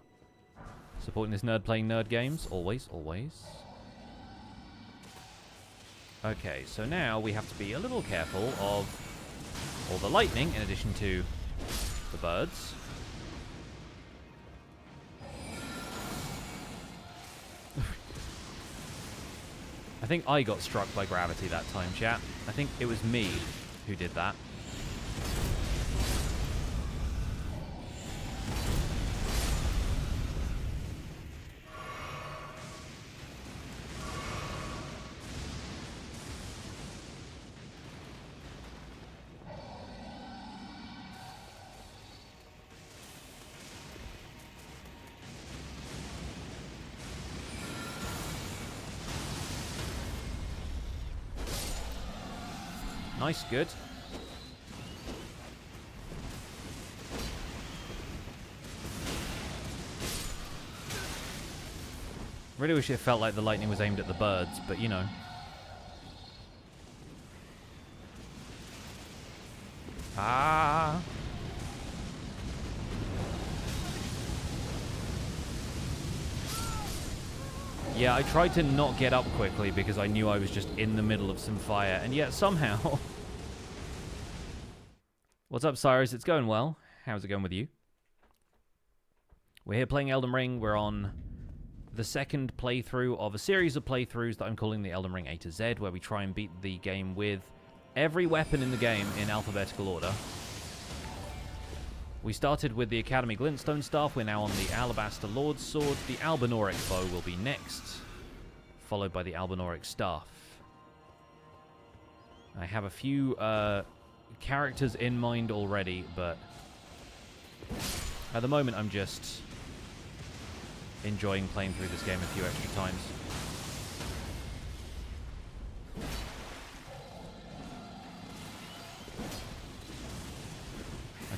Supporting this nerd playing nerd games. Always, always. Okay, so now we have to be a little careful of all the lightning in addition to the birds. I think I got struck by gravity that time, chat. I think it was me who did that. Nice, good. Really wish it felt like the lightning was aimed at the birds, but you know. Ah! Yeah, I tried to not get up quickly because I knew I was just in the middle of some fire, and yet somehow... What's up, Cyrus? It's going well. How's it going with you? We're here playing Elden Ring. We're on the second playthrough of a series of playthroughs that I'm calling the Elden Ring A-Z, where we try and beat the game with every weapon in the game in alphabetical order. We started with the Academy Glintstone staff. We're now on the Alabaster Lord's Sword. The Albinoric bow will be next, followed by the Albinoric staff. I have a few characters in mind already, but at the moment I'm just enjoying playing through this game a few extra times.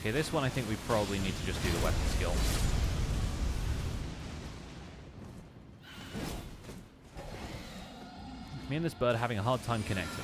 Okay, this one I think we probably need to just do the weapon skill. Me and this bird are having a hard time connecting.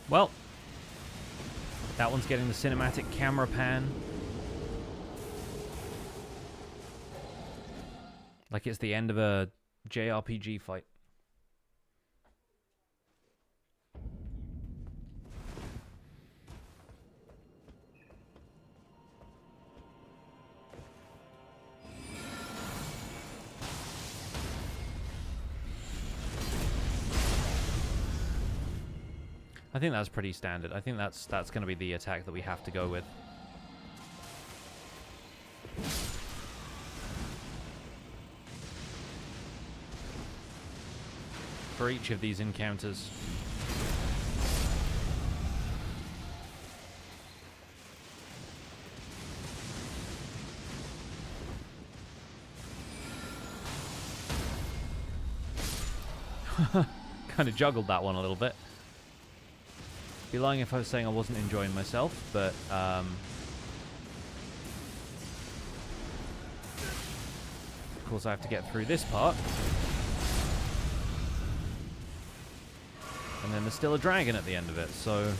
Well, that one's getting the cinematic camera pan. Like it's the end of a JRPG fight. I think that's pretty standard. I think that's going to be the attack that we have to go with. For each of these encounters. Kind of juggled that one a little bit. Be lying if I was saying I wasn't enjoying myself, but of course I have to get through this part. And then there's still a dragon at the end of it, so...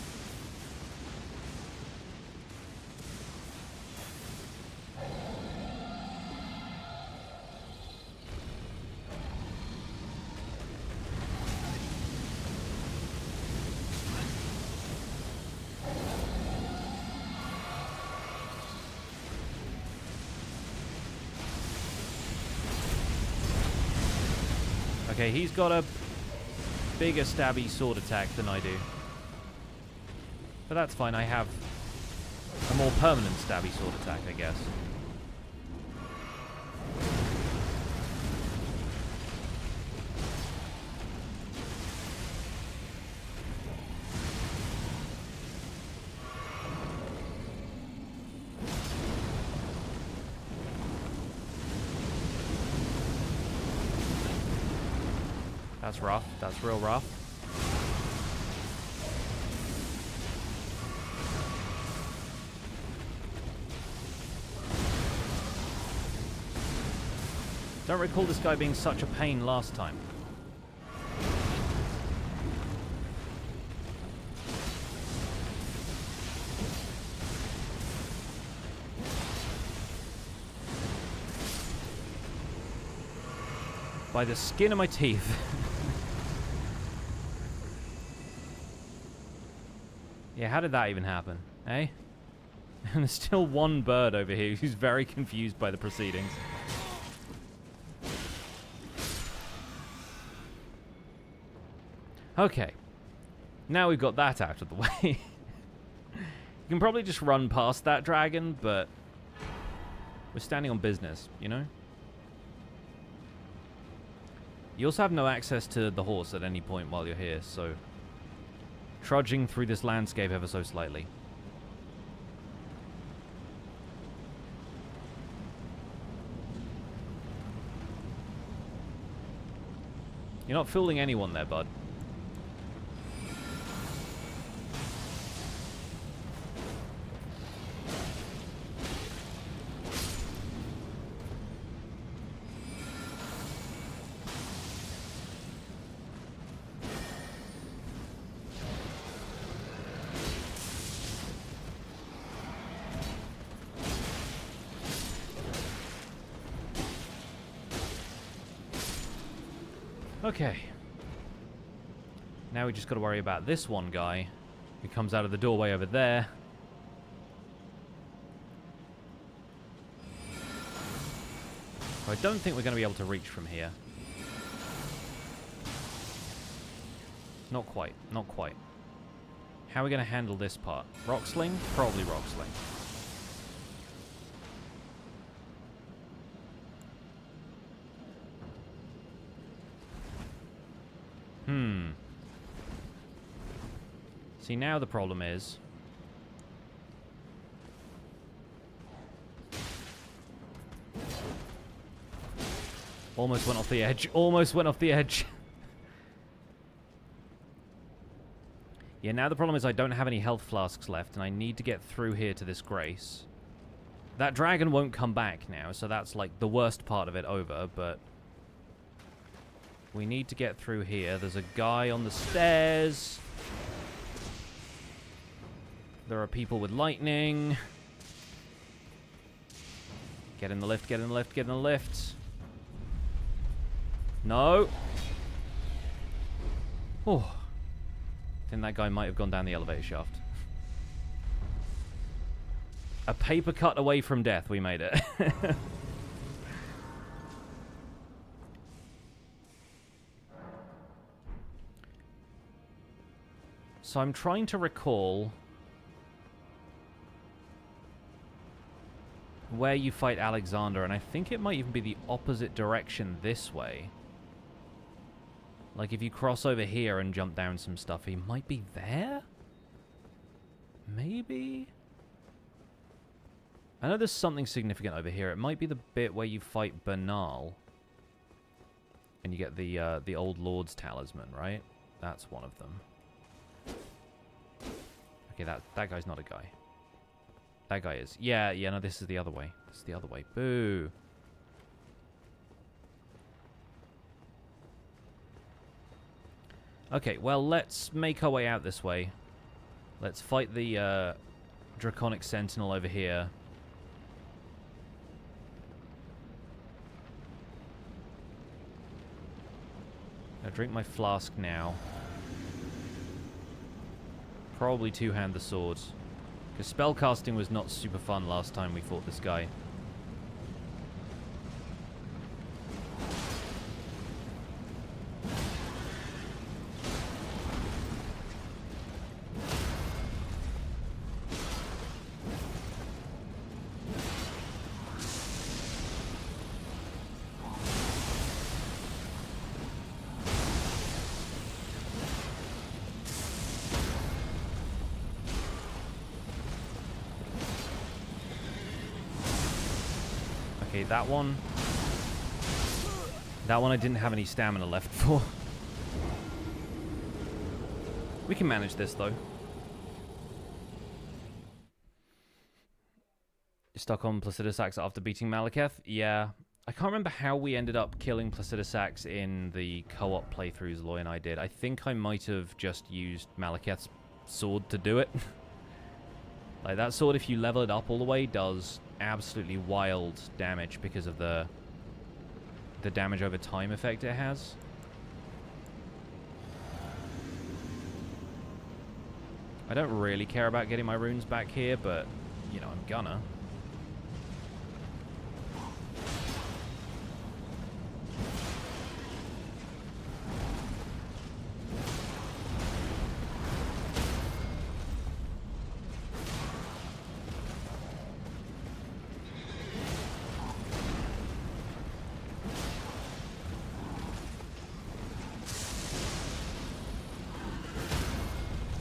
Okay, he's got a bigger stabby sword attack than I do. But that's fine, I have a more permanent stabby sword attack, I guess. That's rough. That's real rough. Don't recall this guy being such a pain last time. By the skin of my teeth. Yeah, how did that even happen, eh? And there's still one bird over here who's very confused by the proceedings. Okay. Now we've got that out of the way. You can probably just run past that dragon, but we're standing on business, you know? You also have no access to the horse at any point while you're here, so... trudging through this landscape ever so slightly. You're not fooling anyone there, bud. Okay. Now we just got to worry about this one guy He comes out of the doorway over there. I don't think we're going to be able to reach from here. Not quite. Not quite. How are we going to handle this part? Rock sling? Probably rock sling. See, now the problem is... Almost went off the edge. Almost went off the edge. Yeah, now the problem is I don't have any health flasks left, and I need to get through here to this Grace. That dragon won't come back now, so that's like the worst part of it over, but... We need to get through here. There's a guy on the stairs. There are people with lightning. Get in the lift, get in the lift, get in the lift. No. Oh. I think that guy might have gone down the elevator shaft. A paper cut away from death, we made it. So I'm trying to recall where you fight Alexander, and I think it might even be the opposite direction this way. Like, if you cross over here and jump down some stuff, he might be there? Maybe? I know there's something significant over here. It might be the bit where you fight Bernal. And you get the Old Lord's Talisman, right? That's one of them. Okay, that guy's not a guy. That guy is. Yeah, no, this is the other way. This is the other way. Boo. Okay, well, let's make our way out this way. Let's fight the Draconic Sentinel over here. I'll drink my flask now. Probably two-hand the sword. Because spellcasting was not super fun last time we fought this guy. That one I didn't have any stamina left for. We can manage this, though. You're stuck on Placidus Axe after beating Maliketh? Yeah. I can't remember how we ended up killing Placidus Axe in the co-op playthroughs Loy and I did. I think I might have just used Maliketh's sword to do it. Like, that sword, if you level it up all the way, does absolutely wild damage because of the damage over time effect it has. I don't really care about getting my runes back here, but, you know, I'm gonna.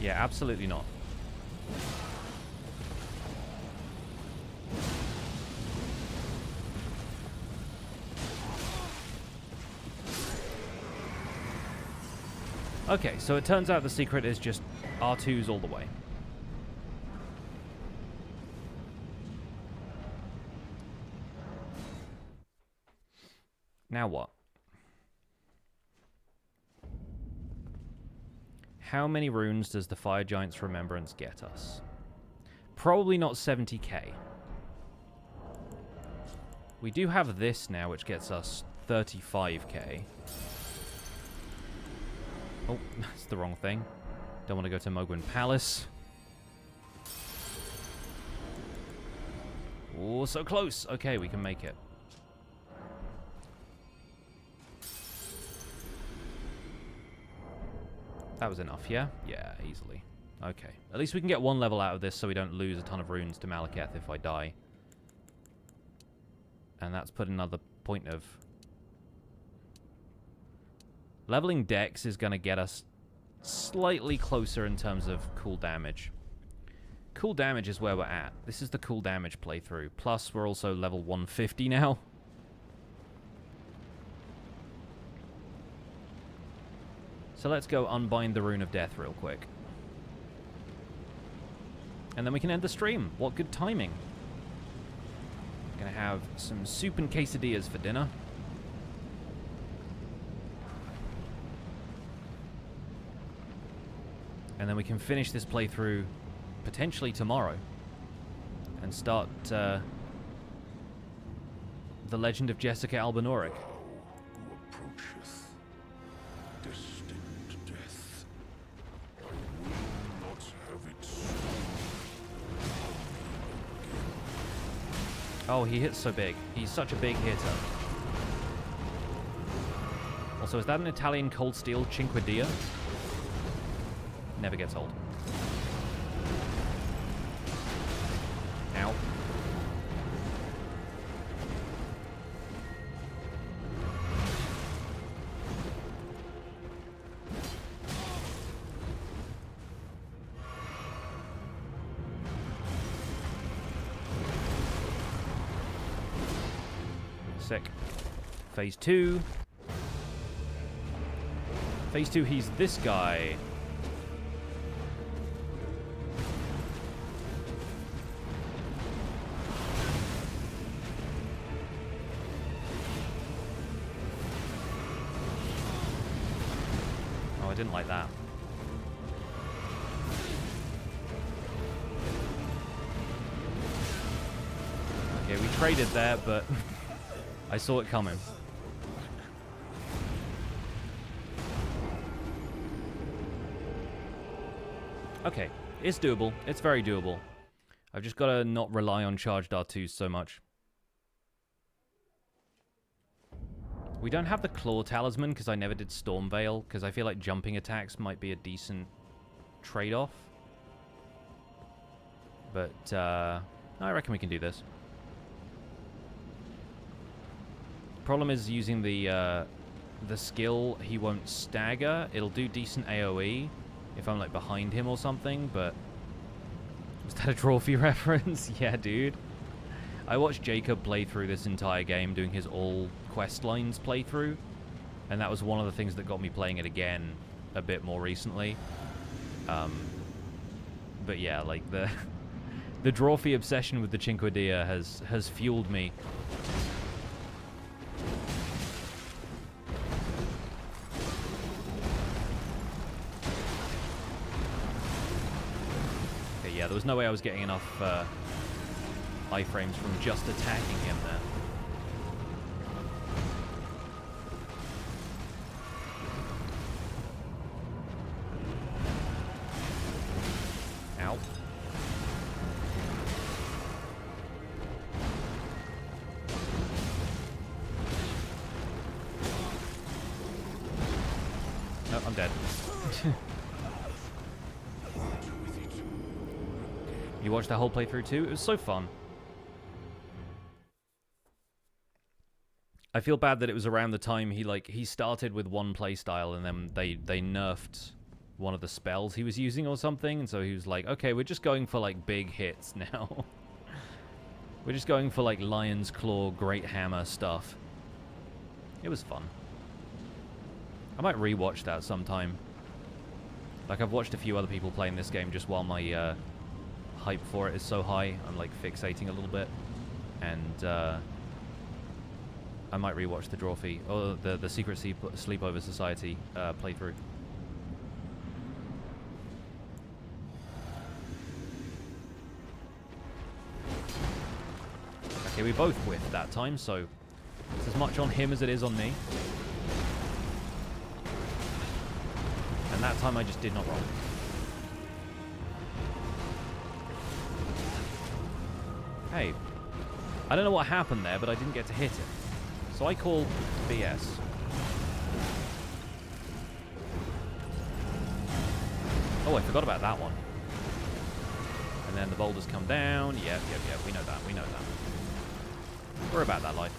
Yeah, absolutely not. Okay, so it turns out the secret is just R2s all the way. Now what? How many runes does the Fire Giant's Remembrance get us? Probably not 70k. We do have this now, which gets us 35k. Oh, that's the wrong thing. Don't want to go to Mogwin Palace. Oh, so close. Okay, we can make it. That was enough, yeah? Yeah, easily. Okay. At least we can get one level out of this so we don't lose a ton of runes to Maliketh if I die. And that's put another point of... Leveling Dex is going to get us slightly closer in terms of cool damage. Cool damage is where we're at. This is the cool damage playthrough. Plus, we're also level 150 now. So let's go unbind the Rune of Death real quick. And then we can end the stream. What good timing. Gonna have some soup and quesadillas for dinner. And then we can finish this playthrough potentially tomorrow. And start The Legend of Jessica Albinoric. Oh, he hits so big. He's such a big hitter. Also, is that an Italian cold steel Cinquedilla? Never gets old. Ow. Sick. Phase 2. Phase 2, he's this guy. Oh, I didn't like that. Okay, we traded there, but I saw it coming. Okay, it's doable. It's very doable. I've just got to not rely on charged R2s so much. We don't have the Claw Talisman because I never did Storm Veil, because I feel like jumping attacks might be a decent trade-off. But I reckon we can do this. Problem is using the skill, he won't stagger. It'll do decent AoE if I'm like behind him or something, but was that a Drawfee reference? Yeah, dude. I watched Jacob play through this entire game, doing his all quest lines playthrough, and that was one of the things that got me playing it again a bit more recently. But yeah, like the Drawfee obsession with the Cinquedilla has fueled me. Yeah, there was no way I was getting enough iframes from just attacking him there. Ow. No, I'm dead. You watched that whole playthrough too? It was so fun. I feel bad that it was around the time he started with one playstyle and then they nerfed one of the spells he was using or something, and so he was like, okay, we're just going for like big hits now. We're just going for like Lion's Claw, Great Hammer stuff. It was fun. I might rewatch that sometime. Like, I've watched a few other people playing this game just while my hype for it is so high. I'm like fixating a little bit, and I might rewatch the Drawfee or the Secret Sleepover Society playthrough. Okay, we both whiffed that time, so it's as much on him as it is on me. And that time I just did not roll. Hey, I don't know what happened there, but I didn't get to hit it. So I call BS. Oh, I forgot about that one. And then the boulders come down. Yep, we know that, we know that. We're about that life.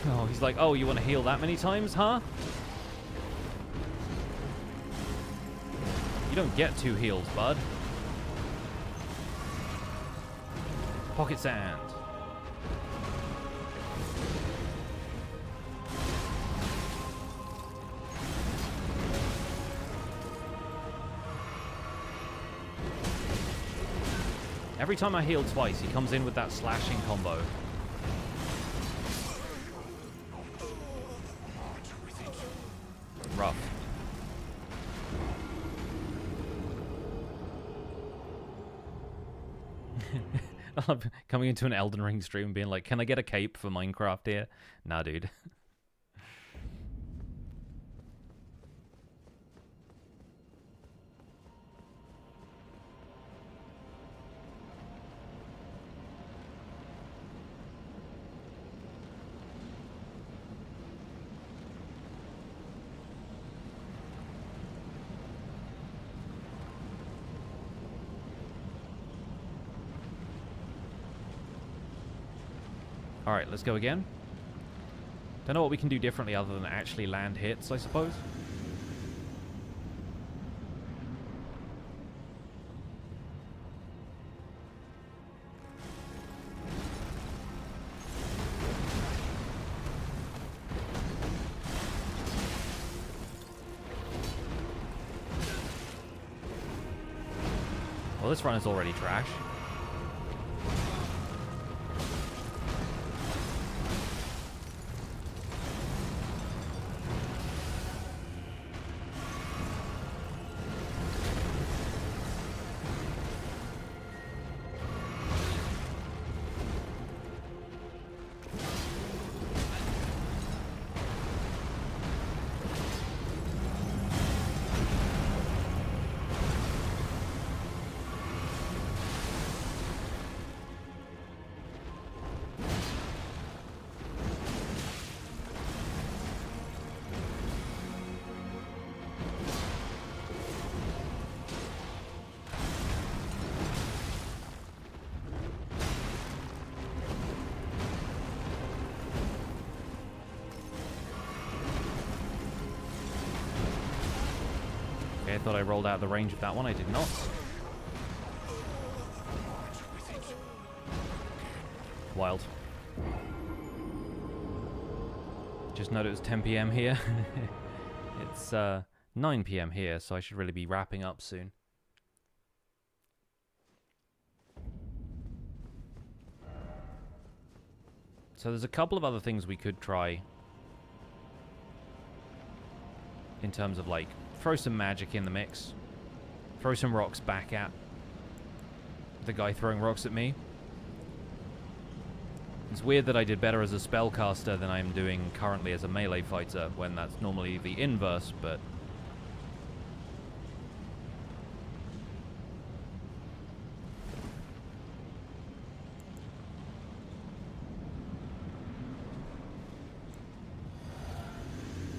Oh, he's like, oh, you want to heal that many times, huh? You don't get 2 heals, bud. Pocket sand. Every time I heal twice, he comes in with that slashing combo. Rough. Coming into an Elden Ring stream being like, can I get a cape for Minecraft here? Nah, dude. Alright, let's go again. Don't know what we can do differently other than actually land hits, I suppose. Well, this run is already trash. I thought I rolled out the range of that one. I did not. Wild. Just note it was 10 PM here. It's 9 PM here, so I should really be wrapping up soon. So there's a couple of other things we could try in terms of, like, throw some magic in the mix. Throw some rocks back at the guy throwing rocks at me. It's weird that I did better as a spellcaster than I'm doing currently as a melee fighter, when that's normally the inverse, but...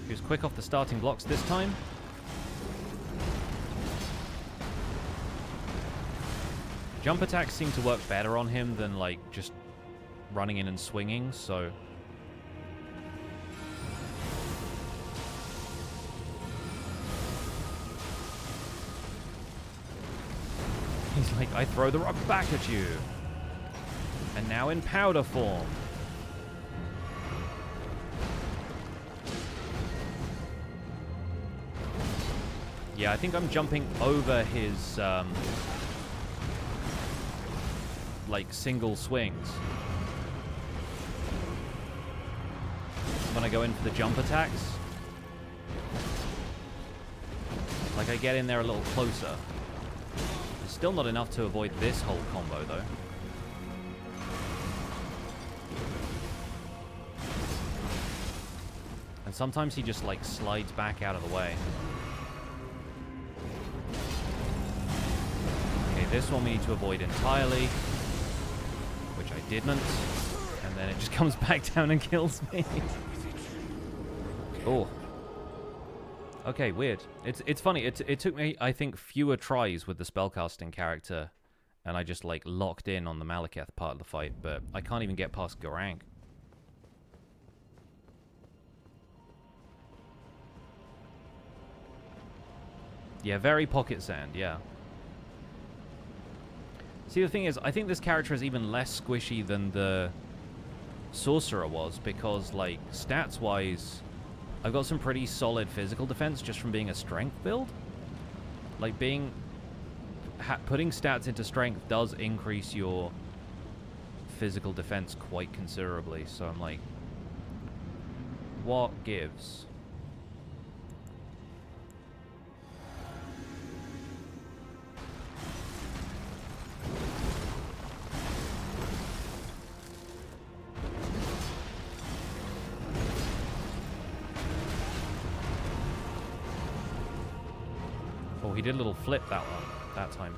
he was quick off the starting blocks this time. Jump attacks seem to work better on him than, like, just running in and swinging, so... he's like, I throw the rock back at you. And now in powder form. Yeah, I think I'm jumping over his, like, single swings. when I go in for the jump attacks. Like, I get in there a little closer. It's still not enough to avoid this whole combo, though. And sometimes he just, like, slides back out of the way. Okay, this one we need to avoid entirely. Which I didn't. And then it just comes back down and kills me. Oh. Okay, weird. It's funny. It took me, I think, fewer tries with the spellcasting character, and I just, like, locked in on the Maliketh part of the fight, but I can't even get past Garang. Yeah, very pocket sand, yeah. See, the thing is, I think this character is even less squishy than the Sorcerer was, because, like, stats-wise, I've got some pretty solid physical defense just from being a strength build. Like, putting stats into strength does increase your physical defense quite considerably, so I'm like, what gives? Oh, he did a little flip that time.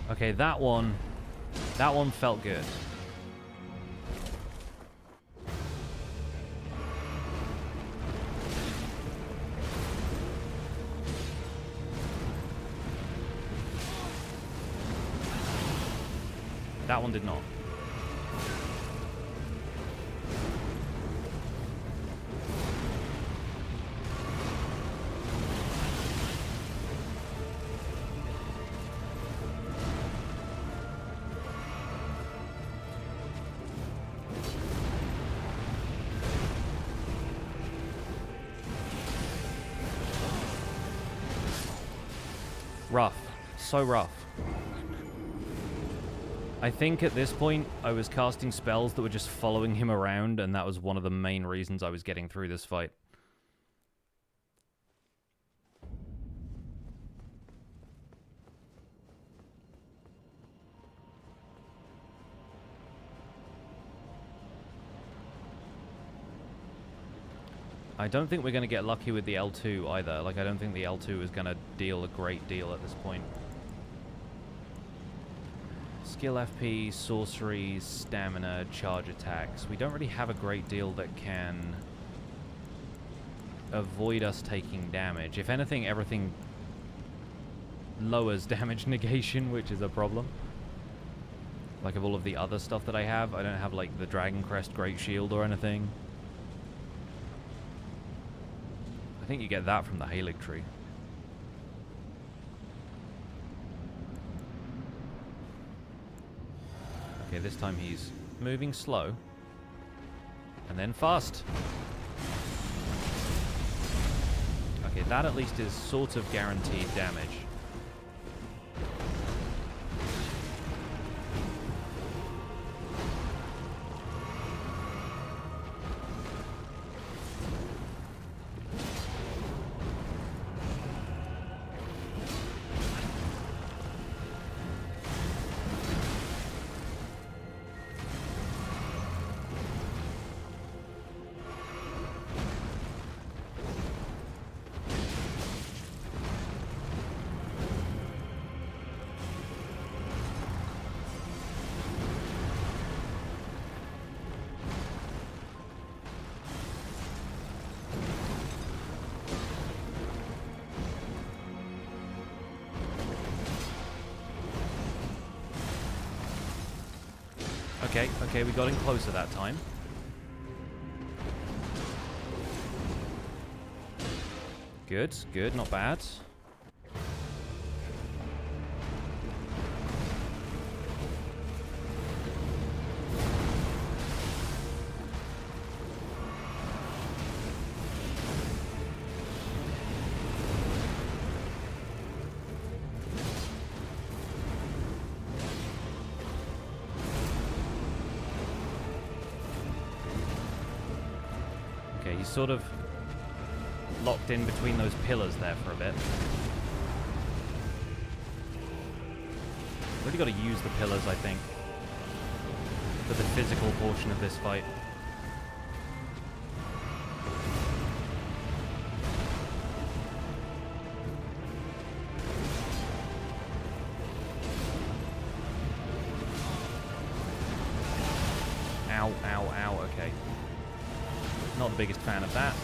Okay, that one felt good. That one did not. Rough. So rough. I think at this point, I was casting spells that were just following him around, and that was one of the main reasons I was getting through this fight. I don't think we're going to get lucky with the L2 either. Like, I don't think the L2 is going to deal a great deal at this point. Skill FP, sorceries, stamina, charge attacks. We don't really have a great deal that can avoid us taking damage. If anything, everything lowers damage negation, which is a problem. Like, of all of the other stuff that I have, I don't have, like, the Dragon Crest Great Shield or anything. I think you get that from the Halig Tree. Okay, this time he's moving slow. And then fast. Okay, that at least is sort of guaranteed damage. Okay, we got in closer that time. Good, good, not bad. Okay, he's sort of locked in between those pillars there for a bit. Really got to use the pillars, I think, for the physical portion of this fight. Ow, ow, ow, okay. Not the biggest fan of that.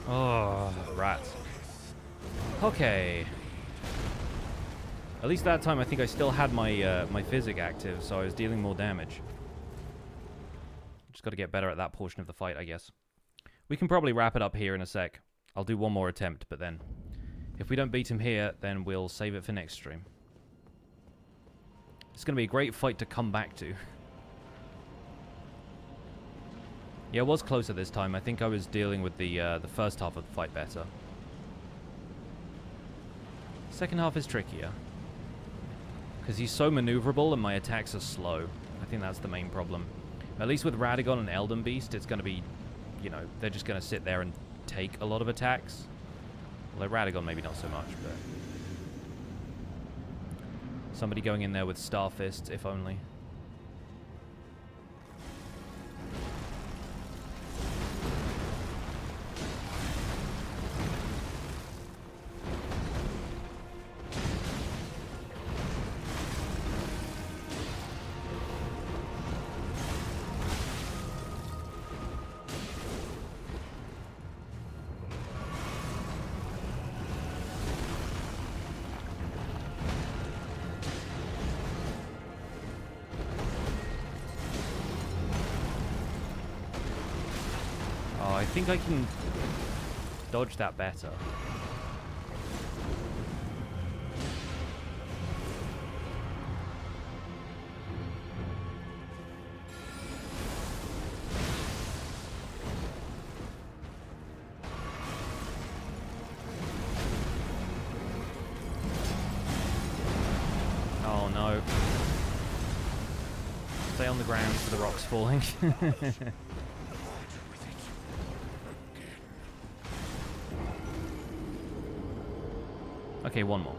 Oh, rats. Okay. At least that time I think I still had my my physic active, so I was dealing more damage. Just got to get better at that portion of the fight, I guess. We can probably wrap it up here in a sec. I'll do one more attempt, but then if we don't beat him here, then we'll save it for next stream. It's going to be a great fight to come back to. Yeah, it was closer this time. I think I was dealing with the first half of the fight better. Second half is trickier. Because he's so maneuverable and my attacks are slow. I think that's the main problem. At least with Radagon and Elden Beast, it's going to be, you know, they're just going to sit there and take a lot of attacks. Although Radagon maybe not so much, but... somebody going in there with Star Fists, if only. I think I can dodge that better. Oh no. Stay on the ground for the rocks falling. Okay, one more.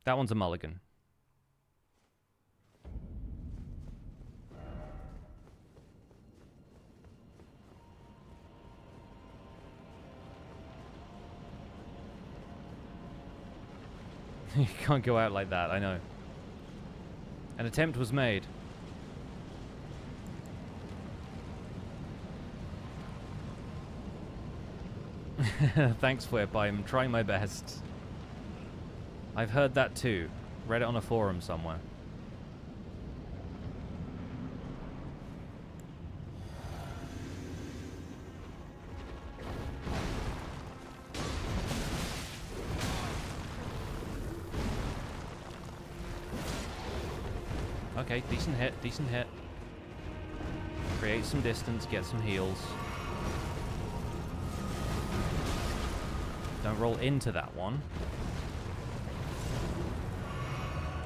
That one's a mulligan. You can't go out like that, I know. An attempt was made. Thanks, Whip. I'm trying my best. I've heard that too. Read it on a forum somewhere. Okay, decent hit, decent hit. Create some distance, get some heals. Don't roll into that one.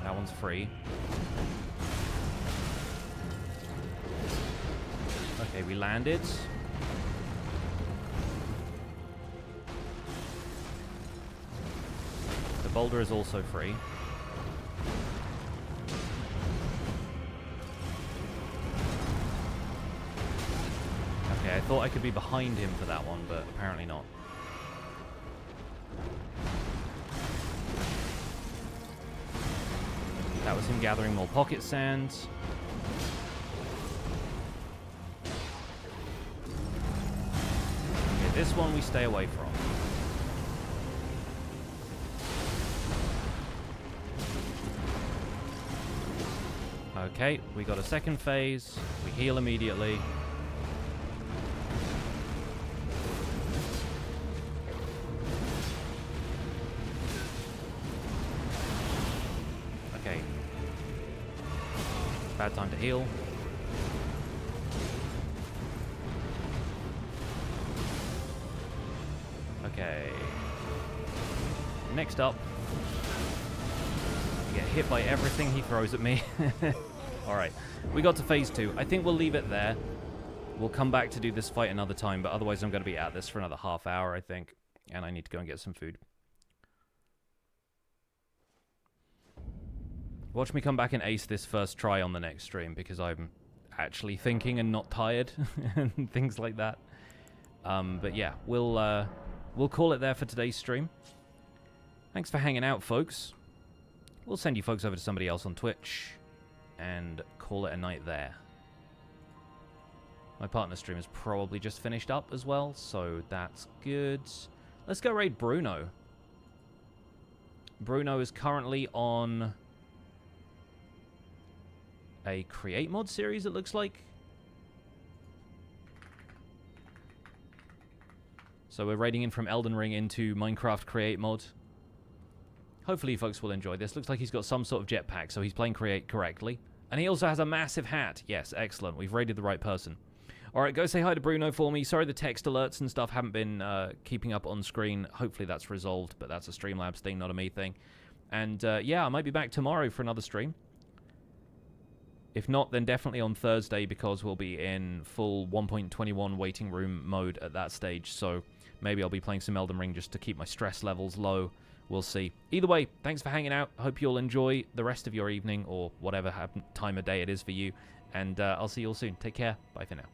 That one's free. Okay, we landed. The boulder is also free. Okay, I thought I could be behind him for that one, but apparently not. That was him gathering more pocket sands. This one we stay away from. Okay, we got a second phase. We heal immediately. Okay. Bad time to heal. Okay. Next up. I get hit by everything he throws at me. Alright, we got to phase 2. I think we'll leave it there. We'll come back to do this fight another time, but otherwise I'm going to be at this for another half hour, I think. And I need to go and get some food. Watch me come back and ace this first try on the next stream, because I'm actually thinking and not tired, and things like that. But yeah, we'll call it there for today's stream. Thanks for hanging out, folks. We'll send you folks over to somebody else on Twitch and call it a night there. My partner's stream is probably just finished up as well, so that's good. Let's go raid Bruno. Bruno is currently on a create mod series, it looks like. So we're raiding in from Elden Ring into Minecraft create mod. Hopefully you folks will enjoy this. Looks like he's got some sort of jetpack, so he's playing create correctly. And he also has a massive hat. Yes, excellent. We've raided the right person. Alright, go say hi to Bruno for me. Sorry the text alerts and stuff haven't been keeping up on screen. Hopefully that's resolved, but that's a Streamlabs thing, not a me thing. And yeah, I might be back tomorrow for another stream. If not, then definitely on Thursday, because we'll be in full 1.21 waiting room mode at that stage. So maybe I'll be playing some Elden Ring just to keep my stress levels low. We'll see. Either way, thanks for hanging out. Hope you'll enjoy the rest of your evening, or whatever time of day it is for you. And I'll see you all soon. Take care. Bye for now.